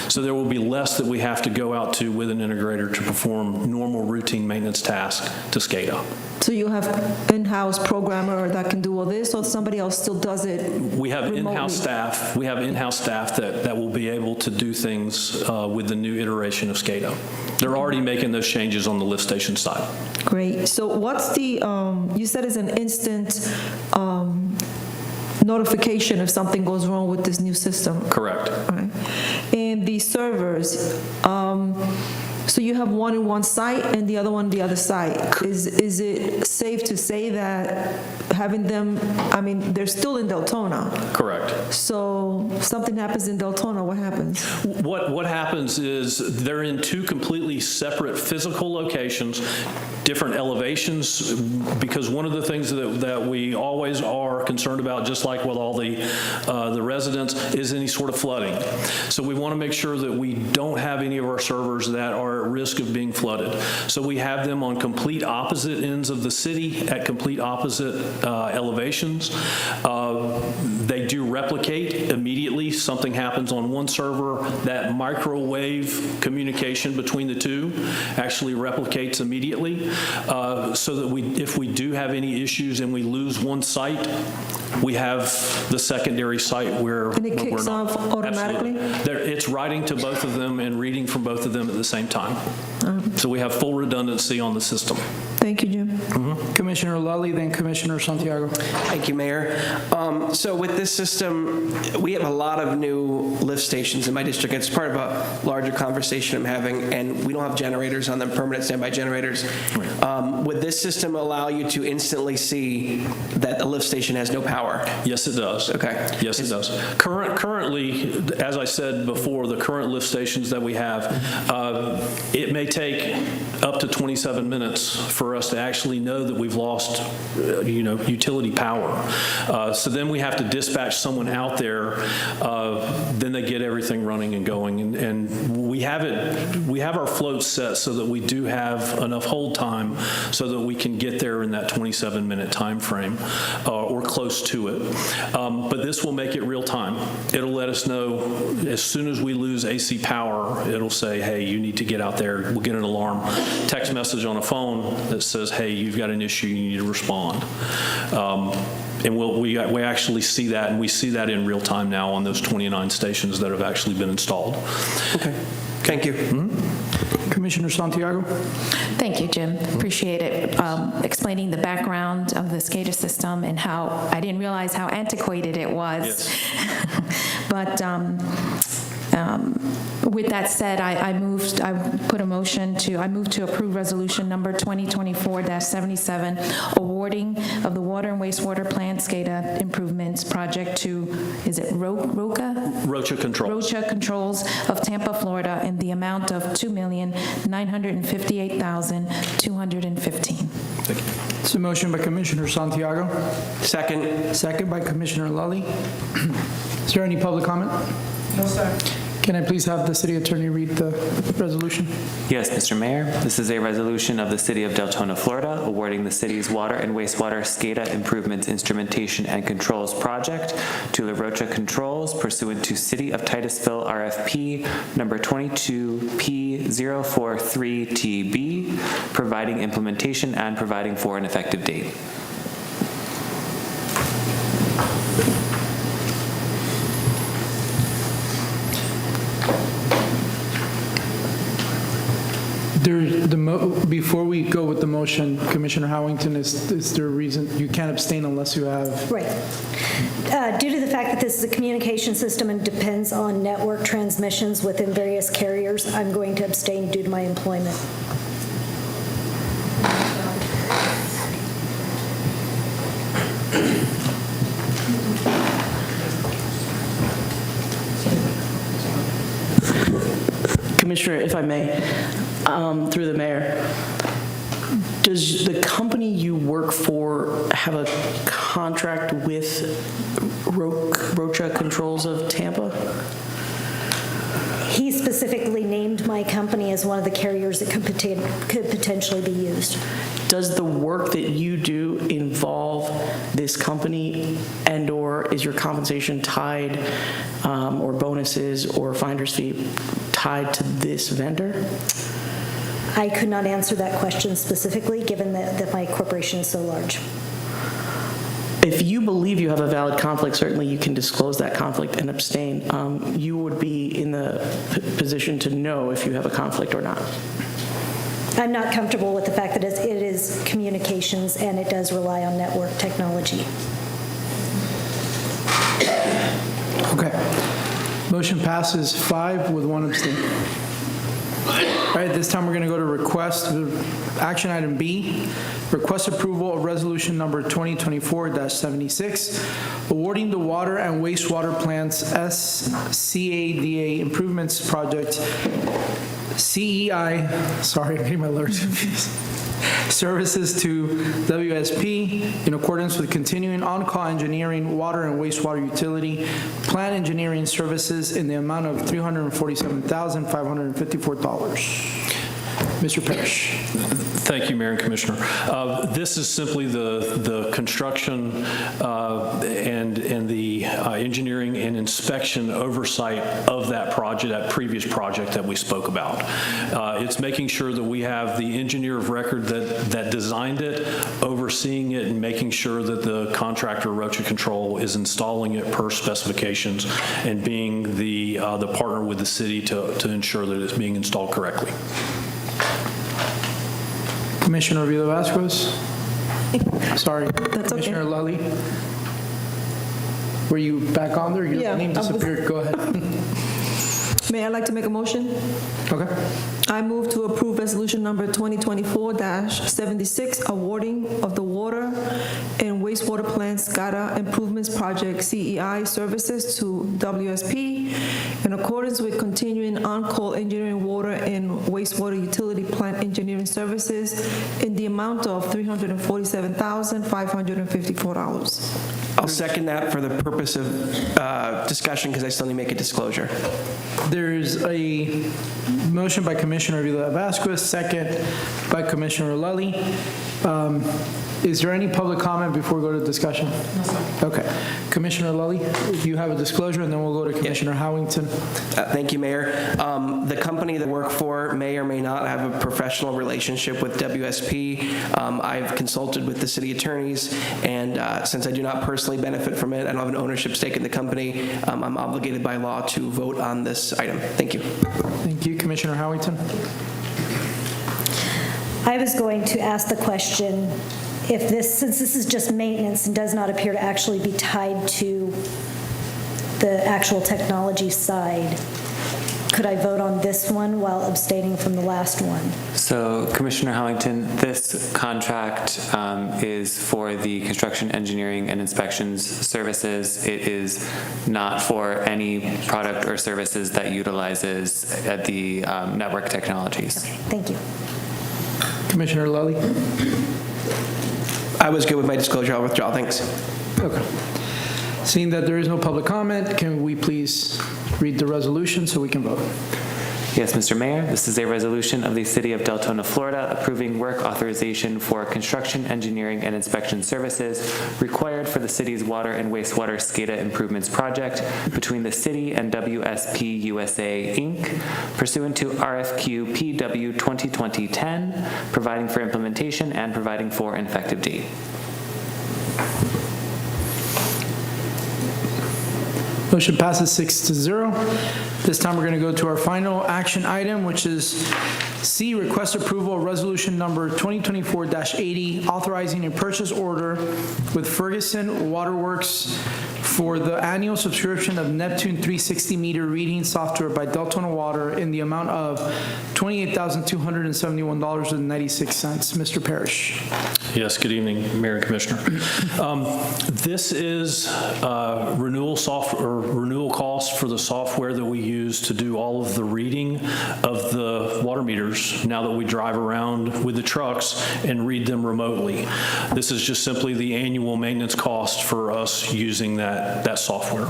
So there will be less that we have to go out to with an integrator to perform normal routine maintenance tasks to SCADA. So you have in-house programmer that can do all this, or somebody else still does it We have remotely? in-house staff. We have in-house staff that will be able to do things with the new iteration of SCADA. They're already making those changes on the lift station side. Great. So what's the, you said it's an instant notification if something goes wrong with this new system? Correct. All right. And the servers, So you have one in one site and the other one the other site. Is it safe to say that having them, I mean, they're still in Deltona. Correct. So something happens in Deltona, what happens? What happens is they're in two completely separate physical locations, different elevations, because one of the things that we always are concerned about, just like with all the residents, is any sort of flooding. So we want to make sure that we don't have any of our servers that are at risk of being flooded. So we have them on complete opposite ends of the city at complete opposite elevations. They do replicate immediately. Something happens on one server, that microwave communication between the two actually replicates immediately, so that if we do have any issues and we lose one site, we have the secondary site where And it kicks off automatically? It's writing to both of them and reading from both of them at the same time. So we have full redundancy on the system. Thank you, Jim. Commissioner Lully, then Commissioner Santiago. Thank you, Mayor. So with this system, we have a lot of new lift stations in my district. It's part of a larger conversation I'm having, and we don't have generators on them, permanent standby generators. Would this system allow you to instantly see that the lift station has no power? Yes, it does. Okay. Yes, it does. Currently, as I said before, the current lift stations that we have, it may take up to 27 minutes for us to actually know that we've lost, utility power. So then we have to dispatch someone out there. Then they get everything running and going, and we have our floats set so that we do have enough hold time so that we can get there in that 27-minute time frame or close to it. But this will make it real time. It'll let us know as soon as we lose AC power, it'll say, hey, you need to get out there. We'll get an alarm text message on a phone that says, hey, you've got an issue, you need to respond. And we actually see that, and we see that in real time now on those 29 stations that have actually been installed. Okay. Thank you. Commissioner Santiago. Thank you, Jim. Appreciate it. Explaining the background of the SCADA system and how I didn't realize how antiquated it was. Yes. But with that said, I moved to approve resolution number 2024-77, awarding of the water and wastewater plant SCADA improvements project to, is it Rocha? Rocha Controls. Rocha Controls of Tampa, Florida, in the amount of $2,958,215. Thank you. It's a motion by Commissioner Santiago. Second. Second by Commissioner Lully. Is there any public comment? No, sir. Can I please have the city attorney read the resolution? Yes, Mr. Mayor. This is a resolution of the City of Deltona, Florida, awarding the city's water and wastewater SCADA improvements instrumentation and controls project to La Rocha Controls pursuant to City of Titusville RFP number 22P043TB, providing implementation and providing for an effective date. Before we go with the motion, Commissioner Howington, is there a reason you can't abstain unless you have? Right. Due to the fact that this is a communication system and depends on network transmissions within various carriers, I'm going to abstain due to my employment. Commissioner, if I may, through the mayor, does the company you work for have a contract with Rocha Controls of Tampa? He specifically named my company as one of the carriers that could potentially be used. Does the work that you do involve this company, and/or is your compensation tied, or bonuses or finder's fee tied to this vendor? I could not answer that question specifically, given that my corporation is so large. If you believe you have a valid conflict, certainly you can disclose that conflict and abstain. You would be in the position to know if you have a conflict or not. I'm not comfortable with the fact that it is communications and it does rely on network technology. Okay. Motion passes 5 with 1 abstain. All right, this time we're going to go to request, action item B, request approval of resolution number 2024-76, awarding the water and wastewater plants SCADA improvements project, CEI, sorry, I'm getting my letters confused, services to WSP in accordance with continuing on-call engineering, water and wastewater utility, plant engineering services in the amount of $347,554. Mr. Parrish. Thank you, Mayor and Commissioner. This is simply the construction and the engineering and inspection oversight of that project, that previous project that we spoke about. It's making sure that we have the engineer of record that designed it, overseeing it, and making sure that the contractor, Rocha Control, is installing it per specifications and being the partner with the city to ensure that it's being installed correctly. Commissioner Villa-Vasquez? Sorry, That's okay. Commissioner Lally? Were you back on there? Your Yeah, name I was- disappeared. Go ahead. May I like to make a motion? Okay. I move to approve resolution number 2024-76, awarding of the water and wastewater plant SCADA improvements project CEI services to WSP in accordance with continuing on-call engineering water and wastewater utility plant engineering services in the amount of $347,554. I'll second that for the purpose of discussion because I still need to make a disclosure. There's a motion by Commissioner Villa-Vasquez, second by Commissioner Lally. Is there any public comment before we go to discussion? No, sir. Okay. Commissioner Lally, you have a disclosure, and then we'll go to Commissioner Howington. Thank you, Mayor. The company that I work for may or may not have a professional relationship with WSP. I've consulted with the city attorneys, and since I do not personally benefit from it, I don't have an ownership stake in the company, I'm obligated by law to vote on this item. Thank you. Thank you. Commissioner Howington. I was going to ask the question, if this, since this is just maintenance and does not appear to actually be tied to the actual technology side, could I vote on this one while abstaining from the last one? So, Commissioner Howington, this contract is for the construction, engineering, and inspections services. It is not for any product or services that utilizes the network technologies. Okay, thank you. Commissioner Lally. I was good with my disclosure. I'll withdraw. Thanks. Okay. Seeing that there is no public comment, can we please read the resolution so we can vote? Yes, Mr. Mayor, this is a resolution of the City of Deltona, Florida, approving work authorization for construction, engineering, and inspection services required for the city's water and wastewater SCADA improvements project between the city and WSP USA, Inc., pursuant to RFQ PW 2020-10, providing for implementation and providing for an effective date. Motion passes 6-0. This time we're going to go to our final action item, which is C, request approval of resolution number 2024-80, authorizing a purchase order with Ferguson Waterworks for the annual subscription of Neptune 360 meter reading software by Deltona Water in the amount of $28,271.96. Mr. Parrish. Yes, good evening, Mayor and Commissioner. This is renewal costs for the software that we use to do all of the reading of the water meters now that we drive around with the trucks and read them remotely. This is just simply the annual maintenance cost for us using that software.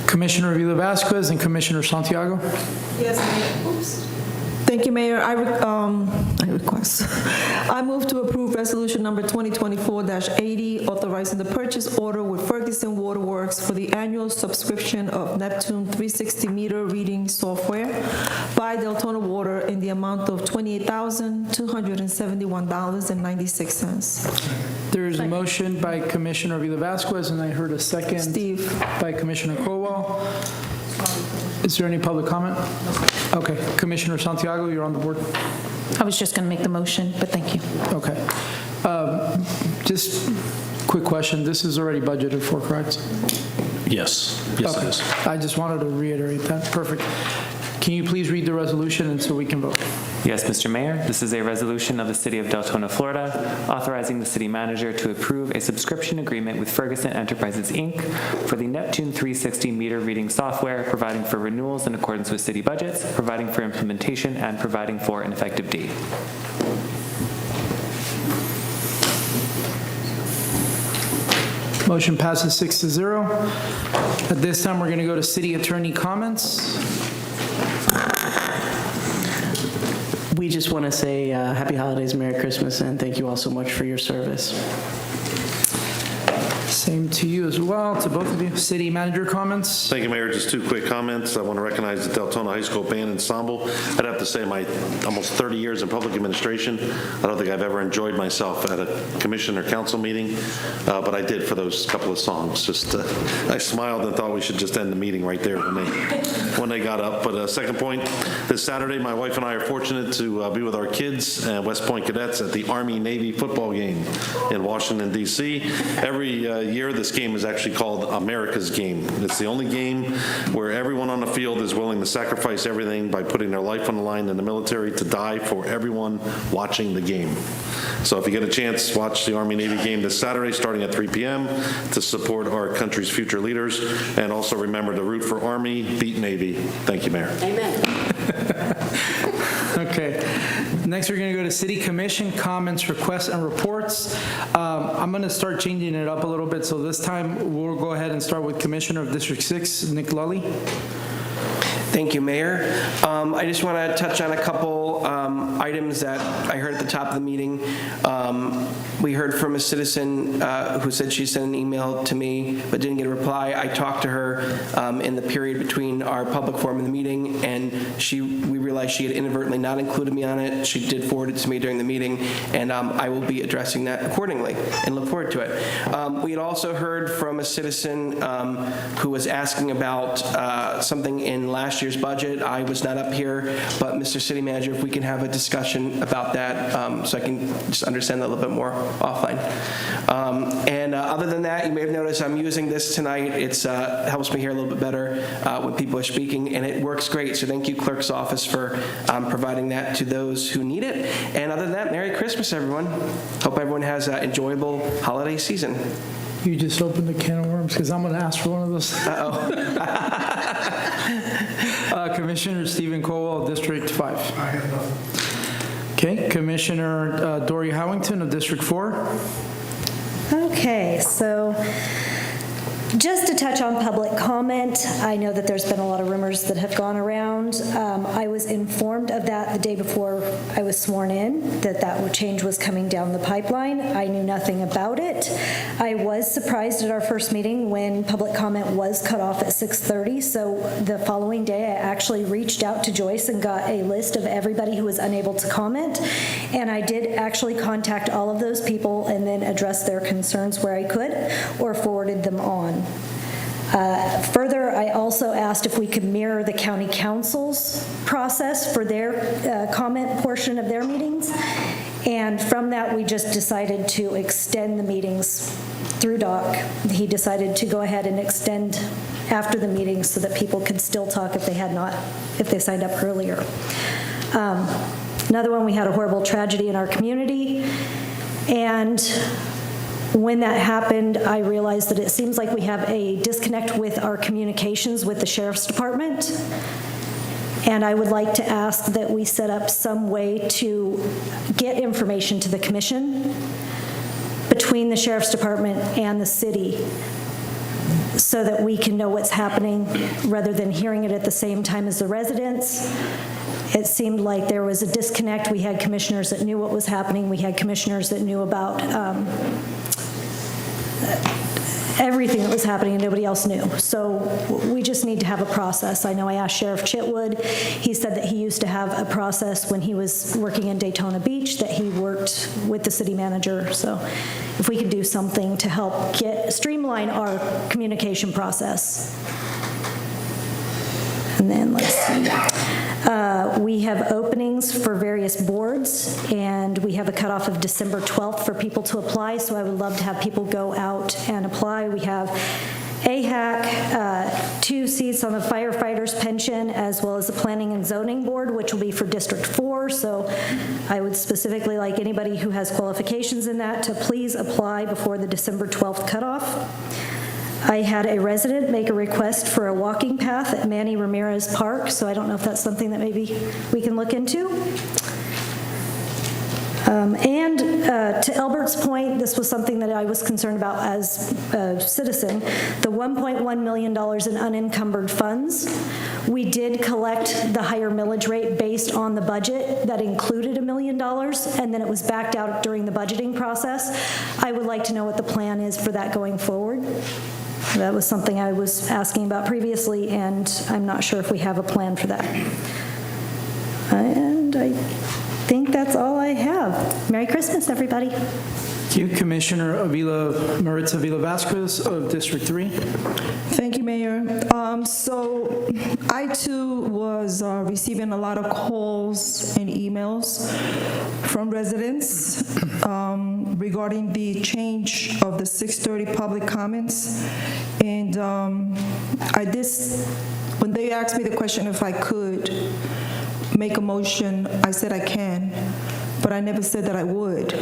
Commissioner Villa-Vasquez and Commissioner Santiago. Yes, Mayor. Oops. Thank you, Mayor. I move to approve resolution number 2024-80, authorizing the purchase order with Ferguson Waterworks for the annual subscription of Neptune 360 meter reading software by Deltona Water in the amount of $28,271.96. There is a motion by Commissioner Villa-Vasquez, and I heard a second by Commissioner Crowell. Is there any public comment? Okay. Commissioner Santiago, you're on the board. I was just going to make the motion, but thank you. Okay. Just quick question. This is already budgeted for, correct? Yes. Yes, Okay. it is. I just wanted to reiterate that. Perfect. Can you please read the resolution and so we can vote? Yes, Mr. Mayor, this is a resolution of the City of Deltona, Florida, authorizing the city manager to approve a subscription agreement with Ferguson Enterprises, Inc. for the Neptune 360 meter reading software, providing for renewals in accordance with city budgets, providing for implementation, and providing for an effective date. Motion passes 6-0. At this time, we're going to go to city attorney comments. We just want to say happy holidays, Merry Christmas, and thank you all so much for your service. Same to you as well, to both of you. City manager comments. Thank you, Mayor. Just two quick comments. I want to recognize the Deltona High School Band Ensemble. I'd have to say my almost 30 years in public administration, I don't think I've ever enjoyed myself at a commission or council meeting, but I did for those couple of songs. Just I smiled and thought we should just end the meeting right there when they got up. But second point, this Saturday, my wife and I are fortunate to be with our kids and West Point cadets at the Army-Navy football game in Washington, D.C. Every year, this game is actually called America's Game. It's the only game where everyone on the field is willing to sacrifice everything by putting their life on the line in the military to die for everyone watching the game. So if you get a chance, watch the Army-Navy game this Saturday starting at 3 p.m. to support our country's future leaders, and also remember to root for Army, beat Navy. Thank you, Mayor. Amen. Okay. Next, we're going to go to City Commission comments, requests, and reports. I'm going to start changing it up a little bit. So this time, we'll go ahead and start with Commissioner of District 6, Nick Lully. Thank you, Mayor. I just want to touch on a couple items that I heard at the top of the meeting. We heard from a citizen who said she sent an email to me but didn't get a reply. I talked to her in the period between our public forum and the meeting, and we realized she had inadvertently not included me on it. She did forward it to me during the meeting, and I will be addressing that accordingly and look forward to it. We had also heard from a citizen who was asking about something in last year's budget. I was not up here, but Mr. City Manager, if we can have a discussion about that so I can just understand that a little bit more offline. And other than that, you may have noticed I'm using this tonight. It helps me hear a little bit better when people are speaking, and it works great. So thank you, Clerk's Office, for providing that to those who need it. And other than that, Merry Christmas, everyone. Hope everyone has an enjoyable holiday season. You just opened a can of worms because I'm going to ask for one of those. Commissioner Stephen Colwell, District 5. I have nothing. Okay, Commissioner Dory Howington of District 4. Okay, so just to touch on public comment, I know that there's been a lot of rumors that have gone around. I was informed of that the day before I was sworn in, that change was coming down the pipeline. I knew nothing about it. I was surprised at our first meeting when public comment was cut off at 6:30, so the following day I actually reached out to Joyce and got a list of everybody who was unable to comment, and I did actually contact all of those people and then address their concerns where I could or forwarded them on. Further, I also asked if we could mirror the county council's process for their comment portion of their meetings, and from that we just decided to extend the meetings through Doc. He decided to go ahead and extend after the meeting so that people could still talk if they signed up earlier. Another one, we had a horrible tragedy in our community, and when that happened, I realized that it seems like we have a disconnect with our communications with the Sheriff's Department, and I would like to ask that we set up some way to get information to the commission between the Sheriff's Department and the city so that we can know what's happening rather than hearing it at the same time as the residents. It seemed like there was a disconnect. We had commissioners that knew what was happening. We had commissioners that knew about everything that was happening and nobody else knew. So we just need to have a process. I know I asked Sheriff Chitwood. He said that he used to have a process when he was working in Daytona Beach that he worked with the city manager. So if we could do something to help streamline our communication process. And then let's see. We have openings for various boards, and we have a cutoff of December 12th for people to apply, so I would love to have people go out and apply. We have AHAC, 2 seats on the firefighters pension, as well as the planning and zoning board, which will be for District 4. So I would specifically like anybody who has qualifications in that to please apply before the December 12th cutoff. I had a resident make a request for a walking path at Manny Ramirez Park, so I don't know if that's something that maybe we can look into. To Albert's point, this was something that I was concerned about as a citizen, the $1.1 million in unencumbered funds. We did collect the higher millage rate based on the budget that included $1 million, and then it was backed out during the budgeting process. I would like to know what the plan is for that going forward. That was something I was asking about previously, and I'm not sure if we have a plan for that. And I think that's all I have. Merry Christmas, everybody. Thank you, Commissioner Maritza Avila Vasquez of District 3. Thank you, Mayor. So I too was receiving a lot of calls and emails from residents regarding the change of the 6:30 public comments. And when they asked me the question if I could make a motion, I said I can, but I never said that I would.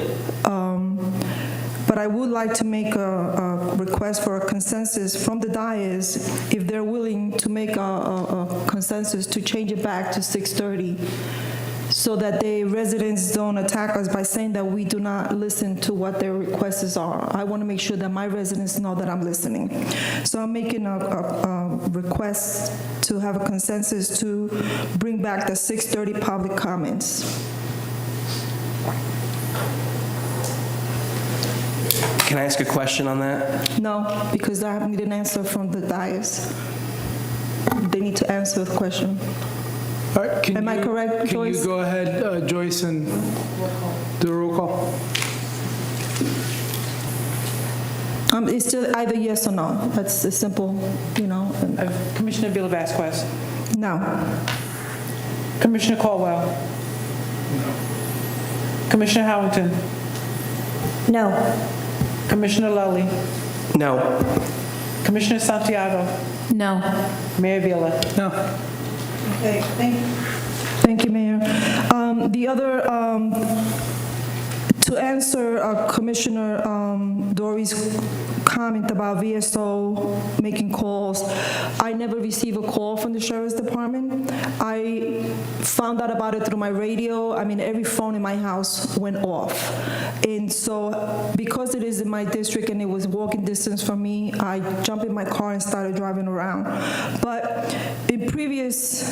But I would like to make a request for a consensus from the dais, if they're willing to make a consensus to change it back to 6:30, so that the residents don't attack us by saying that we do not listen to what their requests are. I want to make sure that my residents know that I'm listening. So I'm making a request to have a consensus to bring back the 6:30 public comments. Can I ask a question on that? No, because I need an answer from the dais. They need to answer the question. All right, Am I correct, Joyce? Can you go ahead, Joyce, and do a roll call? It's still either yes or no. That's a simple, Commissioner Avila Vasquez. No. Commissioner Caldwell. No. Commissioner Howington. No. Commissioner Lowry. No. Commissioner Santiago. No. Mayor Avila. No. Okay, thank you, Mayor. The other, to answer Commissioner Dory's comment about VSO making calls, I never received a call from the Sheriff's Department. I found out about it through my radio. I mean, every phone in my house went off. And so because it is in my district and it was walking distance from me, I jumped in my car and started driving around. But in previous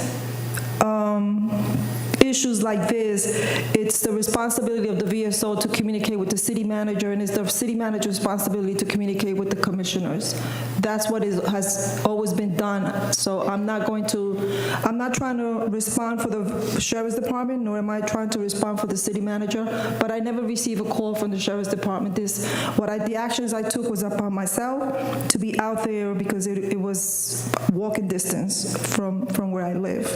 issues like this, it's the responsibility of the VSO to communicate with the city manager, and it's the city manager's responsibility to communicate with the commissioners. That's what has always been done. So I'm not trying to respond for the Sheriff's Department, nor am I trying to respond for the city manager, but I never received a call from the Sheriff's Department. The actions I took was upon myself to be out there because it was walking distance from where I live.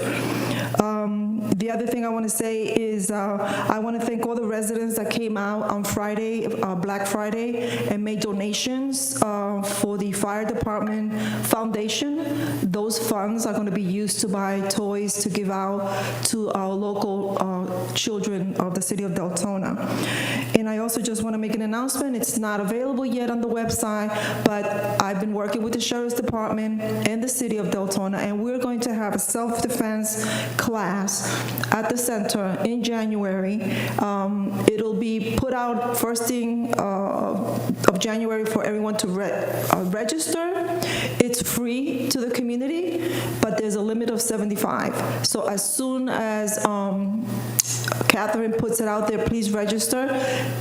The other thing I want to say is I want to thank all the residents that came out on Friday, Black Friday, and made donations for the Fire Department Foundation. Those funds are going to be used to buy toys to give out to our local children of the city of Deltona. And I also just want to make an announcement. It's not available yet on the website, but I've been working with the Sheriff's Department and the city of Deltona, and we're going to have a self-defense class at the center in January. It'll be put out first thing of January for everyone to register. It's free to the community, but there's a limit of 75. So as soon as Catherine puts it out there, please register.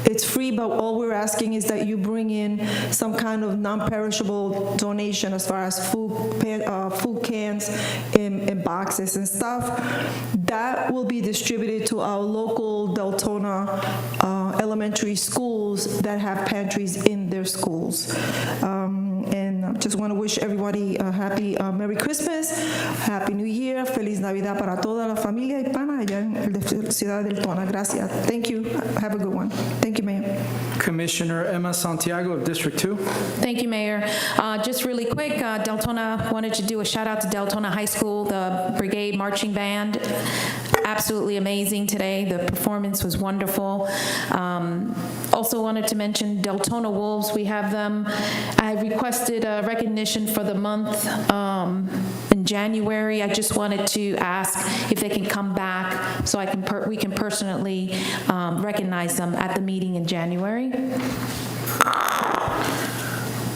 It's free, but all we're asking is that you bring in some kind of non-perishable donation as far as food cans and boxes and stuff. That will be distributed to our local Deltona elementary schools that have pantries in their schools. And I just want to wish everybody a happy Merry Christmas, Happy New Year, Feliz Navidad para toda la familia hispana allá en la ciudad de Deltona. Gracias. Thank you. Have a good one. Thank you, Mayor. Commissioner Emma Santiago of District 2. Thank you, Mayor. Just really quick, Deltona wanted to do a shout out to Deltona High School, the Brigade Marching Band. Absolutely amazing today. The performance was wonderful. Also wanted to mention Deltona Wolves. We have them. I requested a recognition for the month in January. I just wanted to ask if they can come back so we can personally recognize them at the meeting in January.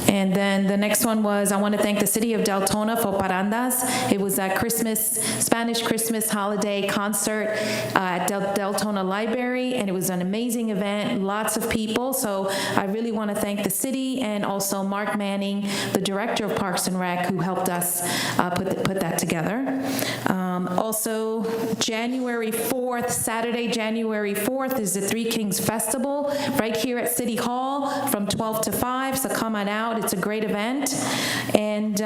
And then the next one was, I want to thank the city of Deltona for Parandas. It was a Spanish Christmas holiday concert at Deltona Library, and it was an amazing event, lots of people. So I really want to thank the city and also Mark Manning, the director of Parks and Rec, who helped us put that together. Also, January 4th, Saturday, January 4th is the Three Kings Festival right here at City Hall from 12 to 5, so come on out. It's a great event, and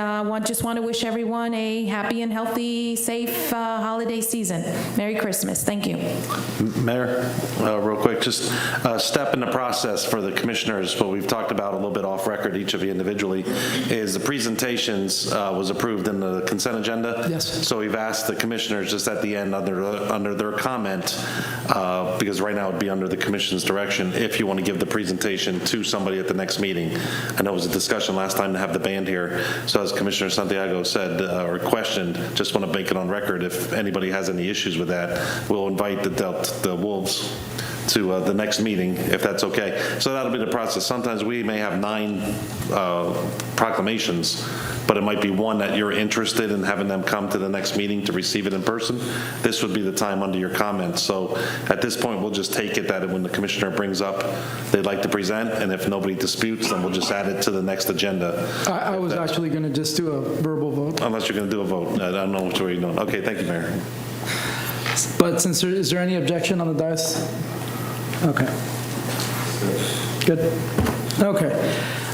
just want to wish everyone a happy and healthy, safe holiday season. Merry Christmas. Thank you. Mayor, real quick, just a step in the process for the commissioners, what we've talked about a little bit off record, each of you individually, is the presentations was approved in the consent agenda. Yes. So we've asked the commissioners just at the end under their comment, because right now it would be under the commission's direction, if you want to give the presentation to somebody at the next meeting. I know it was a discussion last time to have the band here. So as Commissioner Santiago said or questioned, just want to make it on record. If anybody has any issues with that, we'll invite the Wolves to the next meeting, if that's okay. So that'll be the process. Sometimes we may have 9 proclamations, but it might be one that you're interested in having them come to the next meeting to receive it in person. This would be the time under your comments. So at this point, we'll just take it that when the commissioner brings up they'd like to present, and if nobody disputes, then we'll just add it to the next agenda. I was actually going to just do a verbal vote. Unless you're going to do a vote. I don't know which way you're doing. Okay, thank you, Mayor. But is there any objection on the dais? Okay. Good. Okay.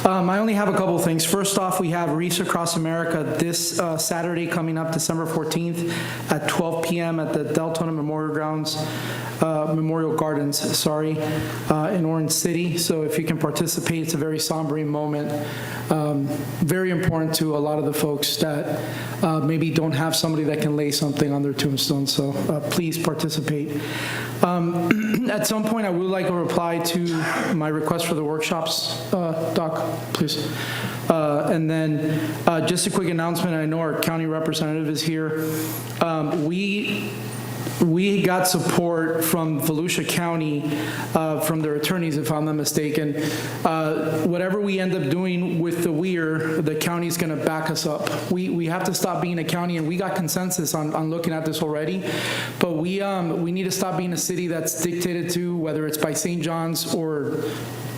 I only have a couple of things. First off, we have Reefs Across America this Saturday coming up, December 14th at 12 p.m. at the Deltona Memorial Gardens, in Orange City. So if you can participate, it's a very sombering moment. Very important to a lot of the folks that maybe don't have somebody that can lay something on their tombstone. So please participate. At some point, I would like a reply to my request for the workshops, Doc, please. And then just a quick announcement. I know our county representative is here. We got support from Volusia County, from their attorneys, if I'm not mistaken. Whatever we end up doing with the WEIR, the county's going to back us up. We have to stop being a county, and we got consensus on looking at this already. But we need to stop being a city that's dictated to, whether it's by St. John's or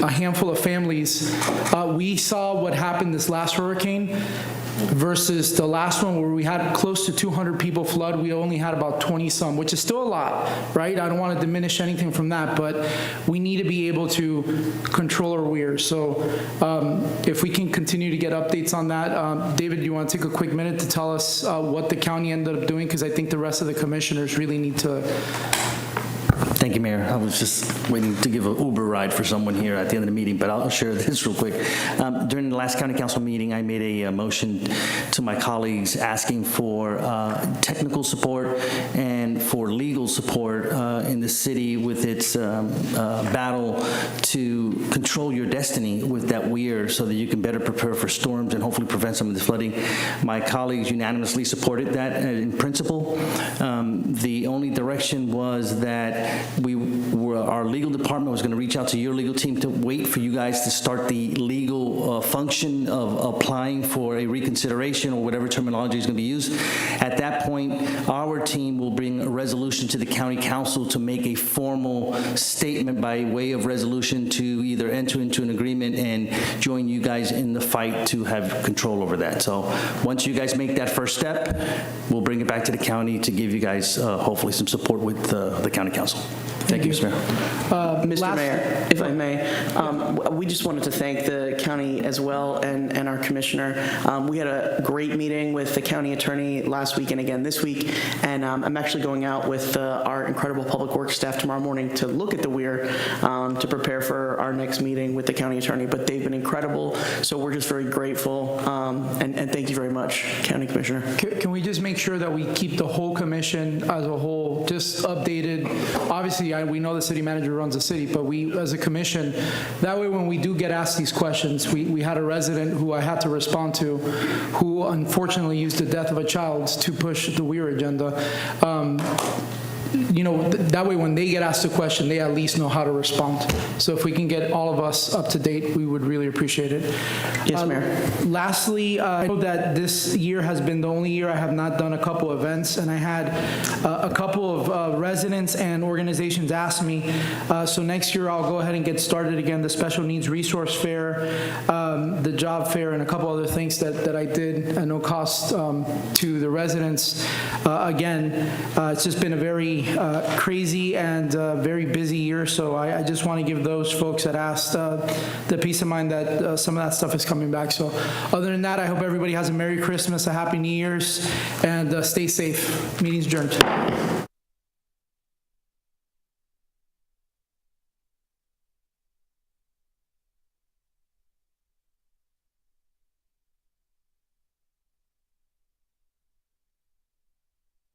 a handful of families. We saw what happened this last hurricane versus the last one where we had close to 200 people flood. We only had about 20 some, which is still a lot, right? I don't want to diminish anything from that, but we need to be able to control our WEIR. So if we can continue to get updates on that. David, do you want to take a quick minute to tell us what the county ended up doing? Because I think the rest of the commissioners really need to. Thank you, Mayor. I was just waiting to give an Uber ride for someone here at the end of the meeting, but I'll share this real quick. During the last county council meeting, I made a motion to my colleagues asking for technical support and for legal support in the city with its battle to control your destiny with that WEIR so that you can better prepare for storms and hopefully prevent some of this flooding. My colleagues unanimously supported that in principle. The only direction was that our legal department was going to reach out to your legal team to wait for you guys to start the legal function of applying for a reconsideration or whatever terminology is going to be used. At that point, our team will bring a resolution to the county council to make a formal statement by way of resolution to either enter into an agreement and join you guys in the fight to have control over that. So once you guys make that first step, we'll bring it back to the county to give you guys hopefully some support with the county council. Thank you, Mr. Mayor. Mr. Mayor, if I may, we just wanted to thank the county as well and our commissioner. We had a great meeting with the county attorney last week and again this week, and I'm actually going out with our incredible public works staff tomorrow morning to look at the weir to prepare for our next meeting with the county attorney, but they've been incredible, so we're just very grateful, and thank you very much, County Commissioner. Can we just make sure that we keep the whole commission as a whole just updated? Obviously, we know the city manager runs the city, but we, as a commission, that way when we do get asked these questions, we had a resident who I had to respond to, who unfortunately used the death of a child to push the weir agenda. That way when they get asked a question, they at least know how to respond. So if we can get all of us up to date, we would really appreciate it. Yes, Mayor. Lastly, I know that this year has been the only year I have not done a couple events, and I had a couple of residents and organizations ask me, so next year I'll go ahead and get started again, the Special Needs Resource Fair, the job fair, and a couple other things that I did at no cost to the residents. Again, it's just been a very crazy and very busy year, so I just want to give those folks that asked the peace of mind that some of that stuff is coming back. So other than that, I hope everybody has a Merry Christmas, a Happy New Year's, and stay safe. Meeting's adjourned.